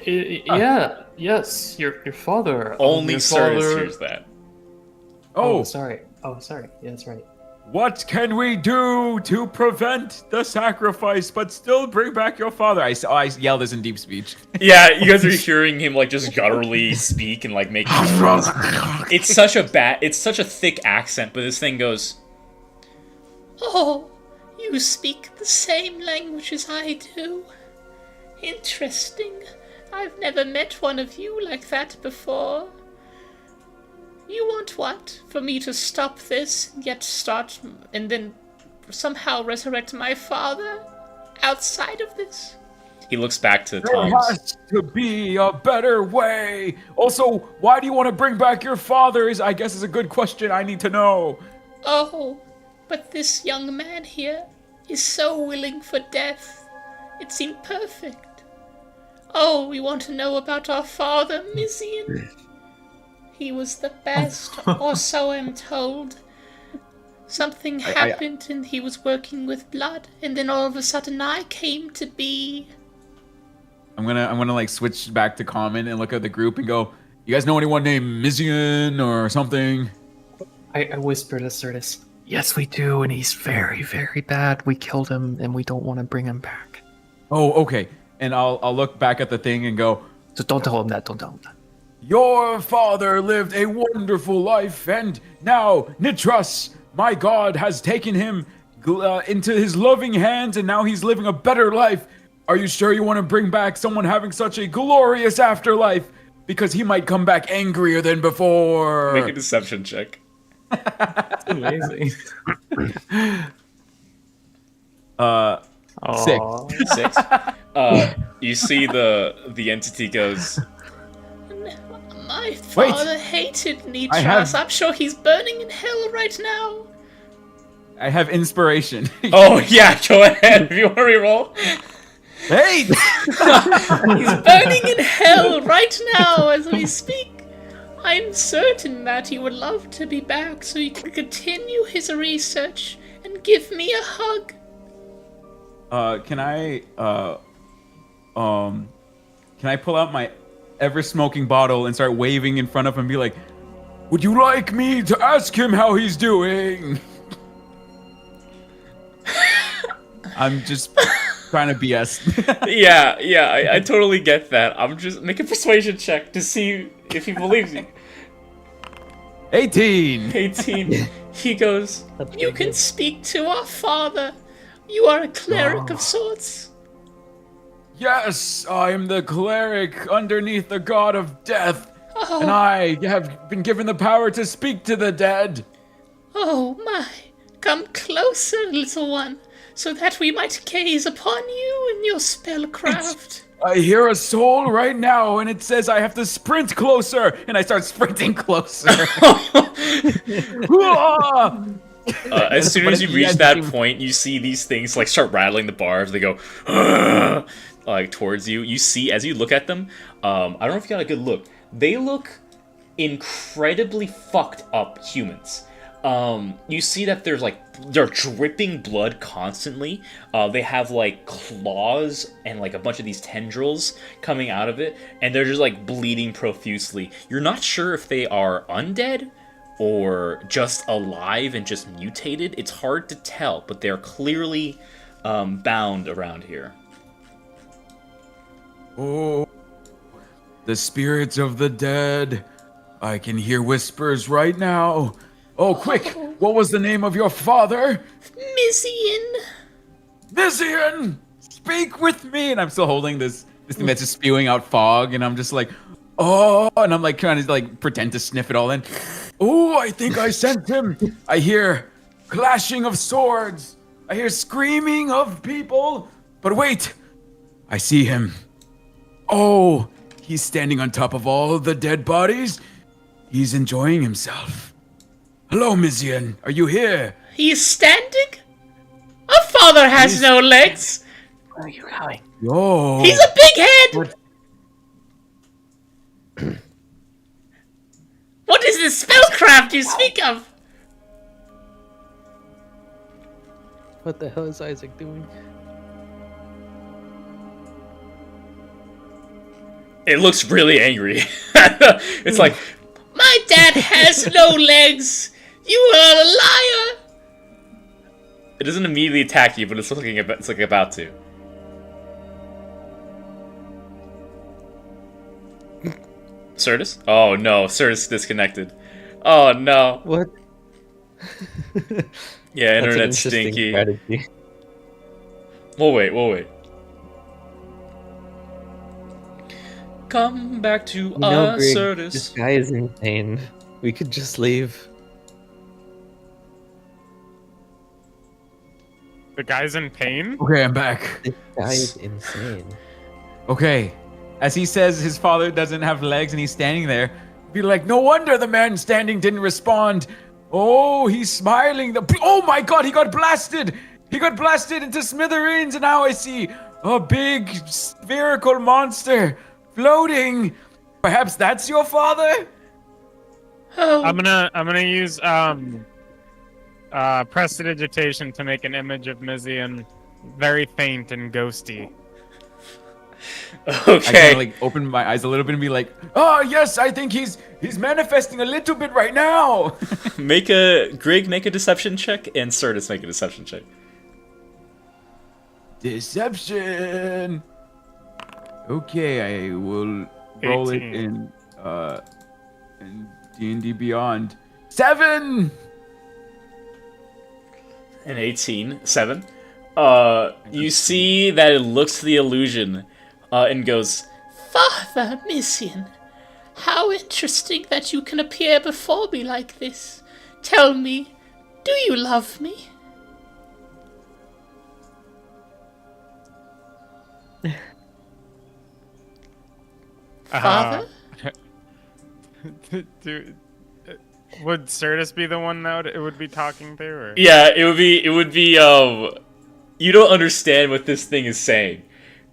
Yeah, yes, your father. only your Sir father... hears that. Oh, Oh, sorry. Oh, sorry. Yeah, that's right. what can we do to prevent the sacrifice but still bring back your father? I yell this in deep speech. Yeah, you guys are hearing him like just gutturally speak and like making noises. It's such a thick accent, but this thing goes, Oh, you speak the same language as I do. Interesting. I've never met one of you like that before. You want what? For me to stop this and then somehow resurrect my father outside of this? He looks back to There Tom's. has to be a better way. Also, why do you want to bring back your father? I guess is a good question. I need to know. Oh, but this young man here is so willing for death. It seemed perfect. Oh, we want to know about our father, Mizian. He was the best, or so I'm told. Something happened and he was working with blood, and then all of a sudden I came to be. I'm gonna like switch back to common and look at the group and go, you guys know anyone named Mizian or something? I whispered to Certus, yes, we do, and he's very, very bad. We killed him, and we don't want to bring him back. Oh, okay. And I'll look back at the thing and go, So don't tell him that. Don't tell him that. your father lived a wonderful life, and now Nitras, my god, has taken him into his loving hands, and now he's living a better life. Are you sure you want to bring back someone having such a glorious afterlife? Because he might come back angrier than before. Make a deception check. That's amazing. 6. 6. You see the entity goes. My father hated Nitras. have- I'm sure he's burning in hell right now. I have inspiration. Oh yeah, go ahead if you want to reroll. Hey! He's burning in hell right now as we speak. I'm certain that he would love to be back so he can continue his research and give me a hug. Can I pull out my ever smoking bottle and start waving in front of him and be like, would you like me to ask him how he's doing? I'm just trying to BS. Yeah, I totally get that. I'm just make a persuasion check to see if he believes you. 18. 18. He goes. You can speak to our father. You are a cleric of sorts. Yes, I am the cleric underneath the god of death, Oh, and I have been given the power to speak to the dead. oh my. Come closer, little one, so that we might gaze upon you and your spellcraft. I hear a soul right now, and it says I have to sprint closer, and I start sprinting closer. Hoo-ah! As soon But as at you the reach end, that he- point, you see these things like start rattling the bars. They go like towards you. You see as you look at them. I don't know if you got a good look. They look incredibly fucked up humans. You see that they're dripping blood constantly. They have like claws and like a bunch of these tendrils coming out of it, and they're just like bleeding profusely. You're not sure if they are undead or just alive and just mutated. It's hard to tell, but they're clearly bound around here. Oh, the spirits of the dead. I can hear whispers right now. Oh, quick! What was the name of your father? Mizian. Vizian! Speak with me! And I'm still holding this thing that's just spewing out fog, and I'm just like, oh, and I'm like trying to like pretend to sniff it all in. Oh, I think I sensed him. I hear clashing of swords. I hear screaming of people. But wait, I see him. Oh, he's standing on top of all the dead bodies. He's enjoying himself. Hello, Mizian. Are you here? He's standing? Our father has no legs. Where are you going? Yo. He's a big head. What is this spellcraft you speak of? What the hell is Isaac doing? It looks really angry. It's like, My dad has no legs. You are a liar. it doesn't immediately attack you, but it's like about to. Certus? Oh no, Certus disconnected. Oh no. What? Yeah, That's an internet's interesting stinky. strategy. We'll wait. Come back to You know, us, Greg, Certus. this guy is insane. We could just leave. The guy's in pain? Okay, I'm back. This guy is insane. Okay. As he says his father doesn't have legs and he's standing there, be like, no wonder the man standing didn't respond. Oh, he's smiling. Oh my god, he got blasted! He got blasted into smithereens, and now I see a big spherical monster floating. Perhaps that's your father? Oh, I'm gonna use prestidigitation to make an image of Mizian, very faint and ghosty. I kind Okay. of like open my eyes a little bit and be like, oh yes, I think he's manifesting a little bit right now. Grig make a deception check, and Certus make a deception check. Deception. Okay, I will roll 18. it in D&D Beyond. 7. An 18, 7. You see that it looks to the illusion, and goes, Father Mizian, how interesting that you can appear before me like this. Tell me, do you love me? Father? Would Certus be the one that it would be talking to? Or? yeah, it would be, you don't understand what this thing is saying.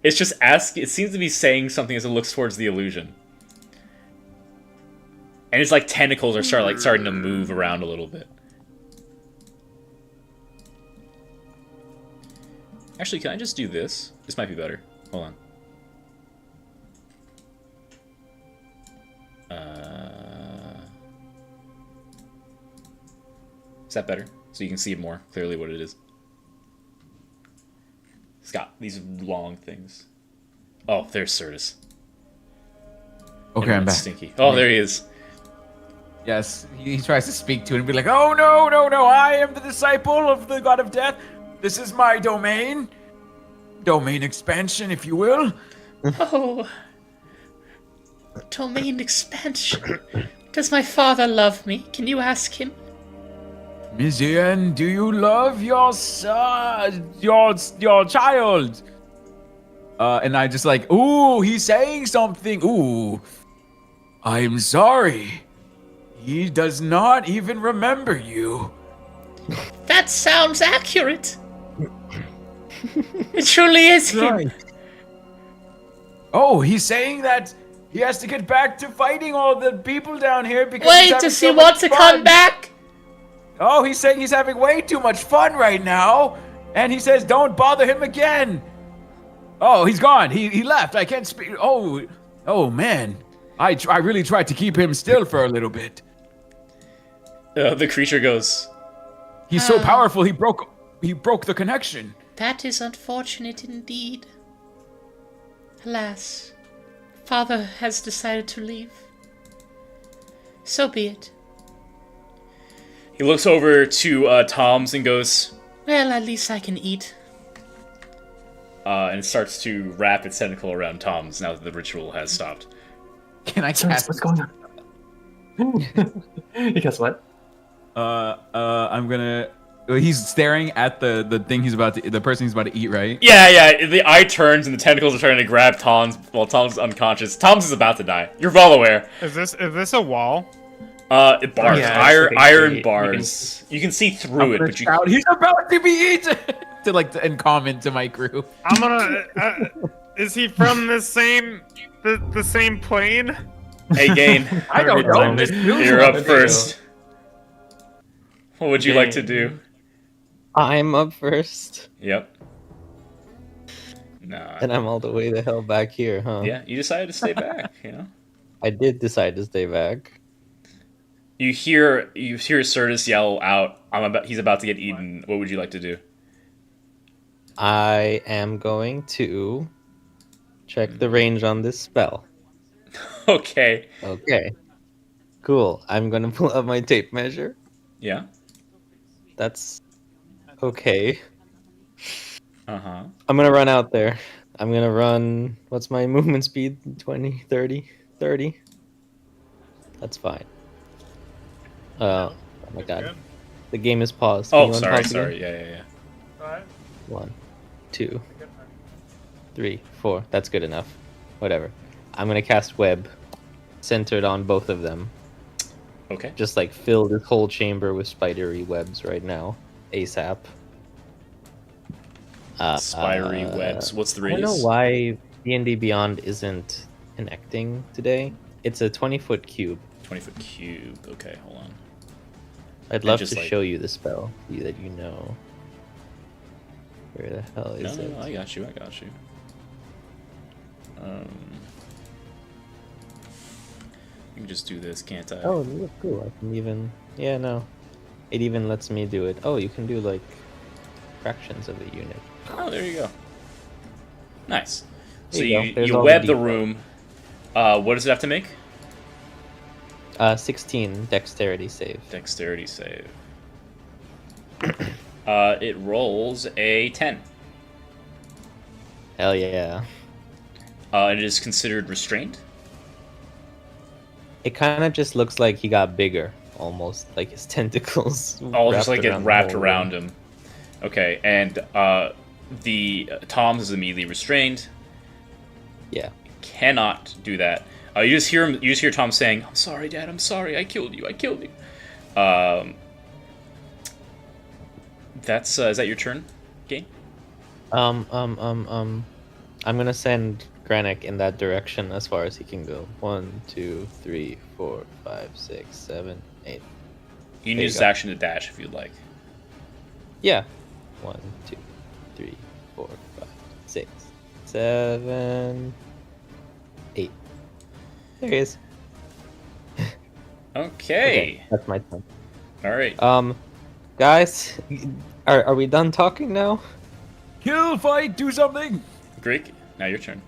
It's just it seems to be saying something as it looks towards the illusion. And it's like tentacles are starting to move around a little bit. Actually, can I just do this? This might be better. Hold on. Is that better? So you can see more clearly what it is. It's got these long things. Oh, there's Certus. Okay, I'm Everyone's back. Stinky. Oh, there he is. Yes, he tries to speak to it and be like, oh no, no, no, I am the disciple of the god of death. This is my domain. Domain expansion, if you will. Oh. Domain expansion. Does my father love me? Can you ask him? Mizian, do you love your son, your child? And I just like, ooh, he's saying something. Ooh, I'm sorry. He does not even remember you. That sounds accurate. It truly is him. Oh, he's saying that he has to get back to fighting all the people down here because he's Wait, having does so he much want to fun. come back? Oh, he's saying he's having way too much fun right now. And he says, don't bother him again. Oh, he's gone. He left. I can't speak. Oh man. I really tried to keep him still for a little bit. The creature goes, He's so powerful, he broke the connection. That is unfortunate indeed. Alas, father has decided to leave. So be it. he looks over to Tom's and goes, Well, at least I can eat. and starts to wrap its tentacle around Tom's now that the ritual has stopped. Can I Certus, cast? what's going on? Because what? I'm gonna. He's staring at the thing the person he's about to eat, right? Yeah, the eye turns and the tentacles are trying to grab Tom's while Tom's unconscious. Tom's is about to die. You're well aware. Is this a wall? Bars, Yeah, iron, it's iron basically- bars. You can see through it, but you. Shout, he's about to be eaten. And comment to my crew. I'm gonna. Is he from the same plane? Hey, Gain, I don't know. This you're up first. What would you like to do? I'm up first, Yep. Nah. and I'm all the way the hell back here, huh? Yeah, you decided to stay back. You know. I did decide to stay back. You hear Certus yell out, he's about to get eaten. What would you like to do? I am going to check the range on this spell. Okay. Okay. Cool. I'm gonna pull up my tape measure. Yeah. That's okay. Uh-huh. I'm gonna run out there. I'm gonna run. What's my movement speed? 20, 30, 30. That's fine. Oh my god. The game is paused. Can Oh, you sorry, unpause again? sorry. Yeah. What? 1, 2, 3, 4. That's good enough. Whatever. I'm gonna cast web, centered on both of them. Okay. Just like fill this whole chamber with spidery webs right now, ASAP. Spidery webs. What's the I don't radius? know why D&D Beyond isn't connecting today. It's a 20-foot cube. 20-foot cube. Okay, hold on. I'd love just, to like- show you the spell so that you know. Where the hell No, is no, it? no, I got you. I got you. You can just do this, can't I? Oh, look, cool. I can even. Yeah, no. It even lets me do it. Oh, you can do like fractions of a unit. Oh, there you go. Nice. So There you you, go. There's you all the web the detail. room. What does it have to make? 16 dexterity save. Dexterity save. It rolls a 10. Hell yeah. It is considered restrained. It kind of just looks like he got bigger, almost like his tentacles. All just like it the wrapped whole around room. him. Okay, and the Tom's is immediately restrained. Yeah. Cannot do that. You just hear him. You just hear Tom saying, "I'm sorry, Dad. I'm sorry. I killed you. I killed you." That's is that your turn, game? I'm gonna send Granick in that direction as far as he can go. 1, 2, 3, 4, 5, 6, 7, 8. You can There you use his go. action to dash if you'd like. Yeah. 1, 2, 3, 4, 5, 6, 7, 8. There he is. Okay. That's my turn. All right. Guys, are we done talking now? Kill, fight, do something. Greek. Now your turn.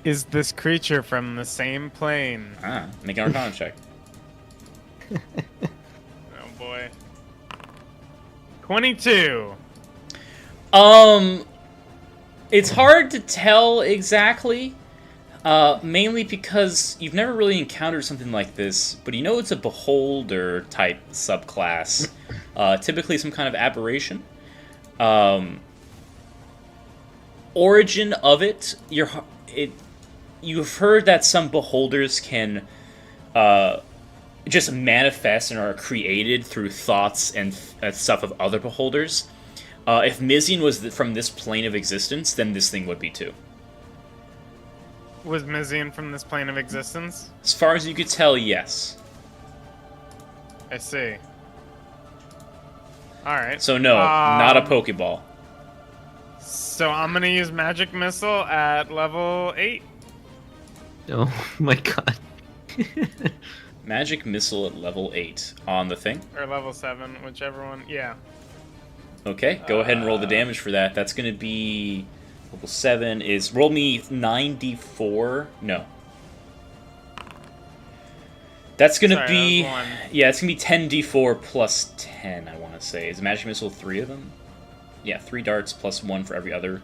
Is this creature from the same plane? Make an Arcana check. Oh boy. 22. It's hard to tell exactly. Mainly because you've never really encountered something like this, but you know it's a beholder type subclass. Typically some kind of aberration. Origin of it, you've heard that some beholders can just manifest and are created through thoughts and stuff of other beholders. If Mizian was from this plane of existence, then this thing would be too. Was Mizian from this plane of existence? As far as you could tell, yes. I see. Alright. So no, not a Pokeball. So I'm gonna use Magic Missile at level 8. Oh my god. Magic Missile at level 8 on the thing. Or level 7, whichever one. Yeah. Okay, go ahead and roll the damage for that. That's going to be... Level 7 is... Roll me 9d4. No. That's going to Sorry, be... that was 1. Yeah, it's going to be 10d4 plus 10, I want to say. Is Magic Missile 3 of them? Yeah, 3 darts plus 1 for every other.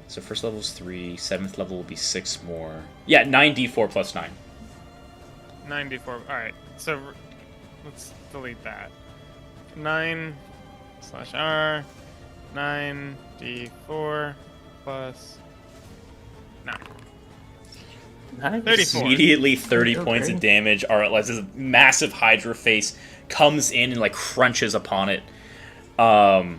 So first level is 3. 7th level will be 6 more. Yeah, 9d4 plus 9. 94. Alright, so let's delete that. 9/R 9d4 plus 9. Nice. 34. Immediately 30 Okay. points of damage are as this massive Hydra face comes in and like crunches upon it. And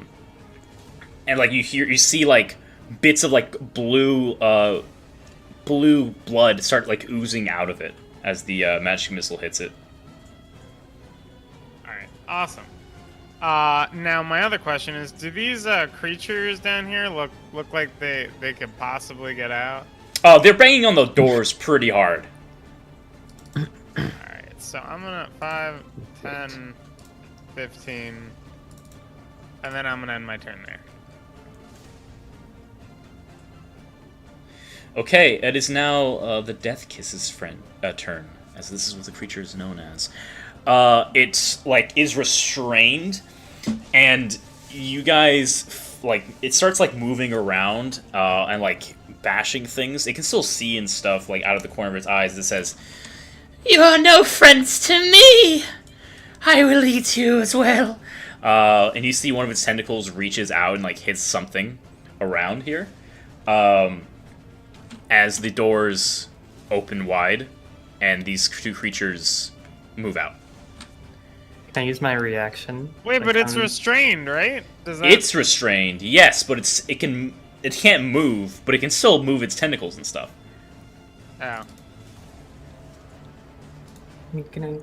like you see like bits of like blue blood start like oozing out of it as the magic missile hits it. Alright, awesome. Now my other question is, do these creatures down here look like they could possibly get out? Oh, they're banging on the doors pretty hard. Alright, so I'm gonna 5, 10, 15, and then I'm gonna end my turn there. Okay, it is now the Death Kiss's turn, as this is what the creature is known as. It's like is restrained, and you guys like it starts like moving around and like bashing things. It can still see and stuff like out of the corner of its eyes. It says, You are no friends to me. I will eat you as well. And you see one of its tentacles reaches out and like hits something around here. As the doors open wide, and these two creatures move out. Can I use my reaction? Wait, Like, but it's I'm- restrained, right? Does that... It's restrained, yes, but it can't move, but it can still move its tentacles and stuff. Oh. Can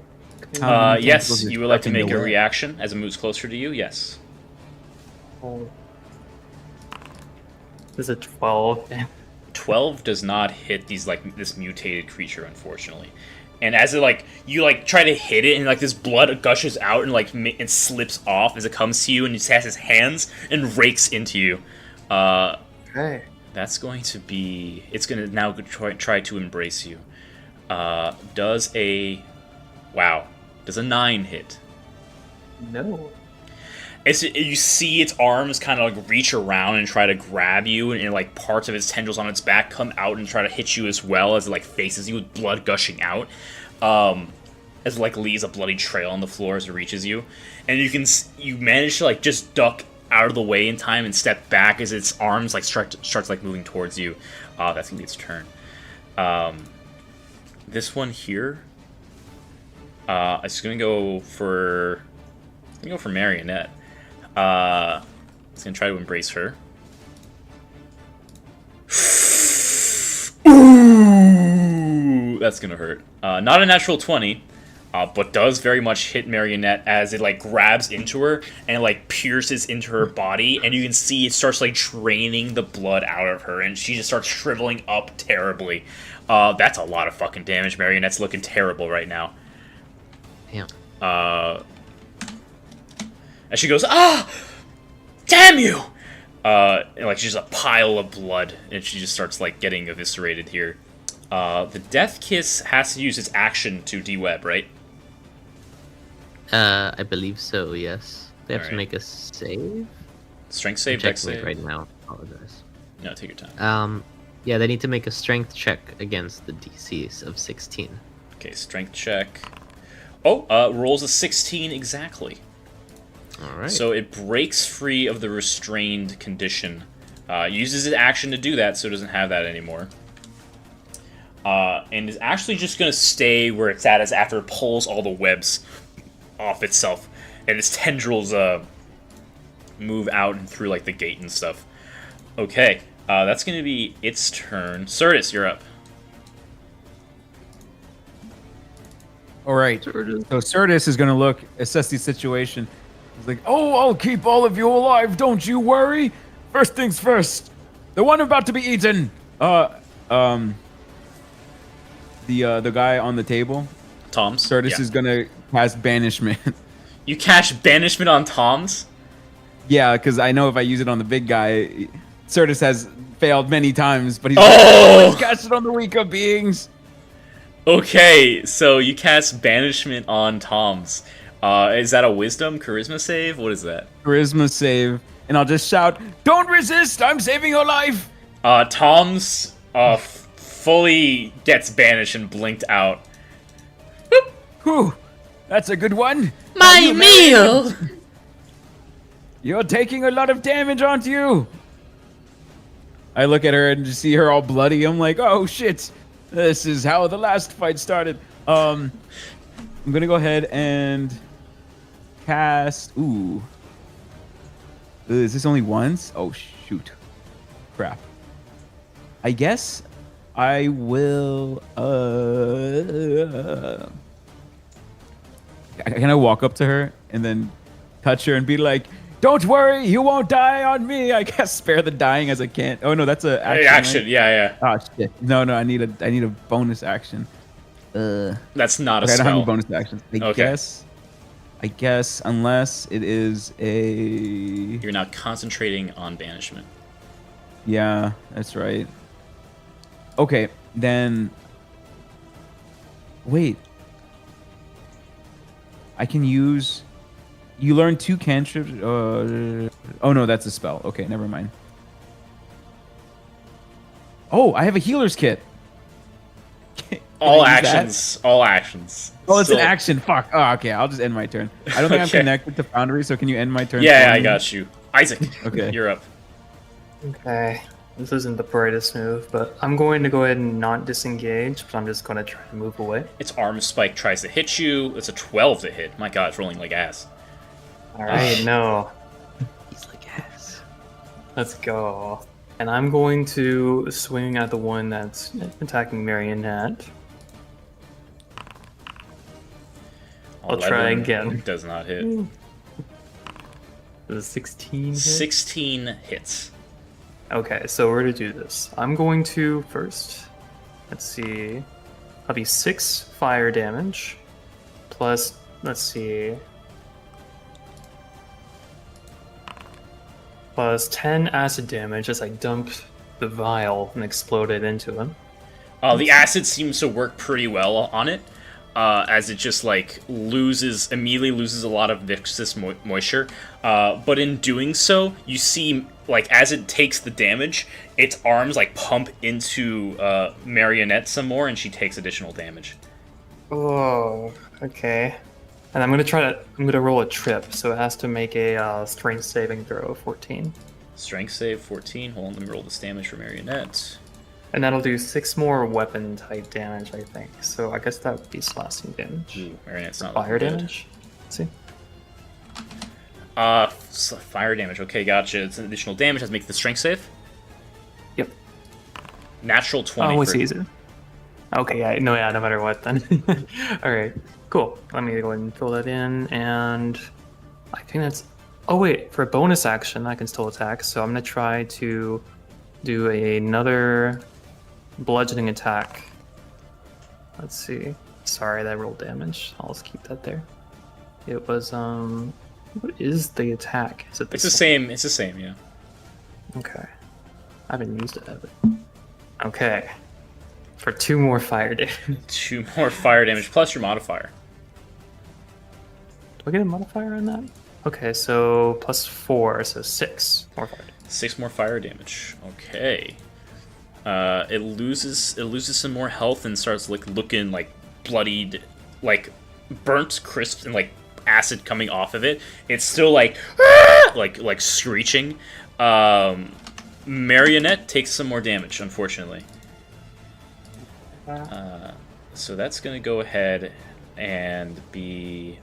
Yes, tentacles are you would like to stuck in make the a way. reaction as it moves closer to you. Yes. oh. This is a 12. 12 does not hit this mutated creature, unfortunately. And as it you try to hit it, and this blood gushes out and and slips off as it comes to you, and he has his hands and rakes into you. Okay. That's going to be. It's going to now try to embrace you. Does a 9 hit? No. You see its arms kind of reach around and try to grab you, and parts of its tendrils on its back come out and try to hit you as well as it faces you with blood gushing out. As it leaves a bloody trail on the floor as it reaches you, and you manage to just duck out of the way in time and step back as its arms starts moving towards you. That's gonna be its turn. This one here, it's gonna go for Marionette. It's gonna try to embrace her. Ooh, that's gonna hurt. Not a natural 20, but does very much hit Marionette as it grabs into her and pierces into her body, and you can see it starts draining the blood out of her, and she just starts shriveling up terribly. That's a lot of fucking damage. Marionette's looking terrible right now. Damn. And she goes, "Ah! Damn you!" And she's a pile of blood, and she just starts getting eviscerated here. The Death Kiss has to use its action to deweb, right? I believe so, yes. They have to Alright. make a save? Strength I'm save, dex checking it save. right now. Apologize. No, take your time. Yeah, they need to make a strength check against the DCs of 16. Okay, strength check. Oh, rolls a 16 exactly. Alright. So it breaks free of the restrained condition. Uses its action to do that, so it doesn't have that anymore. And is actually just going to stay where it's at as after it pulls all the webs off itself. And its tendrils move out and through the gate and stuff. Okay, that's going to be its turn. Certus, you're up. All right. So Certus is gonna assess the situation. He's like, "Oh, I'll keep all of you alive. Don't you worry. First things first. The one about to be eaten. The guy on the table. Tom's. Certus Yeah. is gonna cast banishment. You cast banishment on Tom's? Yeah, because I know if I use it on the big guy, Certus has failed many times, but he's Oh! like, cast it on the weaker beings. Okay, so you cast banishment on Tom's. Is that a wisdom, charisma save? What is that? Charisma save, and I'll just shout, "Don't resist! I'm saving your life!" Tom's fully gets banished and blinked out. Whew, that's a good one. My You meal! You're taking a lot of damage, aren't you? I look at her and just see her all bloody. I'm like, oh shit. This is how the last fight started. I'm gonna go ahead and cast. Ooh. Is this only once? Oh shoot. Crap. I guess I will. Can I walk up to her and then touch her and be like, "Don't worry, you won't die on me." I guess spare the dying as I can't. Oh no, that's a action. Action, right? yeah. Oh shit. No, I need a bonus action. That's not a Okay, I don't have spell. any bonus actions. Okay. I guess unless it is a. You're now concentrating on banishment. Yeah, that's right. Okay, then. Wait. I can use. You learn 2 cantrips. Oh no, that's a spell. Okay, never mind. Oh, I have a healer's kit. All I use that? actions. All actions. Oh, it's an Still- action. Fuck. Oh, okay. I'll just end my turn. I don't think I'm Okay. connected to Foundry, so can you end my turn? Yeah, for I me? got you. Isaac, Okay. you're up. Okay. This isn't the brightest move, but I'm going to go ahead and not disengage, but I'm just going to try to move away. Its arm spike tries to hit you. It's a 12 to hit. My god, it's rolling like ass. Alright, no. He's like ass. Let's go. And I'm going to swing at the one that's attacking Marionette. I'll try 11 again. Does not hit. Does 16 hit? 16 hits. Okay, so we're gonna do this. I'm going to first. Let's see. That'll be 6 fire damage. Plus, let's see. Plus 10 acid damage as I dump the vial and explode it into him. The acid seems to work pretty well on it, as it just like immediately loses a lot of viscous moisture. But in doing so, you see like as it takes the damage, its arms like pump into Marionette some more, and she takes additional damage. Oh, okay. And I'm gonna roll a trip, so it has to make a strength saving throw of 14. Strength save 14. Hold on, let me roll this damage for Marionette. And that'll do 6 more weapon type damage, I think. So I guess that would be slashing damage. Ooh, Marionette's not Fire looking good. damage? Let's see. Fire damage. Okay, gotcha. It's an additional damage. Has to make the strength save. Yep. Natural 20. Oh, it's for- easy. Okay, yeah, no matter what then. Alright, cool. Let me go ahead and fill that in, and I think that's... Oh wait, for a bonus action, I can still attack, so I'm gonna try to do another bludgeoning attack. Let's see. Sorry, that rolled damage. I'll just keep that there. It was, what is the attack? Is it It's the same. It's the same. Yeah. Okay. I haven't used it ever. Okay. For 2 more fire damage. 2 more fire damage plus your modifier. Do I get a modifier on that? Okay, so plus 4, so 6 more fire damage. 6 more fire damage. Okay. It loses some more health and starts like looking like bloodied, like burnt, crisp, and like acid coming off of it. It's still like like screeching. Marionette takes some more damage, unfortunately. So that's gonna go ahead and be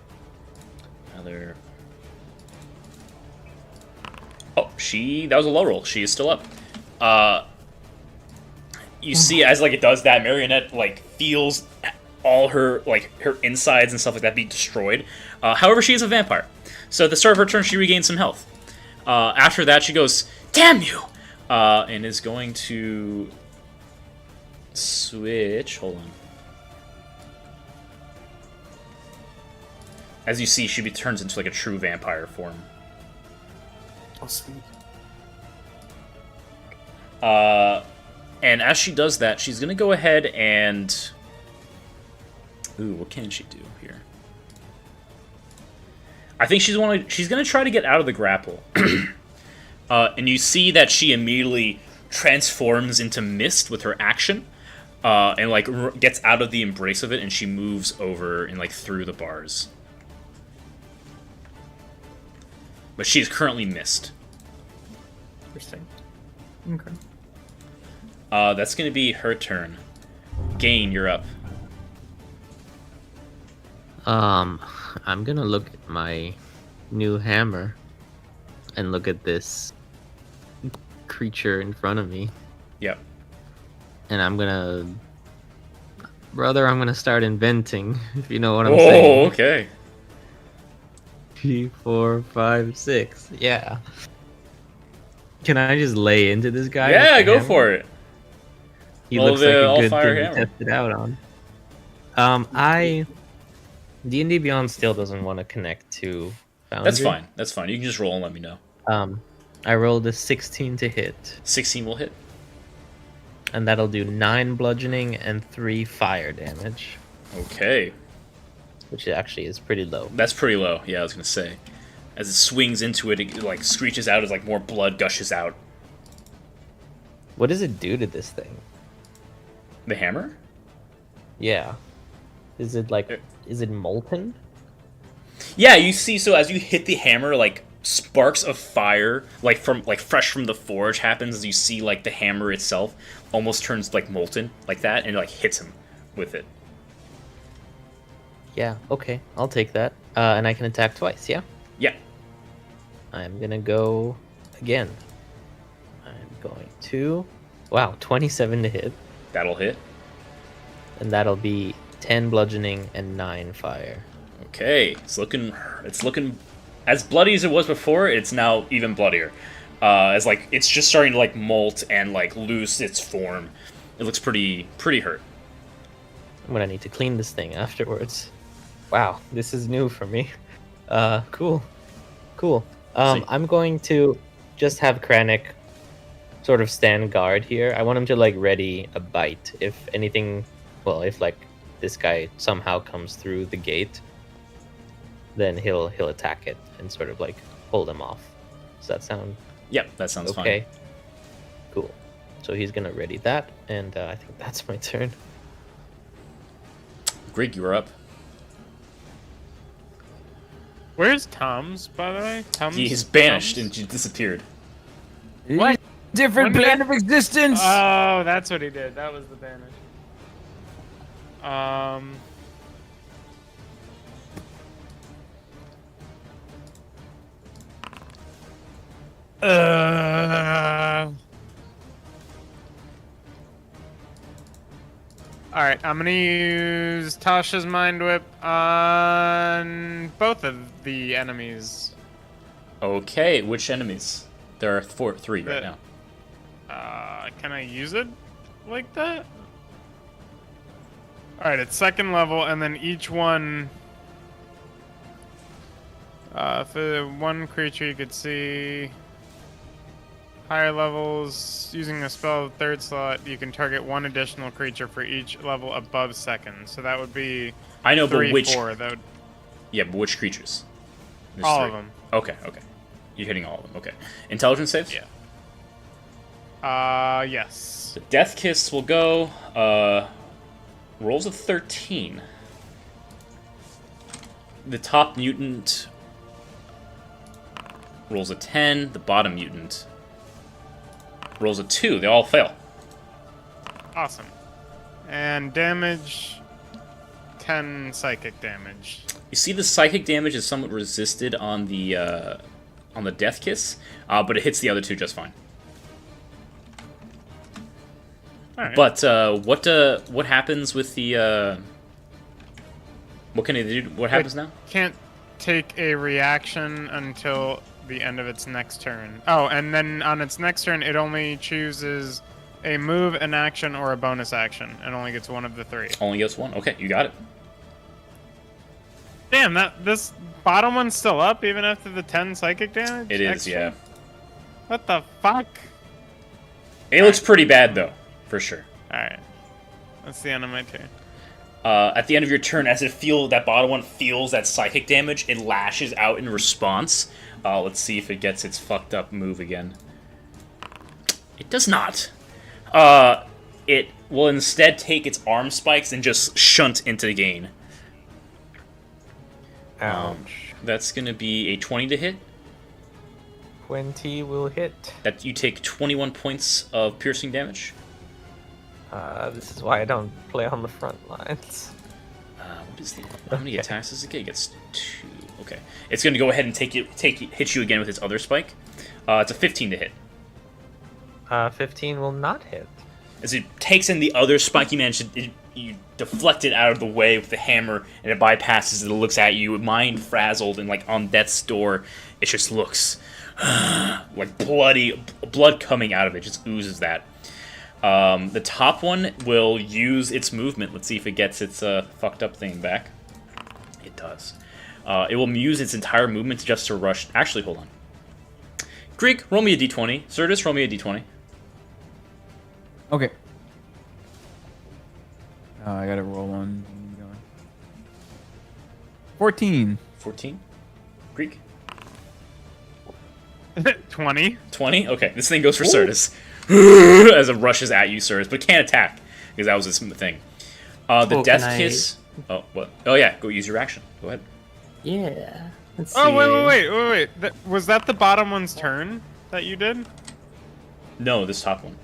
another. Oh, that was a low roll. She is still up. You see, as like it does that, Marionette like feels all her her insides and stuff like that be destroyed. However, she is a vampire, so at the start of her turn, she regains some health. After that, she goes, "Damn you!" And is going to switch. Hold on. As you see, she turns into like a true vampire form. Oh, sweet. And as she does that, she's gonna go ahead and... Ooh, what can she do here? I think she's gonna try to get out of the grapple. And you see that she immediately transforms into mist with her action, and like gets out of the embrace of it, and she moves over and like through the bars. But she is currently mist. Interesting. Okay. That's gonna be her turn. Gain, you're up. I'm gonna look at my new hammer and look at this creature in front of me, Yep. and I'm gonna start inventing, if you know what I'm Oh, saying. okay. 3, 4, 5, 6. Yeah. Can I just lay into this guy? with Yeah, the go hammer? for it. He All looks the like a all good fire thing to hammer. test it out on. D&D Beyond still doesn't want to connect to Foundry. That's fine. That's fine. You can just roll and let me know. I rolled a 16 to hit, 16 will hit. and that'll do 9 bludgeoning and 3 fire damage, Okay. which actually is pretty low. That's pretty low. Yeah, I was gonna say. As it swings into it, it like screeches out as like more blood gushes out. What does it do to this thing? The hammer? Yeah. Is it like? Is it molten? Yeah, you see. So as you hit the hammer, like sparks of fire, like fresh from the forge, happens as you see like the hammer itself almost turns like molten, like that, and it, like hits him with it. Yeah. Okay, I'll take that. And I can attack twice. Yeah. Yeah. I'm gonna go again. I'm going to. Wow, 27 to hit, That'll hit. and that'll be 10 bludgeoning and 9 fire. Okay, it's looking as bloody as it was before. It's now even bloodier, as like it's just starting to like molt and like lose its form. It looks pretty hurt. I'm gonna need to clean this thing afterwards. Wow, this is new for me. Cool. Sweet. I'm going to just have Kranich sort of stand guard here. I want him to like ready a bite if anything. Well, if like this guy somehow comes through the gate, then he'll attack it and sort of like hold him off. Does that sound Yep, that sounds okay? fine. Cool. So he's gonna ready that, and I think that's my turn. Greg, you're up. Where's Tums, by the way? Tums? He's banished Tums? and disappeared. What? Different When did- plane of existence. Oh, that's what he did. That was the banish. All right, I'm gonna use Tasha's Mind Whip on both of the enemies. Okay, which enemies? There are three right now. Can I use it like that? All right, it's second level, and then each one. For one creature, you could see higher levels. Using a spell third slot, you can target one additional creature for each level above second. So that would be I know, 3, but which? 4. That would, Yeah, but which creatures? There's all three. of them. Okay. You're hitting all of them. Okay. Intelligence saves. Yeah. Yes. The Death Kiss will go. Rolls of 13. The top mutant rolls a 10. The bottom mutant rolls a 2. They all fail. Awesome. And damage, 10 psychic damage. You see, the psychic damage is somewhat resisted on the Death Kiss, but it hits the other two just fine. All right. But what happens with the what can it do? What happens now? Can't take a reaction until the end of its next turn. Oh, and then on its next turn, it only chooses a move, an action, or a bonus action. It only gets one of the 3. Only gets one. Okay, you got it. Damn, this bottom one's still up even after the 10 psychic damage? It is, extra? yeah. What the fuck? It looks pretty bad though, for sure. Alright. That's the end of my turn. At the end of your turn, as that bottom one feels that psychic damage, it lashes out in response. Let's see if it gets its fucked up move again. It does not. It will instead take its arm spikes and just shunt into the gain. Ouch. That's gonna be a 20 to hit. 20 will hit. That you take 21 points of piercing damage. This is why I don't play on the front lines. What is the? How many attacks does it get? It gets 2. Okay, it's gonna go ahead and hit you again with its other spike. It's a 15 to hit. 15 will not hit. As it takes in the other spike, you deflect it out of the way with the hammer, and it bypasses it. It looks at you, mind frazzled, and like on death's door, it just looks like blood coming out of it. Just oozes that. The top one will use its movement. Let's see if it gets its fucked up thing back. It does. It will use its entire movement just to rush. Actually, hold on. Greek, roll me a d20. Certus, roll me a d20. Okay. I gotta roll one. 14. 14. Greek. 20. 20? Okay, this thing goes for Certus. As it rushes at you, Certus, but can't attack, because that was its thing. The Oh, death can I- kiss. Oh, what? Oh yeah, go use your action. Go ahead. Yeah. Let's Oh, see. wait. Was that the bottom one's turn that you did? No, this top one.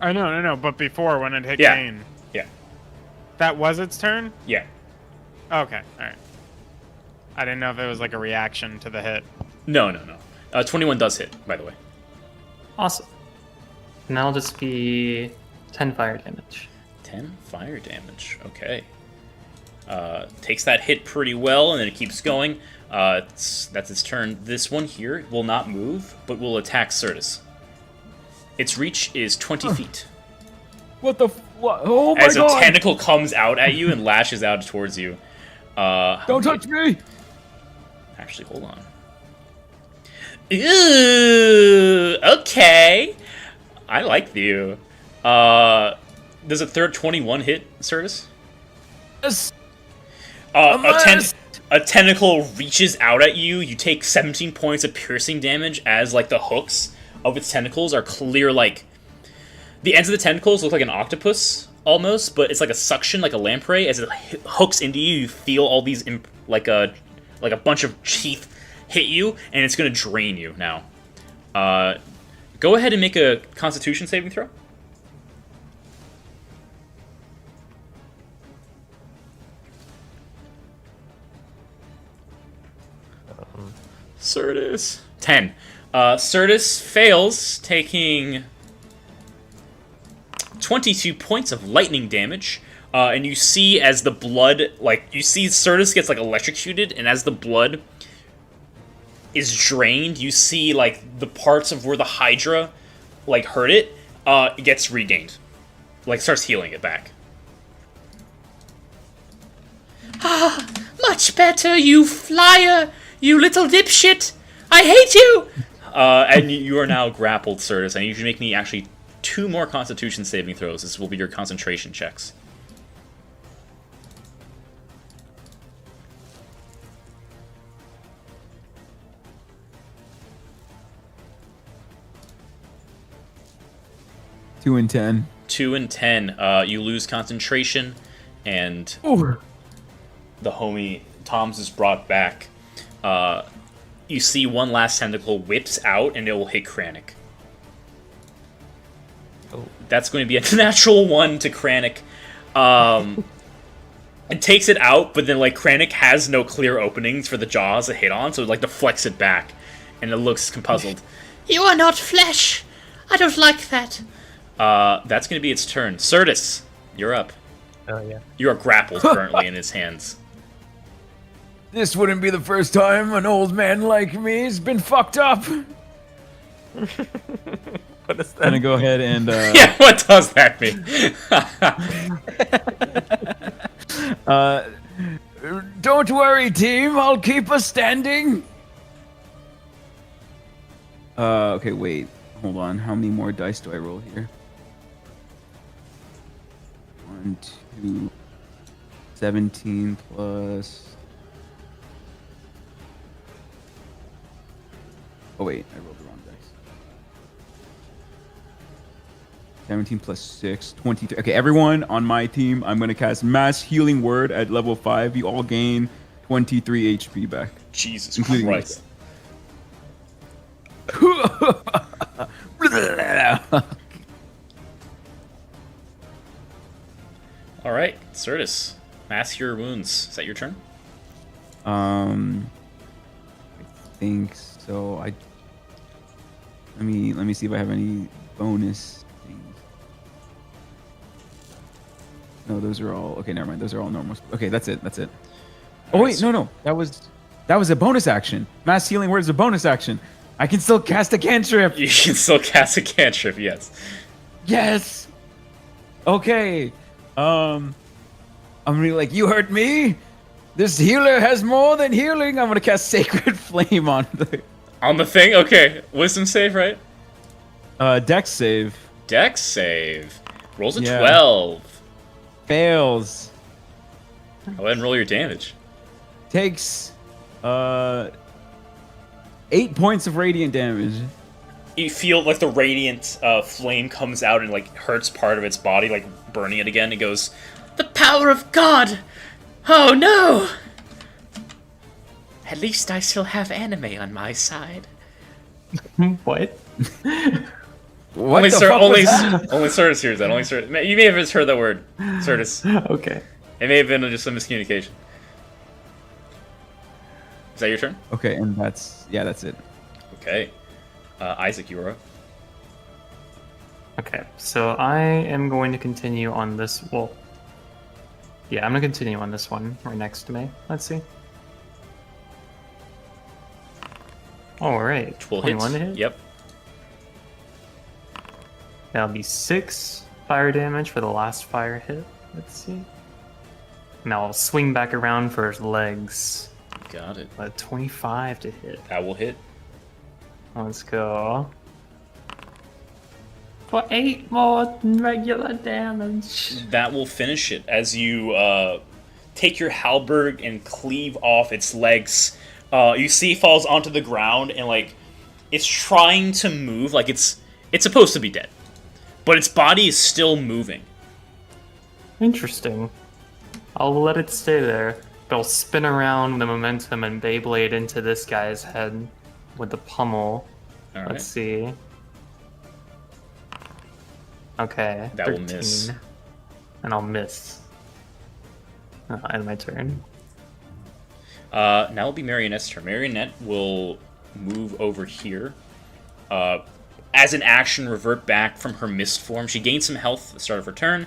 Oh, no. But before, when it hit Yeah. Kane. Yeah. That was its turn? Yeah. Okay, alright. I didn't know if it was like a reaction to the hit. No. 21 does hit, by the way. Awesome. And that'll just be 10 fire damage. 10 fire damage. Okay. Takes that hit pretty well, and then it keeps going. That's its turn. This one here will not move, but will attack Certus. Its reach is 20 feet. What the? What? Oh my As a god! tentacle comes out at you and lashes out towards you. Don't touch me! Actually, hold on. Ooh, okay. I like you. Does a third 21 hit, Certus? Yes. A tentacle reaches out at you. You take 17 points of piercing damage as like the hooks of its tentacles are clear. Like the ends of the tentacles look like an octopus almost, but it's like a suction, like a lamprey. As it hooks into you, you feel all these like a bunch of teeth hit you, and it's gonna drain you now. Go ahead and make a Constitution saving throw. Certus. 10. Certus fails, taking 22 points of lightning damage. And you see as the blood, you see Certus gets, electrocuted, and as the blood is drained, you see, the parts of where the Hydra, hurt it, it gets regained. Starts healing it back. Ah, much better, you flyer! You little dipshit! I hate you! And you are now grappled, Certus, and you should make me actually 2 more Constitution saving throws. This will be your concentration checks. Two and 10. 2 and 10. You lose concentration, and Ooh. the homie Tom's is brought back. You see one last tentacle whips out, and it will hit Kranich. Oh. That's going to be a natural 1 to Kranich. It takes it out, but then Kranich has no clear openings for the jaws to hit on, so it deflects it back, and it looks puzzled. You are not flesh! I don't like that. That's going to be its turn. Certus, you're up. Oh yeah. You are grappled currently in his hands. This wouldn't be the first time an old man like me has been fucked up. What is I'm gonna go ahead and Yeah, what does that mean? don't worry, team. I'll keep us standing. Okay, wait. Hold on. How many more dice do I roll here? 1, 2, 17 plus. Oh wait, I rolled the wrong dice. 17 plus 6, 22. Okay, everyone on my team, I'm gonna cast Mass Healing Word at level 5. You all gain 23 HP back. Jesus Including Christ. Alright, Certus. Mass Cure Wounds. Is that your turn? I think so. Let me see if I have any bonus things. No, those are all okay. Never mind. Those are all normal. Okay, that's it. That's it. Oh wait, no. That was a bonus action. Mass Healing Word is a bonus action. I can still cast a cantrip. You can still cast a cantrip, yes. Yes. Okay. I'm gonna be you hurt me. This healer has more than healing. I'm gonna cast Sacred Flame on the On the thing? Okay. Wisdom save, right? Dex save. Dex save. Rolls a Yeah. 12. Fails. Go ahead and roll your damage. Takes 8 points of radiant damage. You feel the radiant flame comes out and hurts part of its body, burning it again. It goes, The power of God! Oh no! At least I still have anime on my side. What? What only the Sir, fuck was only that? only Certus hears that. Only Certus. You may have just heard that word, Certus. Okay. It may have been just some miscommunication. Is that your turn? Okay, and that's it. Okay. Isaac, you are up. Okay, so I am going to continue on this. Well, yeah, I'm going to continue on this one right next to me. Let's see. All right, 12 hits. to hit. Yep. That'll be 6 fire damage for the last fire hit. Let's see. Now I'll swing back around for his legs. Got it. 25 to hit. That will hit. Let's go. For 8 more regular damage. That will finish it as you take your halberd and cleave off its legs. You see it falls onto the ground and like it's trying to move, like it's supposed to be dead, but its body is still moving. Interesting. I'll let it stay there. But I'll spin around the momentum and Beyblade into this guy's head with the pummel. All right. Let's see. Okay. That will miss. And I'll miss. End my turn. Now it'll be Marionette's turn. Marionette will move over here. As an action, revert back from her mist form. She gains some health at the start of her turn.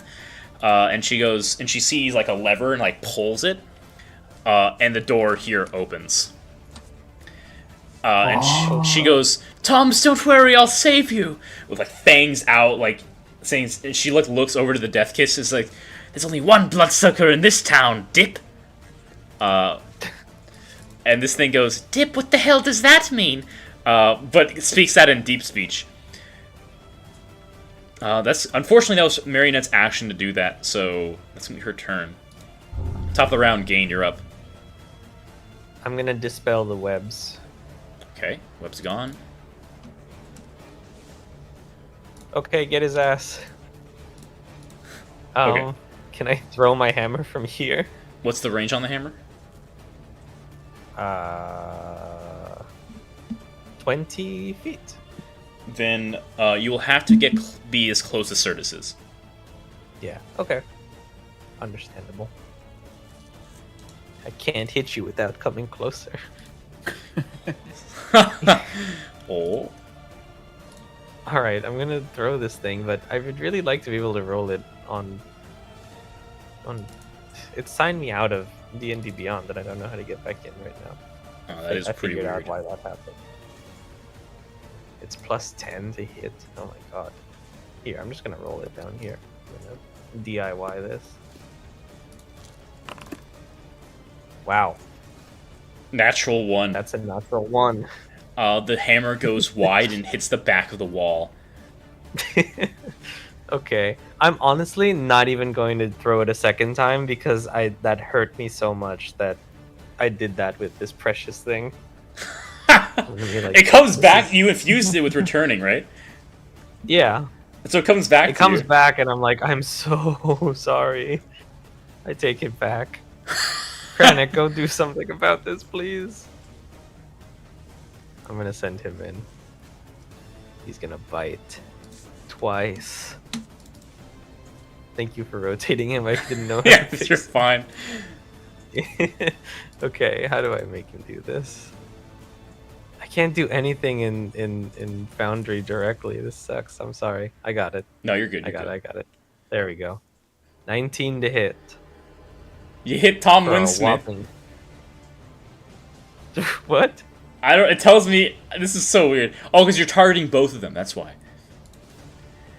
And she goes and she sees like a lever and like pulls it. And the door here opens. And she goes, "Toms, don't worry, I'll save you." With like fangs out, like saying. She looks over to the Death Kiss. Is like, "There's only one bloodsucker in this town, Dip." And this thing goes, "Dip, what the hell does that mean?" But speaks that in deep speech. Unfortunately that was Marionette's action to do that, so that's gonna be her turn. Top of the round, Gain, you're up. I'm gonna dispel the webs. Okay, web's gone. Okay, get his ass. Okay. Can I throw my hammer from here? What's the range on the hammer? 20 feet. Then you will have to be as close as Certus is. Yeah. Okay. Understandable. I can't hit you without coming closer. Oh. All right, I'm gonna throw this thing, but I would really like to be able to roll it on. It signed me out of D&D Beyond, that I don't know how to get back in right now. Oh, that is I pretty figured weird. out why that happened. It's plus 10 to hit. Oh my god. Here, I'm just gonna roll it down here. I'm gonna DIY this. Wow, Natural 1. that's a natural 1. The hammer goes wide and hits the back of the wall. Okay, I'm honestly not even going to throw it a second time because that hurt me so much that I did that with this precious thing. I'm gonna be like, It comes "This back. is-" You infused it with returning, right? Yeah, And so it comes back. it comes back, and I'm like, I'm so sorry. I take it back. Kranich, go do something about this, please. I'm gonna send him in. He's gonna bite twice. Thank you for rotating him. I didn't know. How Yeah, to you're fix fine. it. Okay, how do I make him do this? I can't do anything in Foundry directly. This sucks. I'm sorry. I got it. No, you're good. I You're got good. it. I got it. There we go. 19 to hit. You hit Tom For a Winsmith. whopping- What? I don't. It tells me this is so weird. Oh, because you're targeting both of them. That's why.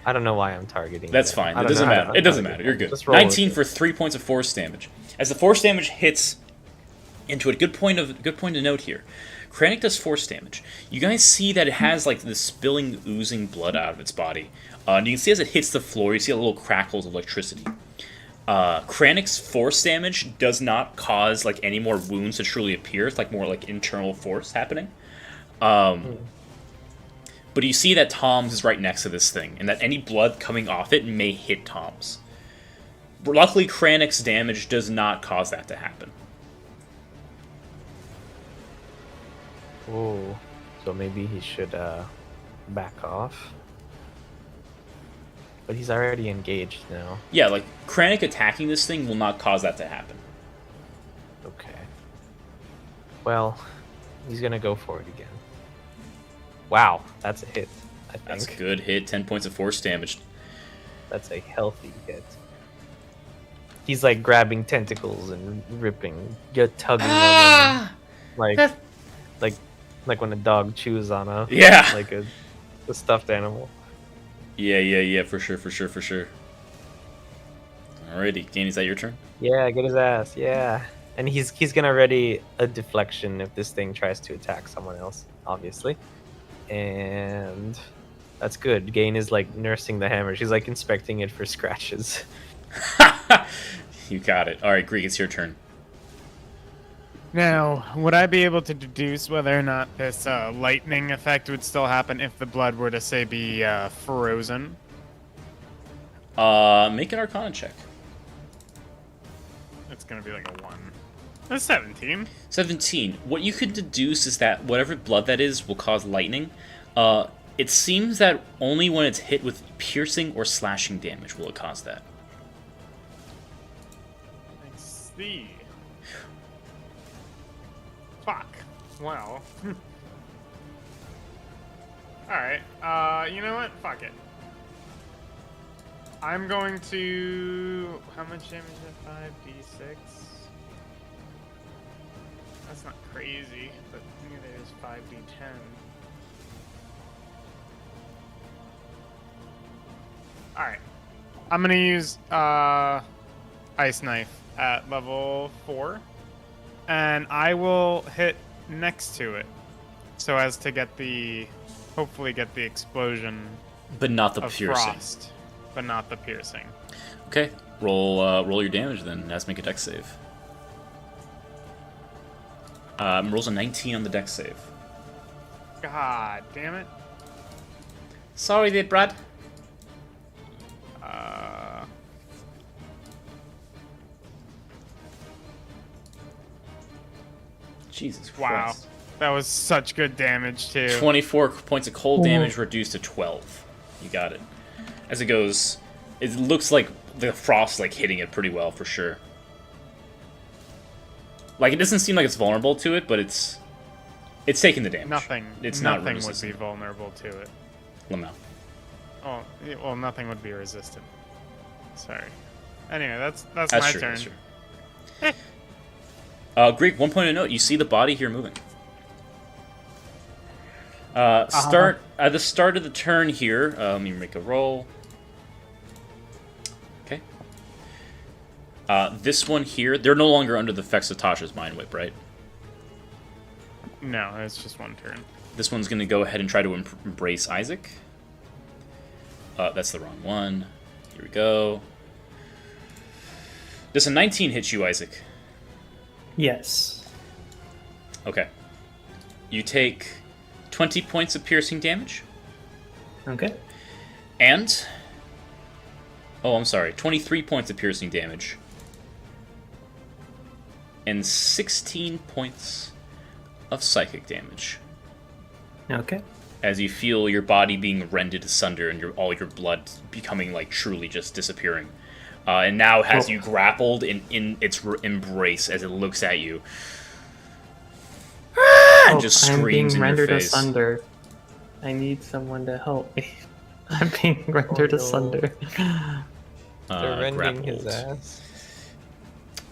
I don't know why I'm targeting. That's them. fine. I It don't doesn't know how matter. to It doesn't target matter. You're them. good. Just roll with 19 it. for 3 points of force damage. As the force damage hits into it, good point to note here. Kranich does force damage. You guys see that it has like this spilling, oozing blood out of its body. And you can see as it hits the floor, you see little crackles of electricity. Kranich's force damage does not cause like any more wounds to truly appear. It's like more like internal force happening. But you see that Tom's is right next to this thing, and that any blood coming off it may hit Tom's. Luckily, Kranich damage does not cause that to happen. Oh, so maybe he should back off. But he's already engaged now. Yeah, like, Kranich attacking this thing will not cause that to happen. Okay. Well, he's gonna go for it again. Wow, that's a hit, I think. That's a good hit. 10 points of force damage. That's a healthy hit. He's like grabbing tentacles and ripping, tugging on them. Like when a dog chews on a Yeah. like a stuffed animal. Yeah, for sure. Alrighty, Gain, is that your turn? Yeah, get his ass. Yeah, and he's gonna ready a deflection if this thing tries to attack someone else, obviously. And that's good. Gain is like nursing the hammer. She's like inspecting it for scratches. You got it. Alright, Greek, it's your turn. Now, would I be able to deduce whether or not this lightning effect would still happen if the blood were to, say, be frozen? Make an Arcana check. It's gonna be like a 1. That's 17. 17. What you could deduce is that whatever blood that is will cause lightning. It seems that only when it's hit with piercing or slashing damage will it cause that. I see. Fuck. Well. Alright. You know what? Fuck it. I'm going to... How much damage is that? 5d6? That's not crazy, but neither is 5d10. Alright. I'm gonna use Ice Knife at level 4. And I will hit next to it, so as to get hopefully get the explosion But not the of piercing. frost, but not the piercing. Okay, roll your damage then. Let's make a dex save. Rolls a 19 on the dex save. God damn it. Sorry there, Brad. Jesus Wow. Christ. That was such good damage, too. 24 points of cold damage reduced to 12. You got it. As it goes, it looks like the frost like hitting it pretty well for sure. Like it doesn't seem like it's vulnerable to it, but it's taking the damage. It's not nothing would be resistant. vulnerable to it. Lamau. Oh, well, nothing would be resistant. Sorry. Anyway, that's That's my true. turn. That's true. Greek, one point of note: you see the body here moving. Start at the start of the turn here. Let me make a roll. Okay. This one here, they're no longer under the effects of Tasha's Mind Whip, right? No, it's just one turn. This one's going to go ahead and try to embrace Isaac. That's the wrong one. Here we go. Does a 19 hit you, Isaac? Yes. Okay. You take 20 points of piercing damage. Okay. And... Oh, I'm sorry. 23 points of piercing damage. And 16 points of psychic damage. Okay. As you feel your body being rended asunder and all your blood becoming like truly just disappearing. And now has you grappled in its embrace as it looks at you. And just I'm screams being in your rendered face. asunder. I need someone to help me. I'm being rendered no. asunder. They're rending his grappled. ass.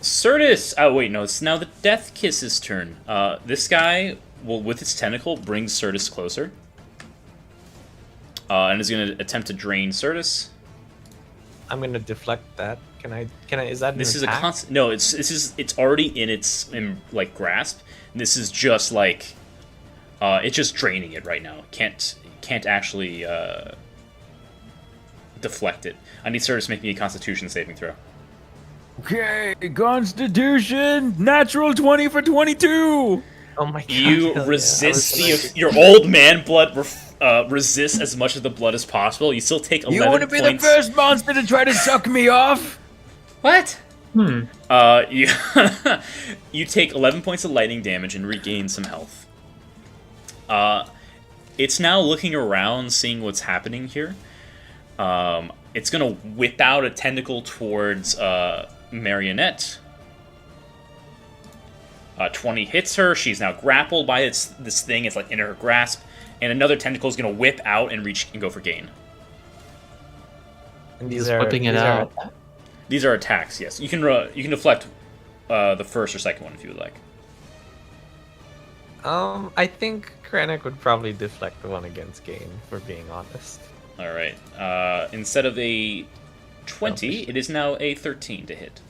Certus! Oh, wait, no, it's now the Death Kiss's turn. This guy will, with its tentacle, bring Certus closer. And is going to attempt to drain Certus. I'm gonna deflect that. Can I? Is that an This is attack? a constant. No, it's already in its like grasp. This is just like, it's just draining it right now. Can't actually deflect it. I need Certus to make me a Constitution saving throw. Okay, Constitution, natural 20 for 22. Oh my god! You hell yeah. resist I was like- your old man blood. Resist as much of the blood as possible. You still take 11 You want to be points. the first monster to try to suck me off? What? Hmm. You you take 11 points of lightning damage and regain some health. It's now looking around, seeing what's happening here. It's gonna whip out a tentacle towards Marionette. 20 hits her. She's now grappled by this thing. It's like in her grasp, and another tentacle is gonna whip out and reach and go for gain. And Just whipping it out. These are attacks. Yes, you can deflect the first or second one if you would like. I think Krennic would probably deflect the one against Gain, for being honest. All right. Instead of a 20, it is now a 13 to hit.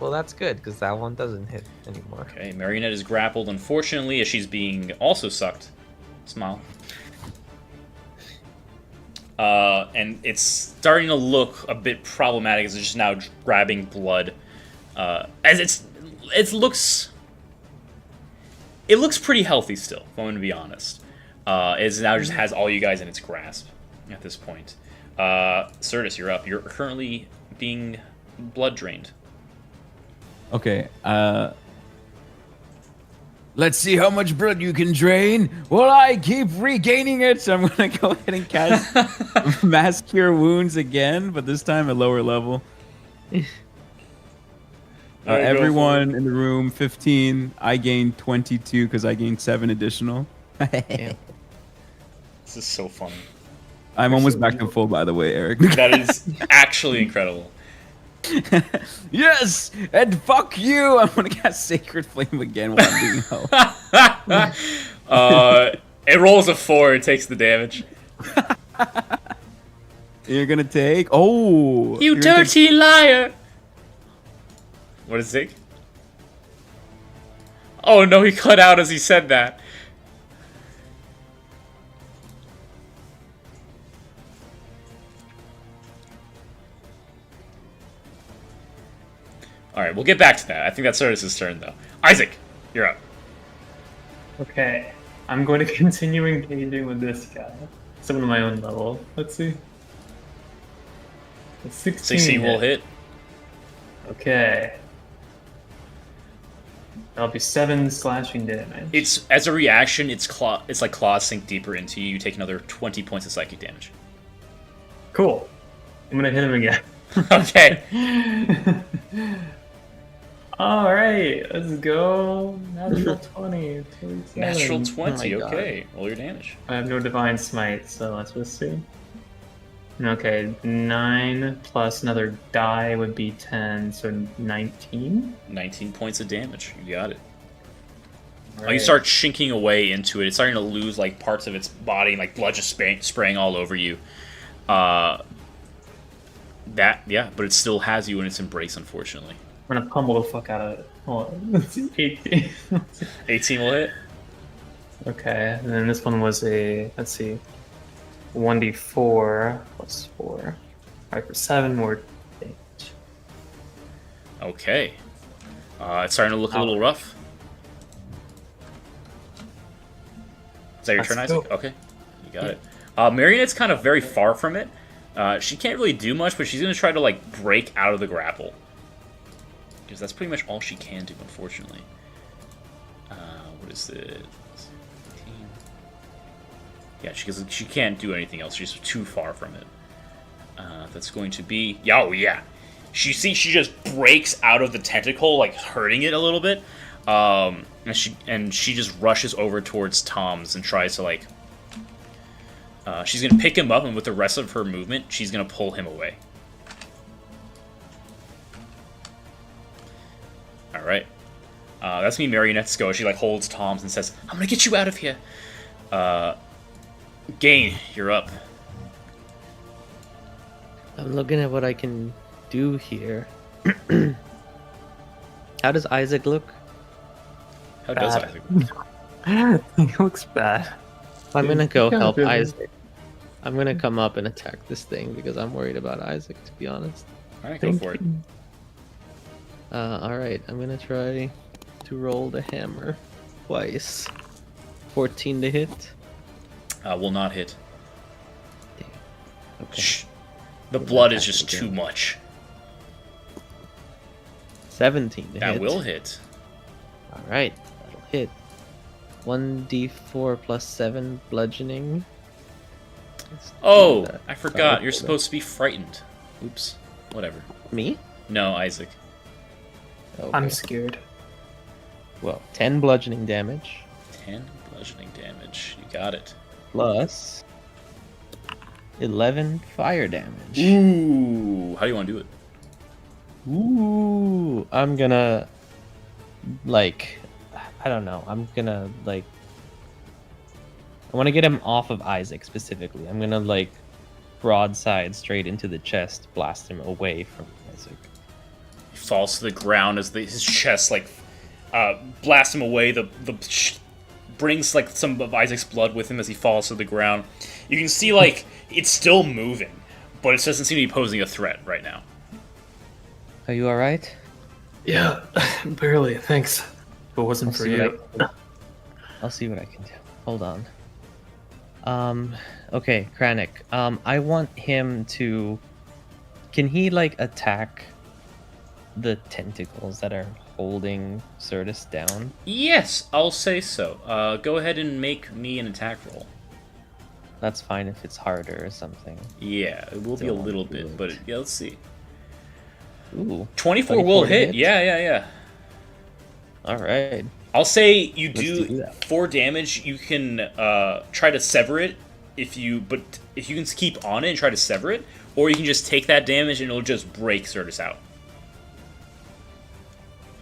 Well, that's good, because that one doesn't hit anymore. Okay, Marionette is grappled, unfortunately, as she's being also sucked. Smile. And it's starting to look a bit problematic as it's just now grabbing blood. As it looks pretty healthy still, if I'm going to be honest. It now just has all you guys in its grasp at this point. Certus, you're up. You're currently being blood drained. Okay. Let's see how much blood you can drain. Well, I keep regaining it, so I'm gonna go ahead and cast Mass Cure Wounds again, but this time at lower level. Everyone in the room, 15. I gained 22 because I gained 7 additional. This is so funny. I'm almost back to full, by the way, Eric. That is actually incredible. Yes, and fuck you! I'm gonna cast Sacred Flame again while I'm being held. It rolls a 4. It takes the damage. You're gonna take. Oh, You you're gonna dirty liar! What is it? Oh no, he cut out as he said that. Alright, we'll get back to that. I think that's Certus' turn, though. Isaac, you're up. Okay. I'm going to continue engaging with this guy. Someone of my own level. Let's see. A 16. 16 will hit. Okay. That'll be 7 slashing damage. It's as a reaction, it's like claws sink deeper into you. You take another 20 points of psychic damage. Cool. I'm gonna hit him again. Okay. Alright, let's go. Natural 20. 27. Natural Oh 20, my God. okay. Roll your damage. I have no divine smite, so let's just see. Okay, 9 plus another die would be 10, so 19. 19 points of damage. You got it. You Alright. start shinking away into it. It's starting to lose like parts of its body, and like blood just spraying all over you. But it still has you in its embrace, unfortunately. I'm gonna pummel the fuck out of it. Hold on. Let's see, 18. 18 will hit. Okay, and then this one was a, let's see, 1d4 plus 4. Alright, for 7 more damage. Okay. It's starting to look a little rough. Is that your turn, Let's Isaac? go. Okay. You got it. Marionette's kind of very far from it. She can't really do much, but she's going to try to, like, break out of the grapple. Because that's pretty much all she can do, unfortunately. What is it? 18. Yeah, she can't do anything else. She's too far from it. That's going to be... Oh, yeah. She just breaks out of the tentacle, like, hurting it a little bit. And she just rushes over towards Tom's and tries to, like... she's going to pick him up, and with the rest of her movement, she's going to pull him away. Alright. That's me, Marionette's go. She, like, holds Tom's and says, I'm going to get you out of here. Gain, you're up. I'm looking at what I can do here. How does Isaac look? How does Bad. Isaac look? It looks bad. I'm gonna go Yeah, help really. Isaac. I'm gonna come up and attack this thing because I'm worried about Isaac, to be honest. Alright, go for it. Alright, I'm gonna try to roll the hammer twice. 14 to hit. Will not hit. Okay. Shh. The blood is just too much. 17 to That hit. will hit. All right, that'll hit. 1d4 plus 7 bludgeoning. Let's do Oh, that. I forgot. Sorry, You're hold supposed to be frightened. Oops. Whatever. on. Me? No, Isaac. Okay. I'm scared. Well, 10 bludgeoning damage 10 bludgeoning damage. You got it. plus 11 fire damage. Ooh. How do you want to do it? Ooh, I'm gonna like, I don't know. I'm gonna like, I want to get him off of Isaac specifically. I'm gonna like broadside straight into the chest, blast him away from Isaac. He falls to the ground as his chest like blasts him away. Brings like some of Isaac's blood with him as he falls to the ground. You can see like it's still moving, but it doesn't seem to be posing a threat right now. Are you all right? Yeah, barely. Thanks. If it wasn't for you. I'll see what I can do. Hold on. Okay, Kranich. I want him to. Can he like attack the tentacles that are holding Certus down? Yes, I'll say so. Go ahead and make me an attack roll. That's fine if it's harder or something. Yeah, it will be a Don't little do bit, it. but yeah, let's see. Ooh. 24 will 24 to hit. hit? Yeah. All right. I'll say you Let's do do that. 4 damage. You can try to sever it if you can keep on it and try to sever it, or you can just take that damage and it'll just break Certus out.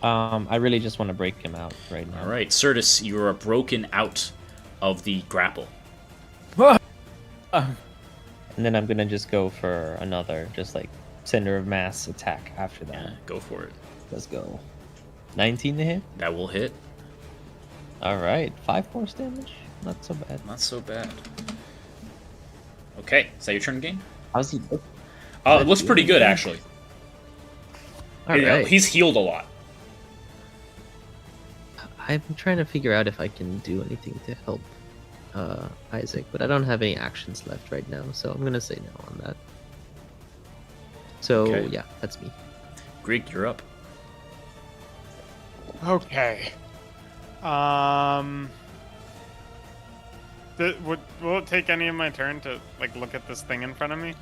I really just want to break him out right now. All right, Certus, you are broken out of the grapple. And then I'm gonna just go for another, just like center of mass attack after that. Yeah, go for it. Let's go. 19 to hit. That will hit. All right, 5 force damage. Not so bad. Not so bad. Okay, is that your turn again? How's he look? It looks pretty good actually. All right. He's healed a lot. I'm trying to figure out if I can do anything to help Isaac, but I don't have any actions left right now, so I'm gonna say no on that. So Okay. yeah, that's me. Greek, you're up. Okay. Will it take any of my turn to like look at this thing in front of me?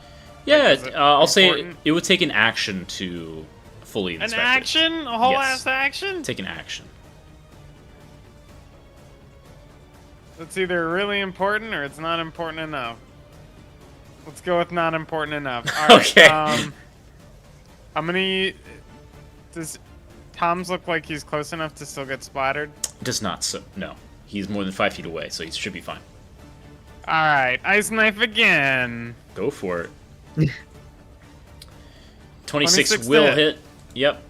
Yeah, is it I'll say important? it would take an action to fully An inspect it. action? A whole Yes. ass action? Take an action. It's either really important or it's not important enough. Let's go with not important enough. All right, Okay. I'm gonna. Does Tom's look like he's close enough to still get splattered? Does not, so no. He's more than 5 feet away, so he should be fine. All right, ice knife again. Go for it. 26 26 will to hit. hit. Yep.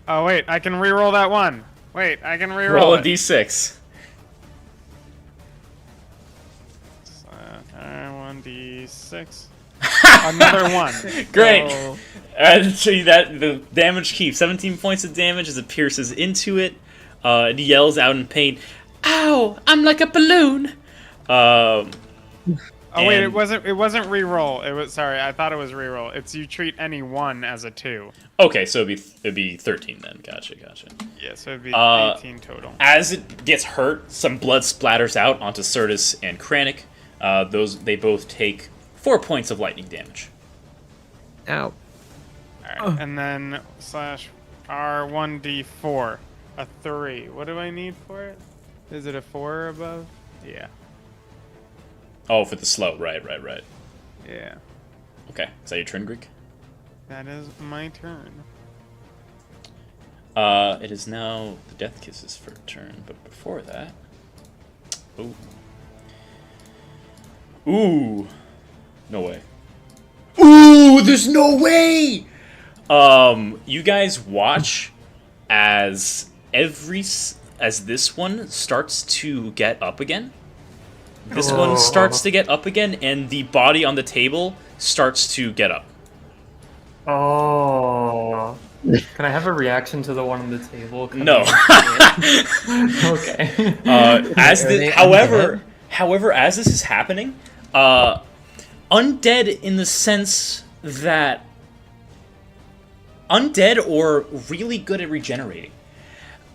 Oh wait, I can re-roll that one. Wait, I can re-roll Roll a it. d6. 1d6. Another one. Great. So, Show you that the damage keeps 17 points of damage as it pierces into it. It yells out in pain, "Ow! I'm like a balloon." oh wait, and- it wasn't re-roll. It was sorry, I thought it was re-roll. It's you treat any one as a 2. Okay, so it'd be 13 then. Gotcha. Yeah, so it'd be 18 total. As it gets hurt, some blood splatters out onto Certus and Kranich. They both take 4 points of lightning damage. Ow. Alright, and then slash R1d4. A 3. What do I need for it? Is it a 4 or above? Yeah. Oh, for the slow, right. Yeah. Okay, is that your turn, Greek? That is my turn. It is now the Death Kiss's first turn, but before that... Ooh. No way. Ooh, there's no way! You guys watch as this one starts to get up again. This one starts to get up again, and the body on the table starts to get up. Oh. Can I have a reaction to the one on the table? No. Okay. However, as this is happening, undead in the sense that undead or really good at regenerating.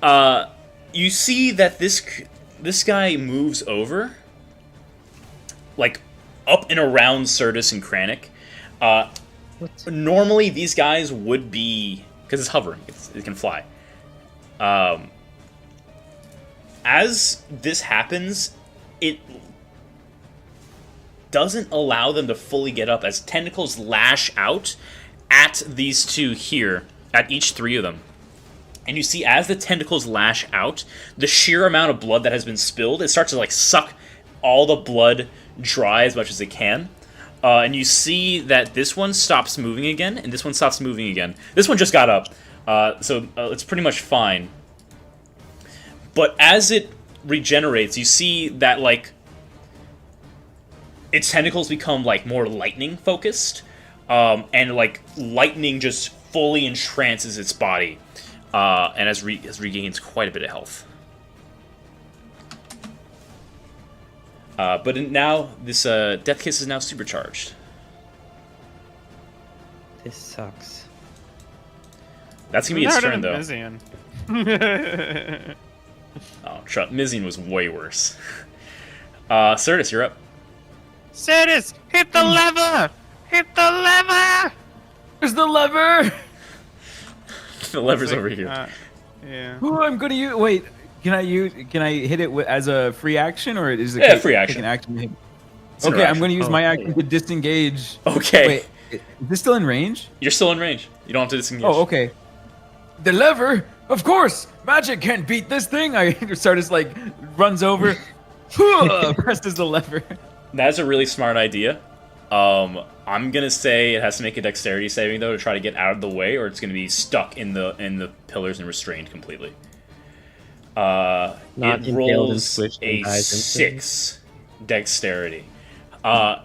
You see that this guy moves over, like up and around Certus and Kranich. Normally, these guys would be, because it's hovering, it can fly. As this happens, it doesn't allow them to fully get up as tentacles lash out at these two here, at each three of them. And you see, as the tentacles lash out, the sheer amount of blood that has been spilled, it starts to like suck all the blood dry as much as it can. And you see that this one stops moving again, and this one stops moving again. This one just got up, so it's pretty much fine. But as it regenerates, you see that like its tentacles become like more lightning focused, and like lightning just fully entrances its body, and has regains quite a bit of health. But now this Death Kiss is now supercharged. This sucks. That's gonna be its turn though. Mizian. Oh, Mizian was way worse. Certus, you're up. Certus, hit the lever! Hit the lever! Where's the lever? The lever's over here. Yeah. Who I'm gonna use? Wait, can I hit it as a free action, or is it? Free action. An action to hit? An Okay, I'm action. gonna use my action to disengage. Okay. Wait, is this still in range? You're still in range. You don't have to disengage. Oh, okay. The lever, of course. Magic can't beat this thing. Certus like runs over, presses the lever. That's a really smart idea. I'm gonna say it has to make a dexterity saving though to try to get out of the way, or it's gonna be stuck in the pillars and restrained completely. Not It impaled and rolls squished a and dies 6 dexterity. The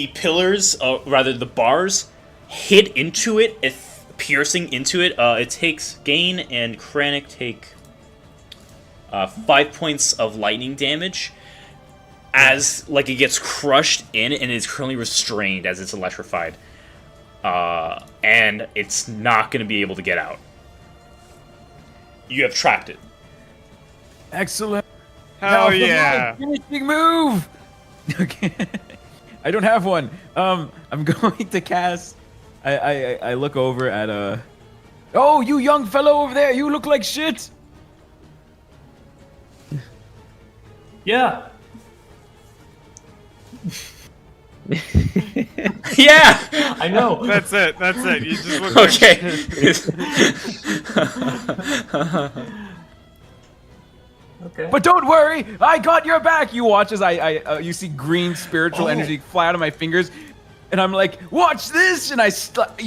pillars, rather the bars, hit into it, piercing into it. It takes Gain and Kranich take 5 points of lightning damage, as like it gets crushed in and is currently restrained as it's electrified, and it's not going to be able to get out. You have trapped it. Excellent. Hell Now for my yeah. finishing move. Okay. I don't have one. I'm going to cast. I look over at Oh, you young fellow over there! You look like shit. Yeah. Yeah. I know. That's it. That's it. You just look Okay. Okay. But don't worry, I got your back. You watch as you see green spiritual energy fly out of my fingers, and I'm like, watch this, and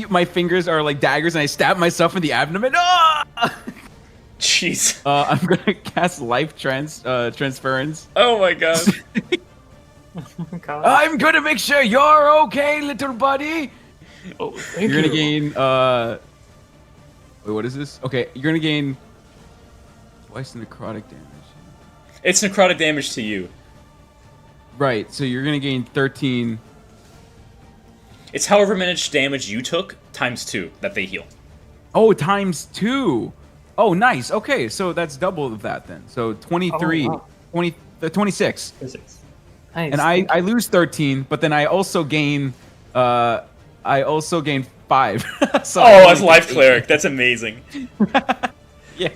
my fingers are like daggers, and I stab myself in the abdomen. Ah! Jeez. I'm gonna cast life transference. Oh my god. I'm gonna make sure you're okay, little buddy. Oh, thank You're you. gonna gain wait, what is this? Okay, you're gonna gain twice the necrotic damage. It's necrotic damage to you. Right, so you're gonna gain 13. It's however much damage you took times 2 that they heal. Oh, times 2. Oh, nice. Okay, so that's double of that then. So 23, Oh, wow. 26. Physics. Nice. And I lose 13, but then I also gain 5. So Oh, as life cleric, that's amazing. yeah.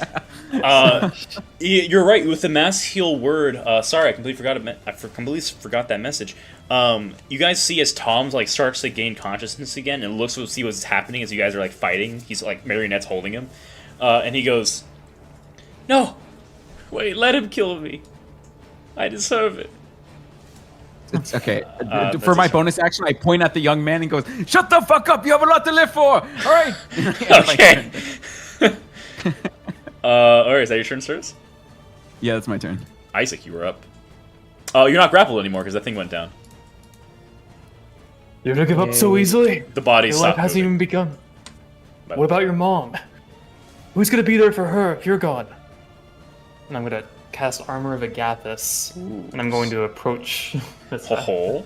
You're right with the mass heal word. Sorry, I completely forgot that message. You guys see as Tom's like starts to gain consciousness again and looks to see what's happening as you guys are like fighting. He's like Marionette's holding him, and he goes, "No, wait, let him kill me. I deserve it." It's okay. That's For my a- bonus action, I point at the young man and goes, "Shut the fuck up! You have a lot to live for." All right. Okay. Alright, is that your turn, Certus? Yeah, that's my turn. Isaac, you were up. Oh, you're not grappled anymore because that thing went down. You're gonna give up so easily? The body Your life stopped hasn't moving. even begun. But- What about your mom? Who's gonna be there for her if you're gone? And I'm gonna cast Armor of Agathis, and I'm going to approach this Ho ho.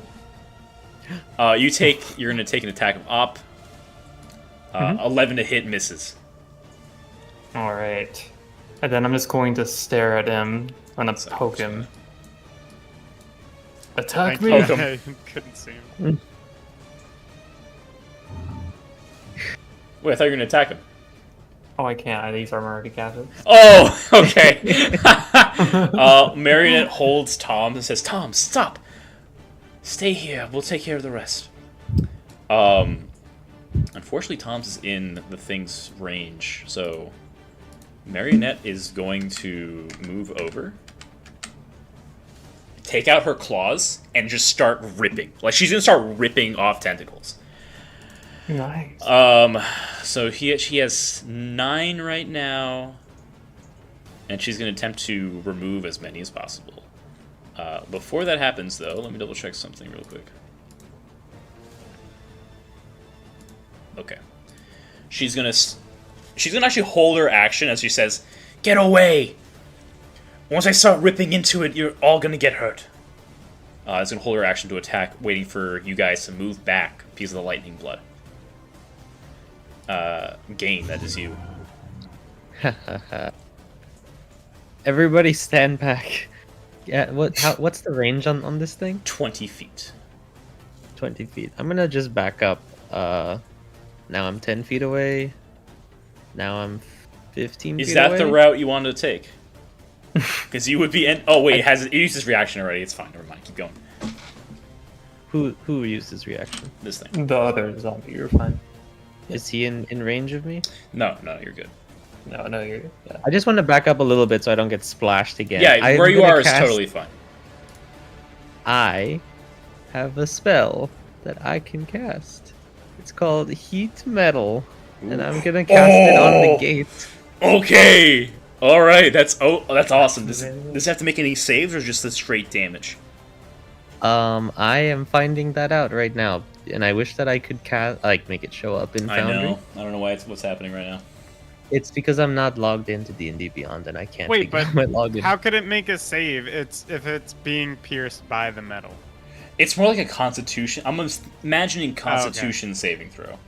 You're gonna take an attack of op. 11 to hit, misses. All right. And then I'm just going to stare at him. I'm gonna poke him. Attack me! poke him. I couldn't see him. Wait, I thought you were gonna attack him. Oh, I can't. These are already casted. Oh, okay. Marionette holds Tom and says, "Tom, stop. Stay here. We'll take care of the rest." Unfortunately, Tom's is in the thing's range, so Marionette is going to move over, take out her claws, and just start ripping. Like, she's gonna start ripping off tentacles. Nice. So she has 9 right now, and she's gonna attempt to remove as many as possible. Before that happens, though, let me double check something real quick. Okay. She's gonna actually hold her action as she says, "Get away! Once I start ripping into it, you're all gonna get hurt." It's gonna hold her action to attack, waiting for you guys to move back because of the lightning blood. Gain, that is you. Everybody stand back. Yeah, what's the range on this thing? 20 feet. 20 feet. I'm gonna just back up. Now I'm 10 feet away. Now I'm 15 Is feet that away. the route you wanted to take? Because you would be... Oh, wait, it used its reaction already. It's fine. Never mind. Keep going. Who used his reaction? This thing. The other zombie, you're fine. Is he in range of me? No, you're good. No, you're good. Yeah. I just want to back up a little bit so I don't get splashed again. Yeah, I'm where you gonna are is cast- totally fine. I have a spell that I can cast. It's called Heat Metal, and I'm gonna cast it on the gate. Okay! Alright, that's awesome. Does it have to make any saves or just the straight damage? I am finding that out right now, and I wish that I could make it show up in I Foundry. know. I don't know what's happening right now. It's because I'm not logged into D&D Beyond, and I can't Wait, figure but out my login. how could it make a save? If it's being pierced by the metal. It's more like a constitution. I'm imagining constitution saving throw.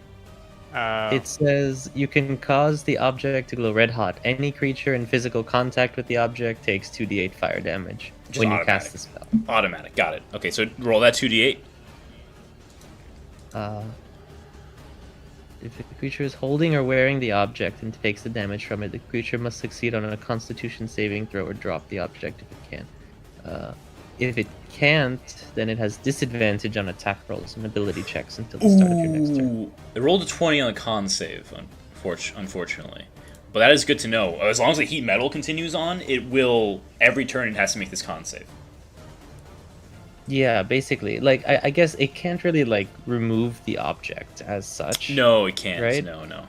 It says you can cause the object to glow red hot. Any creature in physical contact with the object takes 2d8 fire damage Just when you automatic. cast the spell. Automatic. Got it. Okay, so roll that 2d8. If a creature is holding or wearing the object and takes the damage from it, the creature must succeed on a Constitution saving throw or drop the object if it can. If it can't, then it has disadvantage on attack rolls and ability checks until the start of your next turn. Ooh, it rolled a 20 on the con save, unfortunately. But that is good to know. As long as the heat metal continues on, it will, every turn it has to make this con save. Yeah, basically. Like, I guess it can't really, like, remove the object as such. No, it can't. Right? No.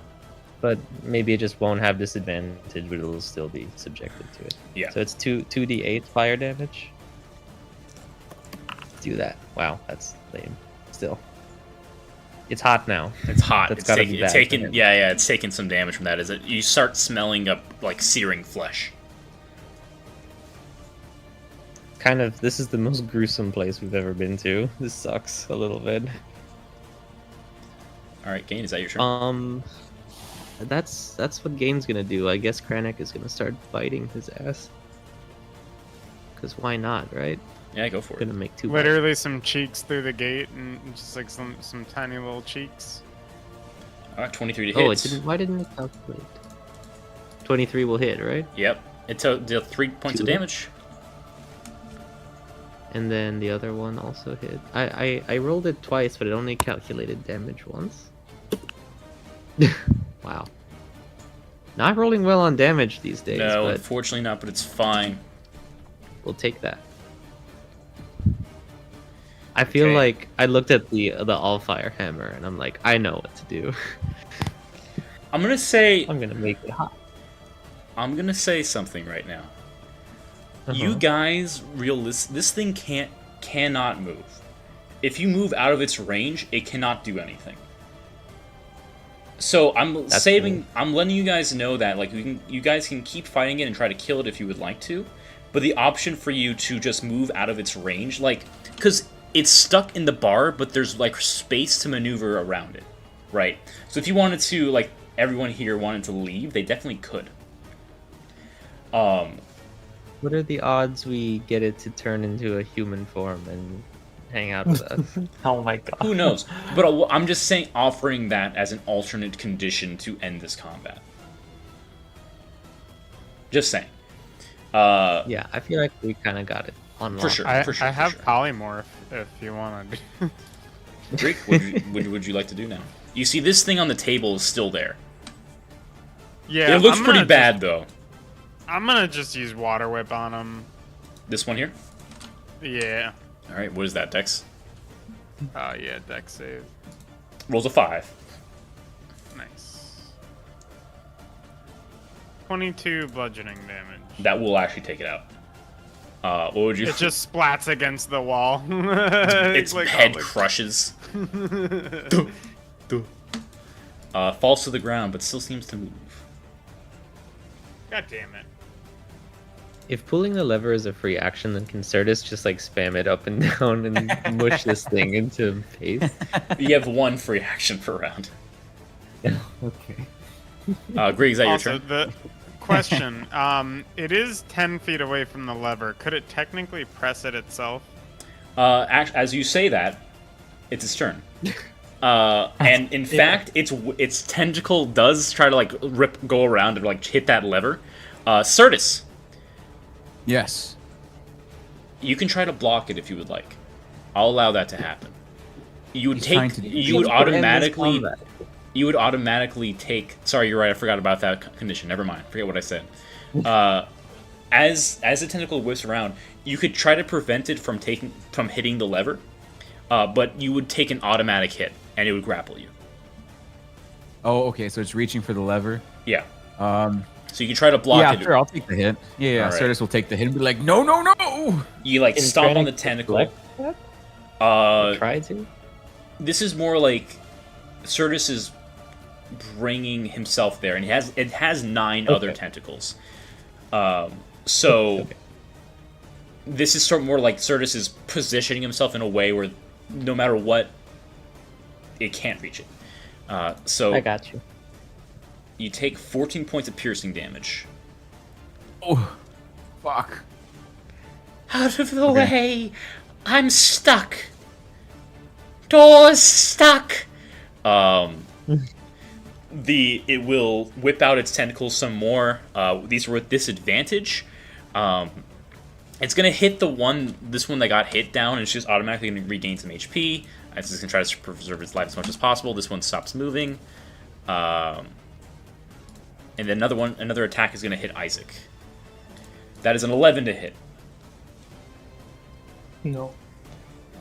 But maybe it just won't have disadvantage, but it'll still be subjected to it. Yeah. So it's 2d8 fire damage. Do that. Wow, that's lame. Still. It's hot now. It's hot. That's It's gotta taking, be it's bad for taking him. yeah, it's taking some damage from that. Is it? You start smelling up like searing flesh. This is the most gruesome place we've ever been to. This sucks a little bit. All right, Gain, is that your turn? That's what Gain's gonna do. I guess Kranich is gonna start biting his ass. Cause why not, right? Yeah, go for it. Gonna make too much. Literally some cheeks through the gate and just like some tiny little cheeks. All right, 23 to hit. Oh, it didn't. Why didn't it calculate? 23 will hit, right? Yep. It dealt 3 points of Two. damage. And then the other one also hit. I rolled it twice, but it only calculated damage once. Wow. Not rolling well on damage these days, No, but unfortunately not, but it's fine. we'll take that. I feel Okay. like I looked at the all-fire hammer, and I'm like, I know what to do. I'm gonna say I'm gonna make it hot. something right now. You guys this thing cannot move. If you move out of its range, it cannot do anything. So I'm I'm letting you guys know that like you guys can keep fighting it and try to kill it if you would like to, but the option for you to just move out of its range, like, because it's stuck in the bar, but there's like space to maneuver around it, right? So if you wanted to, like, everyone here wanted to leave, they definitely could. What are the odds we get it to turn into a human form and hang out with us? Oh my god. Who knows? But I'm just saying, offering that as an alternate condition to end this combat. Just saying. Yeah, I feel like we kind of got it on For lock. sure. I for have sure. polymorph if you want to. Greek, what would you like to do now? You see, this thing on the table is still there. Yeah, It looks I'm pretty gonna bad, though. I'm gonna just use water whip on him. This one here? Yeah. Alright, what is that, Dex? Yeah, dex save. Rolls a 5. Nice. 22 bludgeoning damage. That will actually take it out. What would you... It just splats against the wall. its like, head oh, like- crushes. Falls to the ground, but still seems to move. God damn it. If pulling the lever is a free action, then can Certus just like spam it up and down and mush this thing into paste? You have 1 free action per round. Okay. Greg, is that your Also, turn? the question, it is 10 feet away from the lever. Could it technically press it itself? As you say that, it's its turn. And in fact, its tentacle does try to like go around and like hit that lever. Certus, Yes. you can try to block it if you would like. I'll allow that to happen. You would He's trying to- you would Let's end this automatically combat. you would automatically take. Sorry, you're right. I forgot about that condition. Never mind. Forget what I said. As the tentacle whips around, you could try to prevent it from hitting the lever, but you would take an automatic hit and it would grapple you. Oh, okay. So it's reaching for the lever. Yeah. Um. So you can try to block Yeah, it. sure. I'll take the hit. Yeah. All right. Certus will take the hit and be like, no, no, no. You like Can stomp on the Krennic tentacle. deflect that? Try to? This is more like Certus is bringing himself there, and it has 9 other tentacles. So this is sort of more like Certus is positioning himself in a way where no matter what, it can't reach it. So I got you. you take 14 points of piercing damage. Oh, fuck. Out of the way! I'm stuck! Door's stuck! It will whip out its tentacles some more. These are with disadvantage. It's gonna hit this one that got hit down, and it's just automatically gonna regain some HP. It's just gonna try to preserve its life as much as possible. This one stops moving. And then another attack is gonna hit Isaac. That is an 11 to hit. No.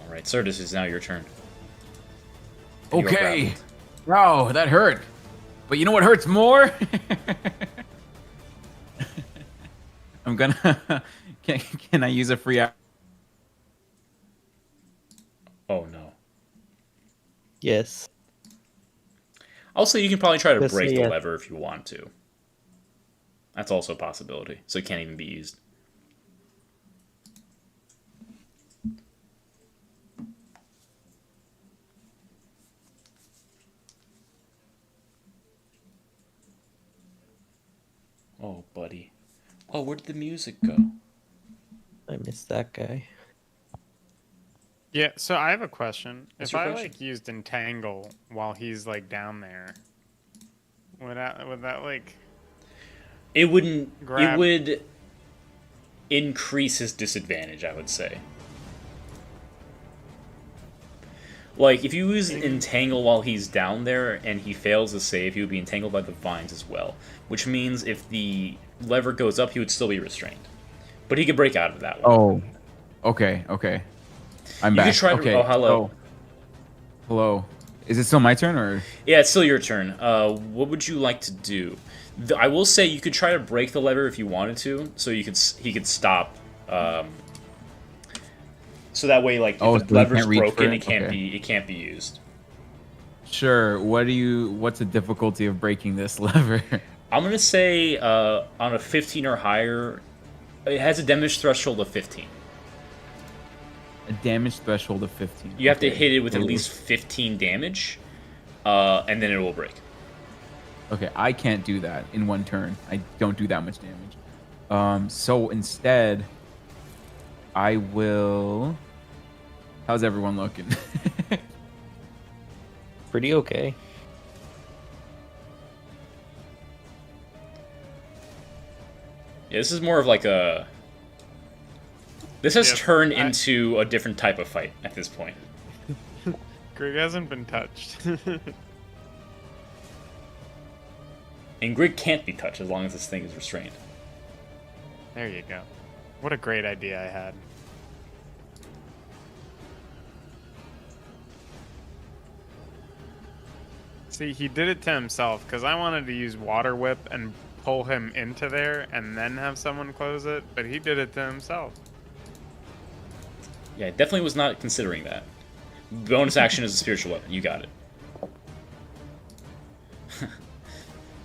Alright, Certus, is now your turn. You are Okay. grappled. Wow, that hurt. But you know what hurts more? I'm gonna. Can I use a free action? Oh no. Yes. Also, you can probably try to Just break say the yes. lever if you want to. That's also a possibility. So it can't even be used. Oh, buddy. Oh, where did the music go? I missed that guy. Yeah, so I have a question. What's If your I question? like used entangle while he's like down there, would that like It wouldn't. It Grab. would increase his disadvantage, I would say. Like, if you use Entangle while he's down there and he fails to save, he would be entangled by the vines as well. Which means if the lever goes up, he would still be restrained. But he could break out of that one. Oh, okay, okay. I'm You back. could try to- okay. oh, hello. Oh. Hello. Is it still my turn or? Yeah, it's still your turn. What would you like to do? I will say you could try to break the lever if you wanted to, so he could stop. So that way, like, if Oh, the so he lever's can't reach for broken, it? it can't be used. Sure. What's the difficulty of breaking this lever? I'm gonna say on a 15 or higher, it has a damage threshold of 15. A damage threshold of 15. You have to Okay. hit it with at Ooh. least 15 damage, and then it will break. Okay, I can't do that in one turn. I don't do that much damage. So instead, I will. How's everyone looking? Pretty okay. Yeah, this is more of like a. This has Yep, turned into a different type of fight at this point. Greg hasn't been touched. And Grig can't be touched as long as this thing is restrained. There you go. What a great idea I had. See, he did it to himself because I wanted to use Water Whip and pull him into there and then have someone close it, but he did it to himself. Yeah, definitely was not considering that. Bonus action is a spiritual weapon. You got it.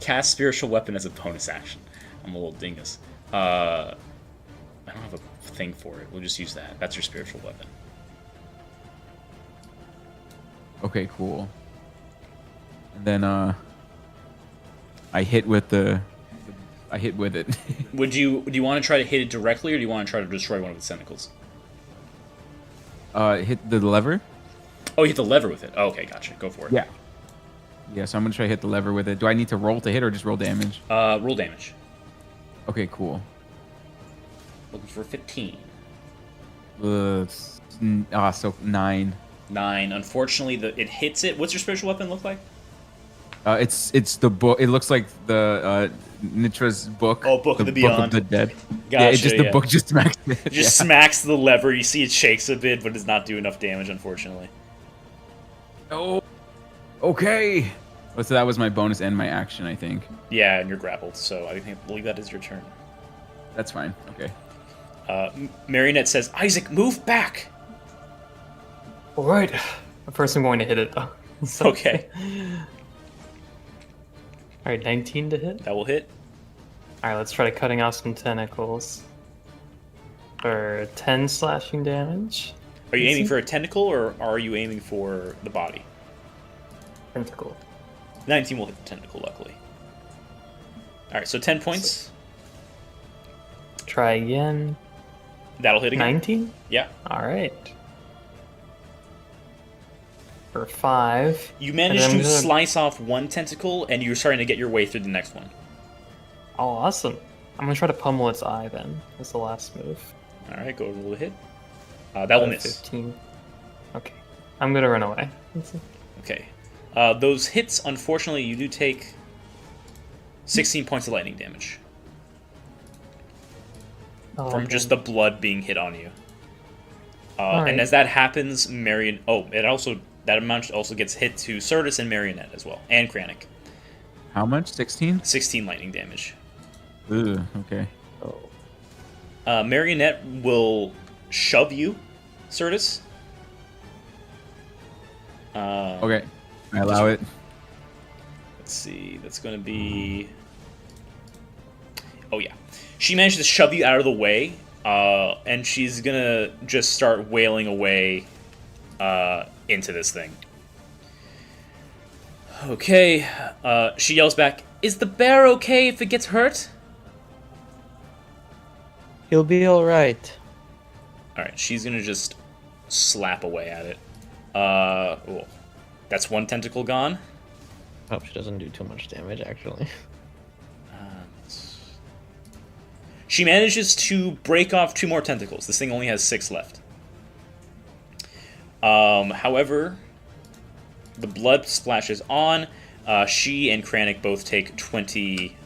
Cast spiritual weapon as a bonus action. I'm a little dingus. I don't have a thing for it. We'll just use that. That's your spiritual weapon. Okay, cool. And then I hit with the. I hit with it. Do you want to try to hit it directly, or do you want to try to destroy one of its tentacles? Hit the lever. Oh, you hit the lever with it. Oh, okay, gotcha. Go for it. Yeah. Yeah, so I'm gonna try to hit the lever with it. Do I need to roll to hit or just roll damage? Roll damage. Okay, cool. Looking for 15. So 9. 9. Unfortunately, it hits it. What's your spiritual weapon look like? It's the book. It looks like the Nitra's book. Oh, Book of the Beyond. Book of the Dead. Gotcha, yeah, it just the yeah. book just smacks it. It just smacks the lever. You see it shakes a bit, but does not do enough damage, unfortunately. Oh. Okay. Oh, so that was my bonus and my action, I think. Yeah, and you're grappled, so I believe that is your turn. That's fine. Okay. Marionette says, Isaac, move back! All right. First, I'm going to hit it though. So- Okay, All right, 19 to hit. that will hit. All right, let's try cutting off some tentacles for 10 slashing damage. Are you aiming for a tentacle, or are you aiming for the body? Tentacle. 19 will hit the tentacle, luckily. Alright, so 10 points. Try again. That'll hit again. 19. Yeah. All right. For 5. You managed And to I'm gonna- slice off one tentacle, and you're starting to get your way through the next one. Oh, awesome. I'm gonna try to pummel its eye then. That's the last move. Alright, go roll a hit. That will miss. 15. Okay. I'm gonna run away. Okay. Those hits, unfortunately, you do take 16 points of lightning damage Oh, from just the blood being hit on you. Alright. And as that happens, that amount also gets hit to Certus and Marionette as well, and Kranich. How much? 16? 16 lightning damage. Ugh, okay. Marionette will shove you, Certus. Okay. I allow it. Let's see. That's going to be... Oh, yeah. She managed to shove you out of the way, and she's going to just start wailing away into this thing. Okay. She yells back, "Is the bear okay if it gets hurt?" He'll be alright. Alright, she's going to just slap away at it. Oh, that's one tentacle gone. Hope she doesn't do too much damage, actually. She manages to break off 2 more tentacles. This thing only has 6 left. However, the blood splashes on. She and Kranich both take 20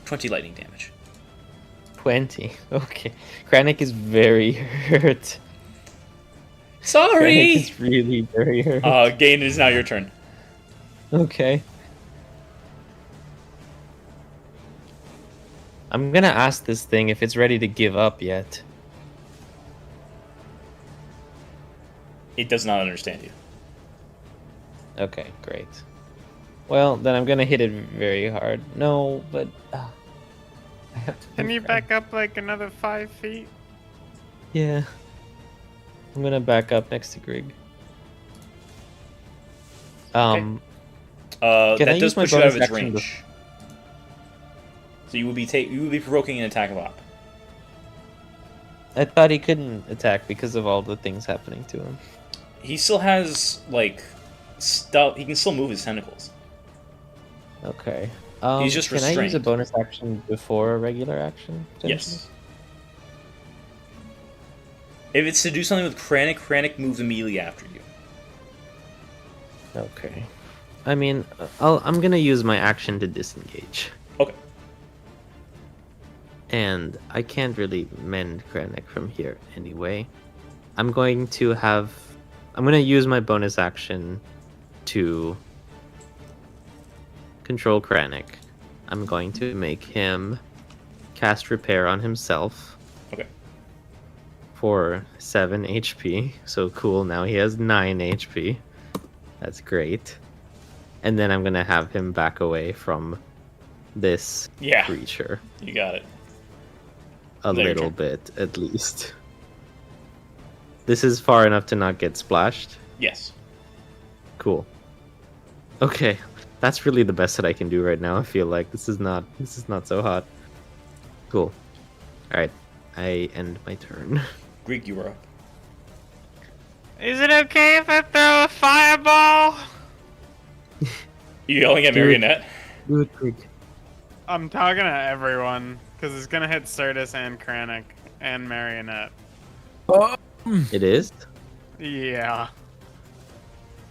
lightning damage. 20. Okay. Kranich is very hurt. Kranich Sorry! is really very hurt. Gain, it is now your turn. Okay. I'm gonna ask this thing if it's ready to give up yet. It does not understand you. Okay, great. Well, then I'm gonna hit it very hard. No, but I have to. Can you back up like another 5 feet? Yeah. I'm gonna back up next to Grig. Can I that does use my put you out of bonus its action range. So you will be provoking an attack of op. I thought he couldn't attack because of all the things happening to him. He still has like stuff. He can still move his tentacles. Okay. He's just can I use a restrained. bonus action before a regular action? Yes. If it's to do something with Kranich, Kranich moves immediately after you. Okay. I mean, I'm gonna use my action to disengage. Okay. And I can't really mend Kranich from here anyway. I'm going to use my bonus action to control Kranich. I'm going to make him cast Repair on himself. Okay. For 7 HP. So cool, now he has 9 HP. That's great. And then I'm gonna have him back away from this Yeah. creature. You got it. A There you little go. bit, at least. This is far enough to not get splashed. Yes. Cool. Okay, that's really the best that I can do right now. I feel like this is not so hot. Cool. All right, I end my turn. Greek, you were up. Is it okay if I throw a fireball? You yelling at Do it. Marionette? Do it, Greek. I'm talking to everyone because it's gonna hit Certus and Kranich and Marionette. Oh, It is. Yeah.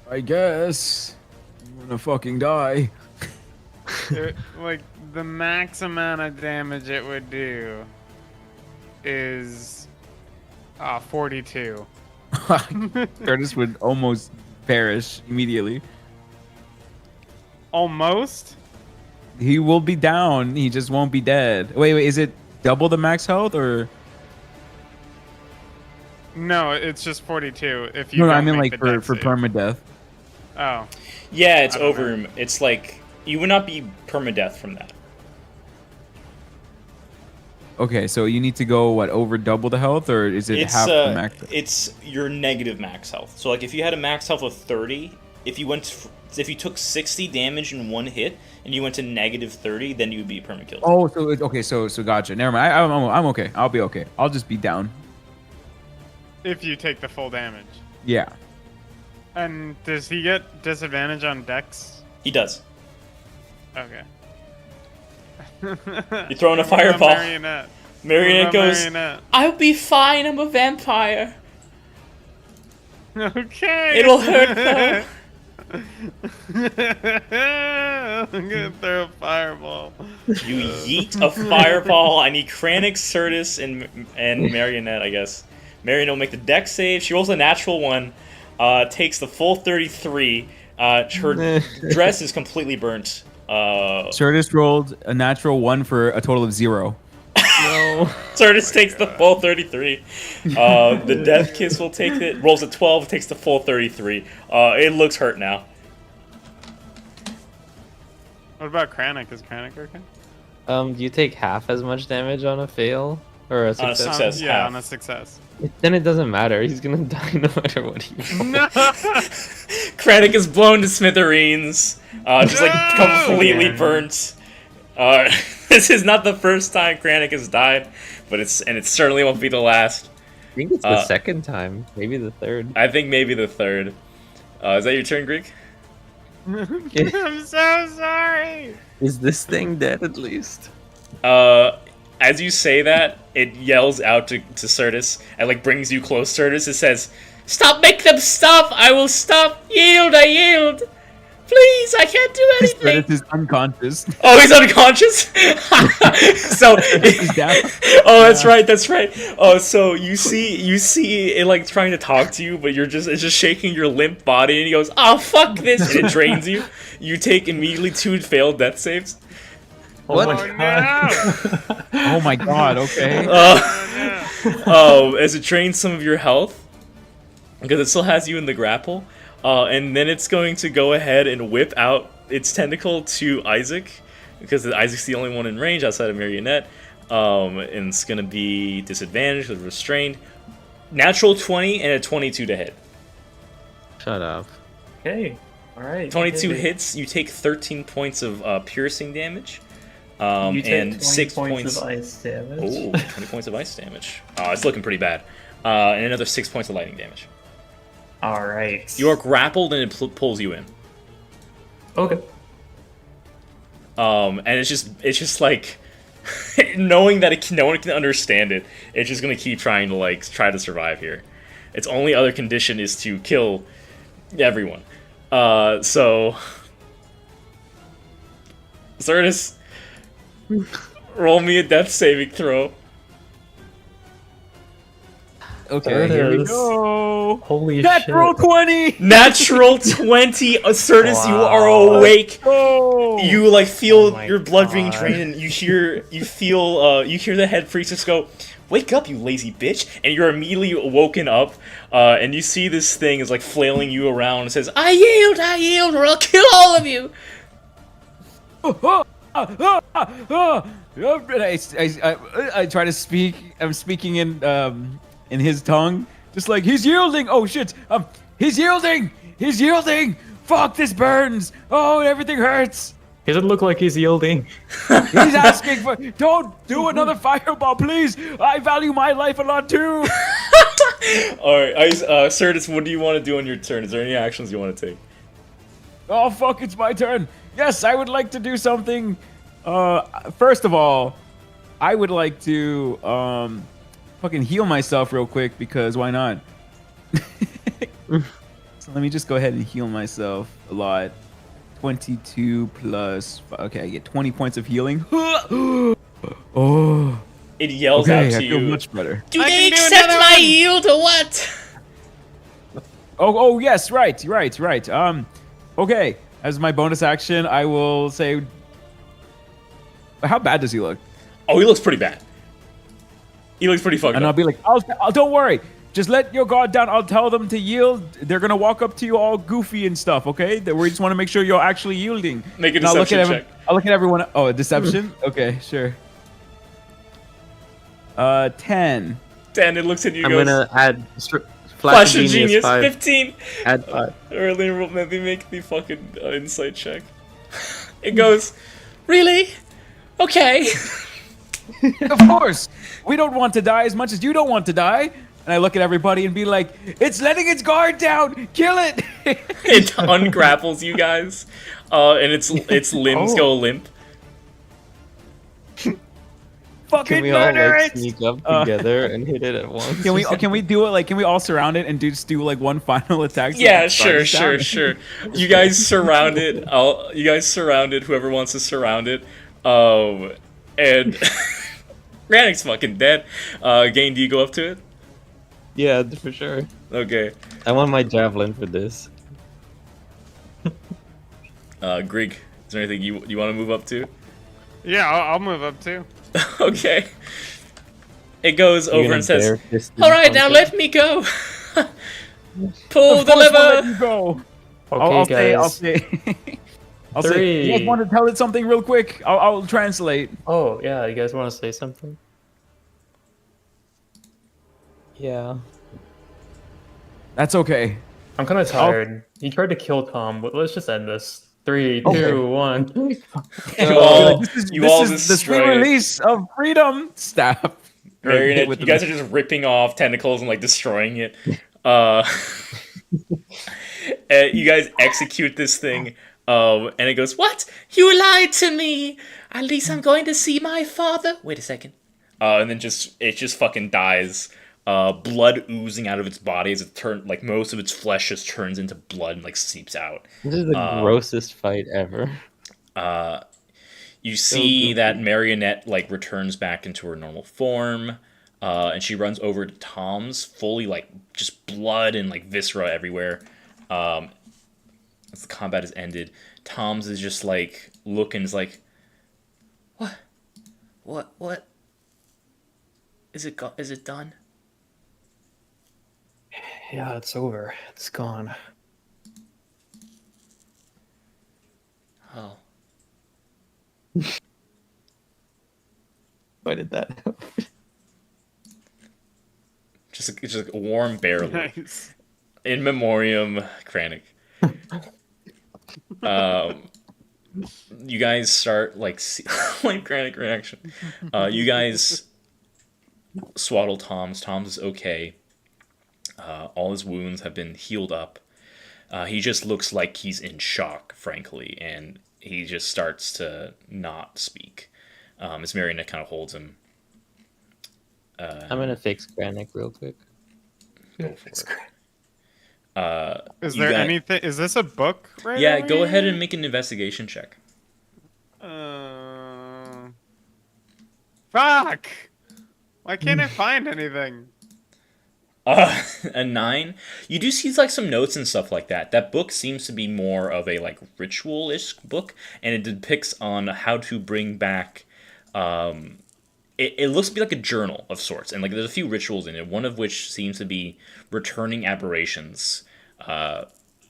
I guess. I'm gonna fucking die. Like the max amount of damage it would do is 42. Curtis would almost perish immediately. Almost. He will be down. He just won't be dead. Wait, is it double the max health or? No, it's just 42. If you No, don't I mean make like the dex for save. permadeath. Oh, Yeah, it's I don't over. know. It's like you would not be permadeath from that. Okay, so you need to go over double the health, or is it It's half the max? it's your negative max health. So like if you had a max health of 30, if you took 60 damage in one hit and you went to negative 30, then you would be permakilled. Oh, so okay, so gotcha. Never mind. I'm okay. I'll be okay. I'll just be down. if you take the full damage. Yeah. And does he get disadvantage on dex? He does. Okay. You're throwing a What about fireball. Marionette. Marionette What about goes, Marionette? I'll be fine, I'm a vampire. Okay. It'll hurt though. I'm gonna throw a fireball. You yeet a fireball. I need Kranich, Certus, and Marionette, I guess. Marionette will make the dex save. She rolls a natural one, takes the full 33. Her dress is completely burnt. Certus rolled a natural 1 for a total of 0. No. Certus takes the full 33. The Death Kiss will take it. Rolls a 12, takes the full 33. It looks hurt now. What about Kranich? Is Kranich okay? Do you take half as much damage on a fail or a On a success? success. Yeah, half. on a success. Then it doesn't matter. He's gonna die no matter what he rolls. No. Kranich is blown to smithereens. Just like No! completely Yeah. burnt. This is not the first time Kranich has died, but it certainly won't be the last. I think it's the second time, maybe the third. I think maybe the third. Is that your turn, Greek? I'm so sorry. Is this thing dead at least? As you say that, it yells out to Certus and like brings you close, Certus. It says, "Stop! Make them stop! I will stop! Yield! I yield! Please! I can't do anything!" Certus is unconscious. Oh, he's unconscious. So, He's down. oh, that's right, that's right. Oh, so you see it like trying to talk to you, but it's just shaking your limp body, and he goes, "Oh, fuck this!" and it drains you. You take immediately 2 failed death saves. Oh my Oh god. no. Oh my god, okay. As it drains some of your health, because it still has you in the grapple, and then it's going to go ahead and whip out its tentacle to Isaac, because Isaac's the only one in range outside of Marionette, and it's going to be disadvantaged with restrained. Natural 20 and a 22 to hit. Shut up. Okay. All right. 22 okay. hits. You take 13 points of piercing damage. You take and 20 6 points of ice damage. Oh, 20 points of ice damage. It's looking pretty bad. And another 6 points of lightning damage. All right. You are grappled and it pulls you in. Okay. And it's just like knowing that no one can understand it. It's just gonna keep trying to survive here. Its only other condition is to kill everyone. So Certus, roll me a death saving throw. Okay, There it here we is. go. Holy Natural shit. 20. Natural 20. Certus, you are Wow. awake. Oh. You like feel Oh my your blood being God. drained, and you hear the head priestess go, "Wake up, you lazy bitch!" And you're immediately woken up, and you see this thing is like flailing you around and says, I yield, or I'll kill all of you." I try to speak. I'm speaking in his tongue, just like he's yielding. Oh shit! He's yielding. He's yielding. Fuck! This burns. Oh, everything hurts. He doesn't look like he's yielding. He's asking for. Don't do another fireball, please. I value my life a lot too. Alright, Certus, what do you want to do on your turn? Is there any actions you want to take? Oh fuck! It's my turn. Yes, I would like to do something. First of all, I would like to fucking heal myself real quick because why not? So let me just go ahead and heal myself a lot. 22 plus. Okay, I get 20 points of healing. Oh. It yells Okay, out to I feel you, much better. Do they accept my yield or what? Oh yes, right. Okay. As my bonus action, I will say. How bad does he look? Oh, he looks pretty bad. He looks pretty fucking And I'll up. be like, don't worry. Just let your guard down. I'll tell them to yield. They're gonna walk up to you all goofy and stuff. Okay? That we just want to make sure you're actually yielding. Make a And I'll look deception at check. I'll look at everyone. Oh, a deception. Okay, sure. 10. 10, it looks at you and I'm goes, gonna add Flash of Genius, 5. 15. Add 5. Early let me make the fucking insight check. It goes, really? Okay. Of course. We don't want to die as much as you don't want to die. And I look at everybody and be like, it's letting its guard down. Kill it. It ungrapples you guys, and its limbs go limp. Fucking Can we all murder like it. sneak up together and hit it at once? Can we do it like? Can we all surround it and just do like one final attack? so Yeah, it starts sure. down? You guys surround it. You guys surround it. Whoever wants to surround it. And Granic's fucking dead. Gain, do you go up to it? Yeah, for sure. Okay. I want my javelin for this. Grig, is there anything you want to move up to? Yeah, I'll move up too. Okay. It goes You're over gonna and says, bare-fisted Alright, now punch let me go. Pull Of the course we'll let lever. you go. Okay, I'll guys. say. I'll say. Three. You guys want to tell it something real quick? I'll translate. Oh, yeah, you guys want to say something? Yeah. That's okay. I'm kind of tired. He tried to kill Tom, but let's just end this. 3, Okay. 2, 1. You all, This you all is the sweet destroy it. release of freedom. Stab. Marionette, With you the- guys are just ripping off tentacles and like destroying it. And you guys execute this thing, and it goes, "What? You lied to me! At least I'm going to see my father." Wait a second. And then it just fucking dies. Blood oozing out of its body as like most of its flesh just turns into blood and like seeps out. This is the grossest fight ever. You see that Marionette like returns back into her normal form, and she runs over to Tom's, fully like just blood and like viscera everywhere. As the combat has ended, Tom's is just like looking, is like, what? Is it done? Yeah, it's over. It's gone. Oh, Why did that happen? it's just a warm bear look. Nice. In memoriam, Kranich. You guys start like like Kranich reaction. You guys swaddle Tom's. Tom's is okay. All his wounds have been healed up. He just looks like he's in shock, frankly, and he just starts to not speak. As Marina kind of holds him. I'm gonna fix Kranich real quick. Go for it. Is You there got- anything? Is this a book? Right Yeah, over go here? ahead and make an investigation check. Fuck! Why can't I find anything? A 9. You do see like some notes and stuff like that. That book seems to be more of a like ritual-ish book, and it depicts on how to bring back. It looks to be like a journal of sorts, and like there's a few rituals in it. One of which seems to be returning aberrations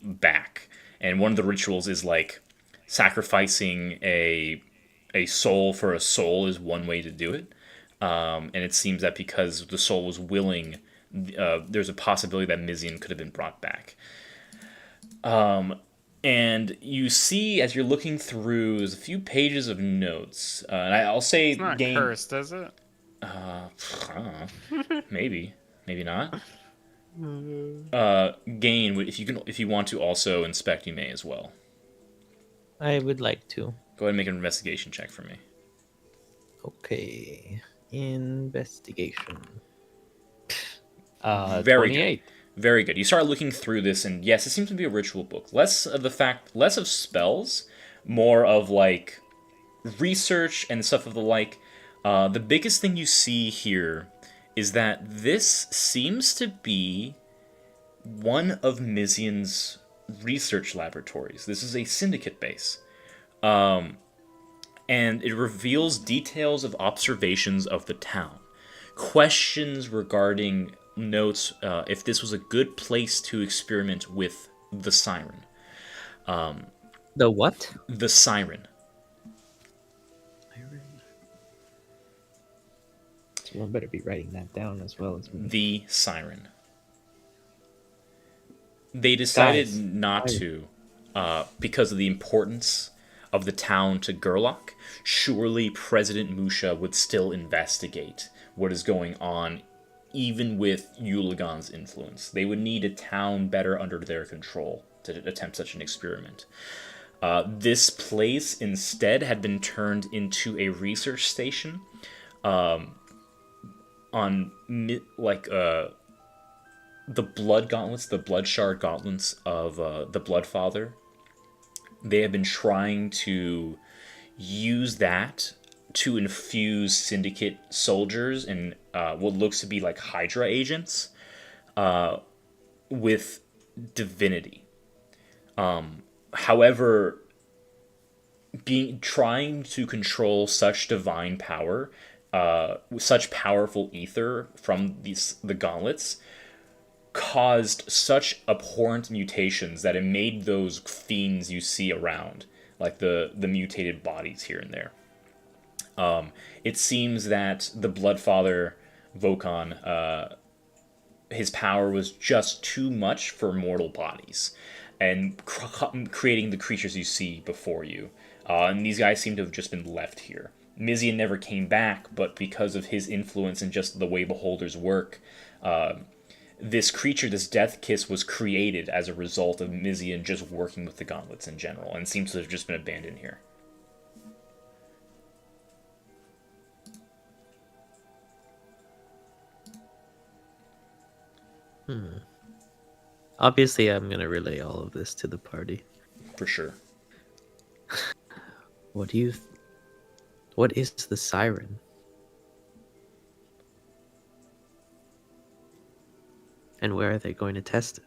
back, and one of the rituals is like sacrificing a soul for a soul is one way to do it. And it seems that because the soul was willing, there's a possibility that Mizian could have been brought back. And you see, as you're looking through, there's a few pages of notes. And I'll say, It's not Gain, cursed, is it? I don't know. maybe not. Gain, if you want to also inspect, you may as well. I would like to. Go ahead and make an investigation check for me. Okay. Investigation. Very 28. Very good. You start looking through this, and yes, it seems to be a ritual book. Less of spells, more of like research and stuff of the like. The biggest thing you see here is that this seems to be one of Mizian's research laboratories. This is a syndicate base. And it reveals details of observations of the town. Questions regarding notes if this was a good place to experiment with the siren. The what? The siren. Someone better be writing that down as well as me. The siren. They decided Guys, not to because of the importance of the town to Gerlach. Surely President Musha would still investigate what is going on, even with Ulagan's influence. They would need a town better under their control to attempt such an experiment. This place instead had been turned into a research station on the blood gauntlets, the blood shard gauntlets of the Bloodfather. They have been trying to use that to infuse syndicate soldiers and what looks to be like Hydra agents with divinity. However, trying to control such divine power, such powerful ether from the gauntlets, caused such abhorrent mutations that it made those fiends you see around, like the mutated bodies here and there. It seems that the Bloodfather Vokon, his power was just too much for mortal bodies, and creating the creatures you see before you. And these guys seem to have just been left here. Mizian never came back, but because of his influence and just the way beholders work, this creature, this Death Kiss, was created as a result of Mizian just working with the gauntlets in general, and seems to have just been abandoned here. Obviously, I'm gonna relay all of this to the party. For sure. What is the siren? And where are they going to test it?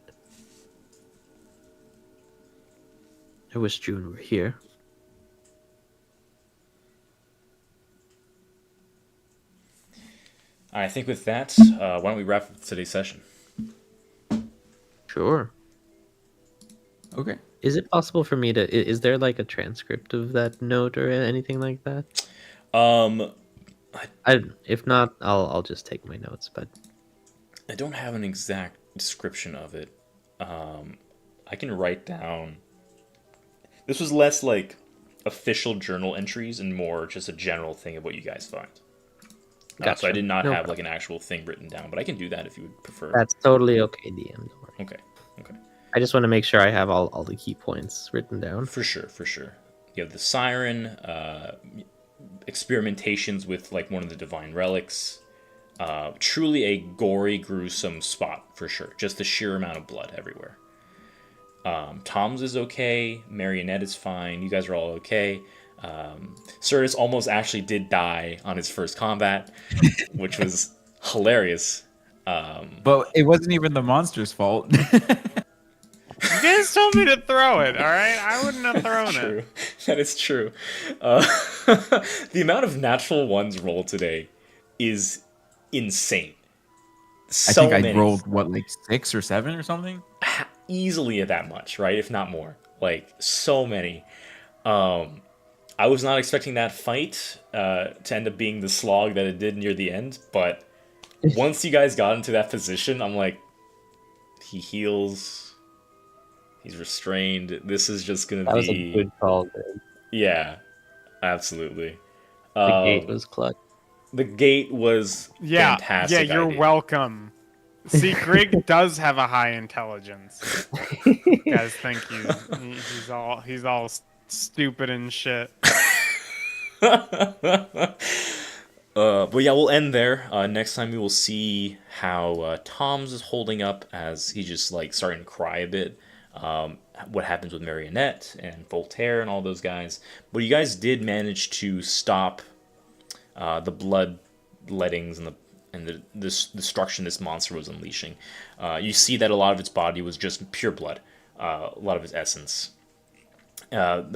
I wish June were here. I think with that, why don't we wrap up today's session? Sure. Okay. Is it possible for me to? Is there like a transcript of that note or anything like that? Um, If not, I'll just take my notes. But I don't have an exact description of it. I can write down. This was less like official journal entries and more just a general thing of what you guys find. So I Gotcha. did not No have problem. like an actual thing written down, but I can do that if you would prefer. That's totally okay, DM. Don't worry. Okay. Okay. I just want to make sure I have all the key points written down. For sure. You have the siren, experimentations with like one of the divine relics. Truly a gory, gruesome spot for sure. Just the sheer amount of blood everywhere. Tom's is okay. Marionette is fine. You guys are all okay. Solaris almost actually did die on his first combat, which was hilarious. But it wasn't even the monster's fault. You guys told me to throw it, alright? I wouldn't have thrown True. it. That is true. The amount of natural ones rolled today is insane. I So think I many. rolled what, like 6 or 7 or something. Easily at that much, right? If not more. Like so many. I was not expecting that fight to end up being the slog that it did near the end, but once you guys got into that position, I'm like, he heals. He's restrained. This is just gonna That was be a good call, dude. Yeah, absolutely. The gate was clutch. The gate was Yeah, fantastic. yeah, you're idea. welcome. See, Greg does have a high intelligence. Guys think he's all stupid and shit. But yeah, we'll end there. Next time we will see how Tom's is holding up as he's just like starting to cry a bit. What happens with Marionette and Voltaire and all those guys. But you guys did manage to stop the blood lettings and the destruction this monster was unleashing. You see that a lot of its body was just pure blood, a lot of its essence,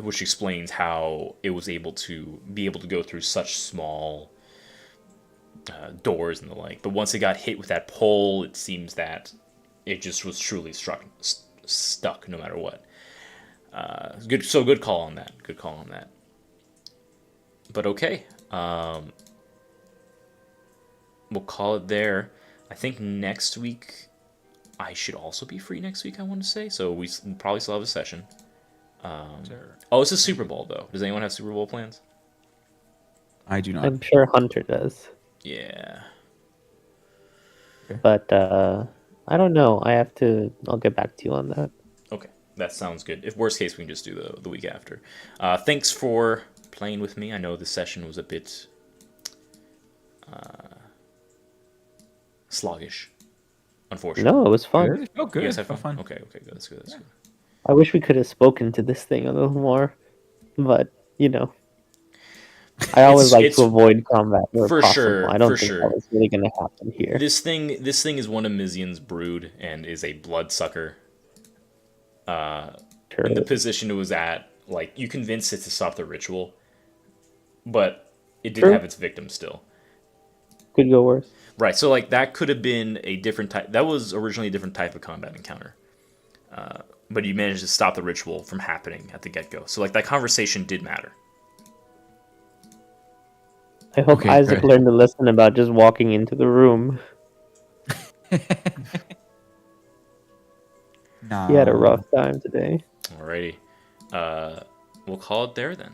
which explains how it was able to go through such small doors and the like. But once it got hit with that pole, it seems that it just was truly stuck no matter what. Good call on that. Good call on that. But okay. We'll call it there. I think next week I should also be free next week, I want to say. So we probably still have a session. Oh, it's a Super Bowl, though. Does anyone have Super Bowl plans? I do not. I'm sure Hunter does, Yeah. but I don't know. I'll get back to you on that. Okay. That sounds good. If worst case, we can just do the week after. Thanks for playing with me. I know the session was a bit sluggish, unfortunately. No, it was fun. Good. Oh, good. You guys had Oh, fun? Okay, good. That's good. That's good. I wish we could have spoken to this thing a little more, but I always like it's- to avoid combat where for possible. sure, I don't for think sure. that was really going to happen here. This thing is one of Mizian's brood and is a bloodsucker. Sure In the is. position it was at, like, you convinced it to stop the ritual, but it did True. have its victim still. Could go worse. Right, so like that could have been a different type. That was originally a different type of combat encounter, but you managed to stop the ritual from happening at the get-go. So like that conversation did matter. I hope Okay, Isaac good. learned a lesson about just walking into the room. Nah. He had a rough time today. Alrighty, we'll call it there then.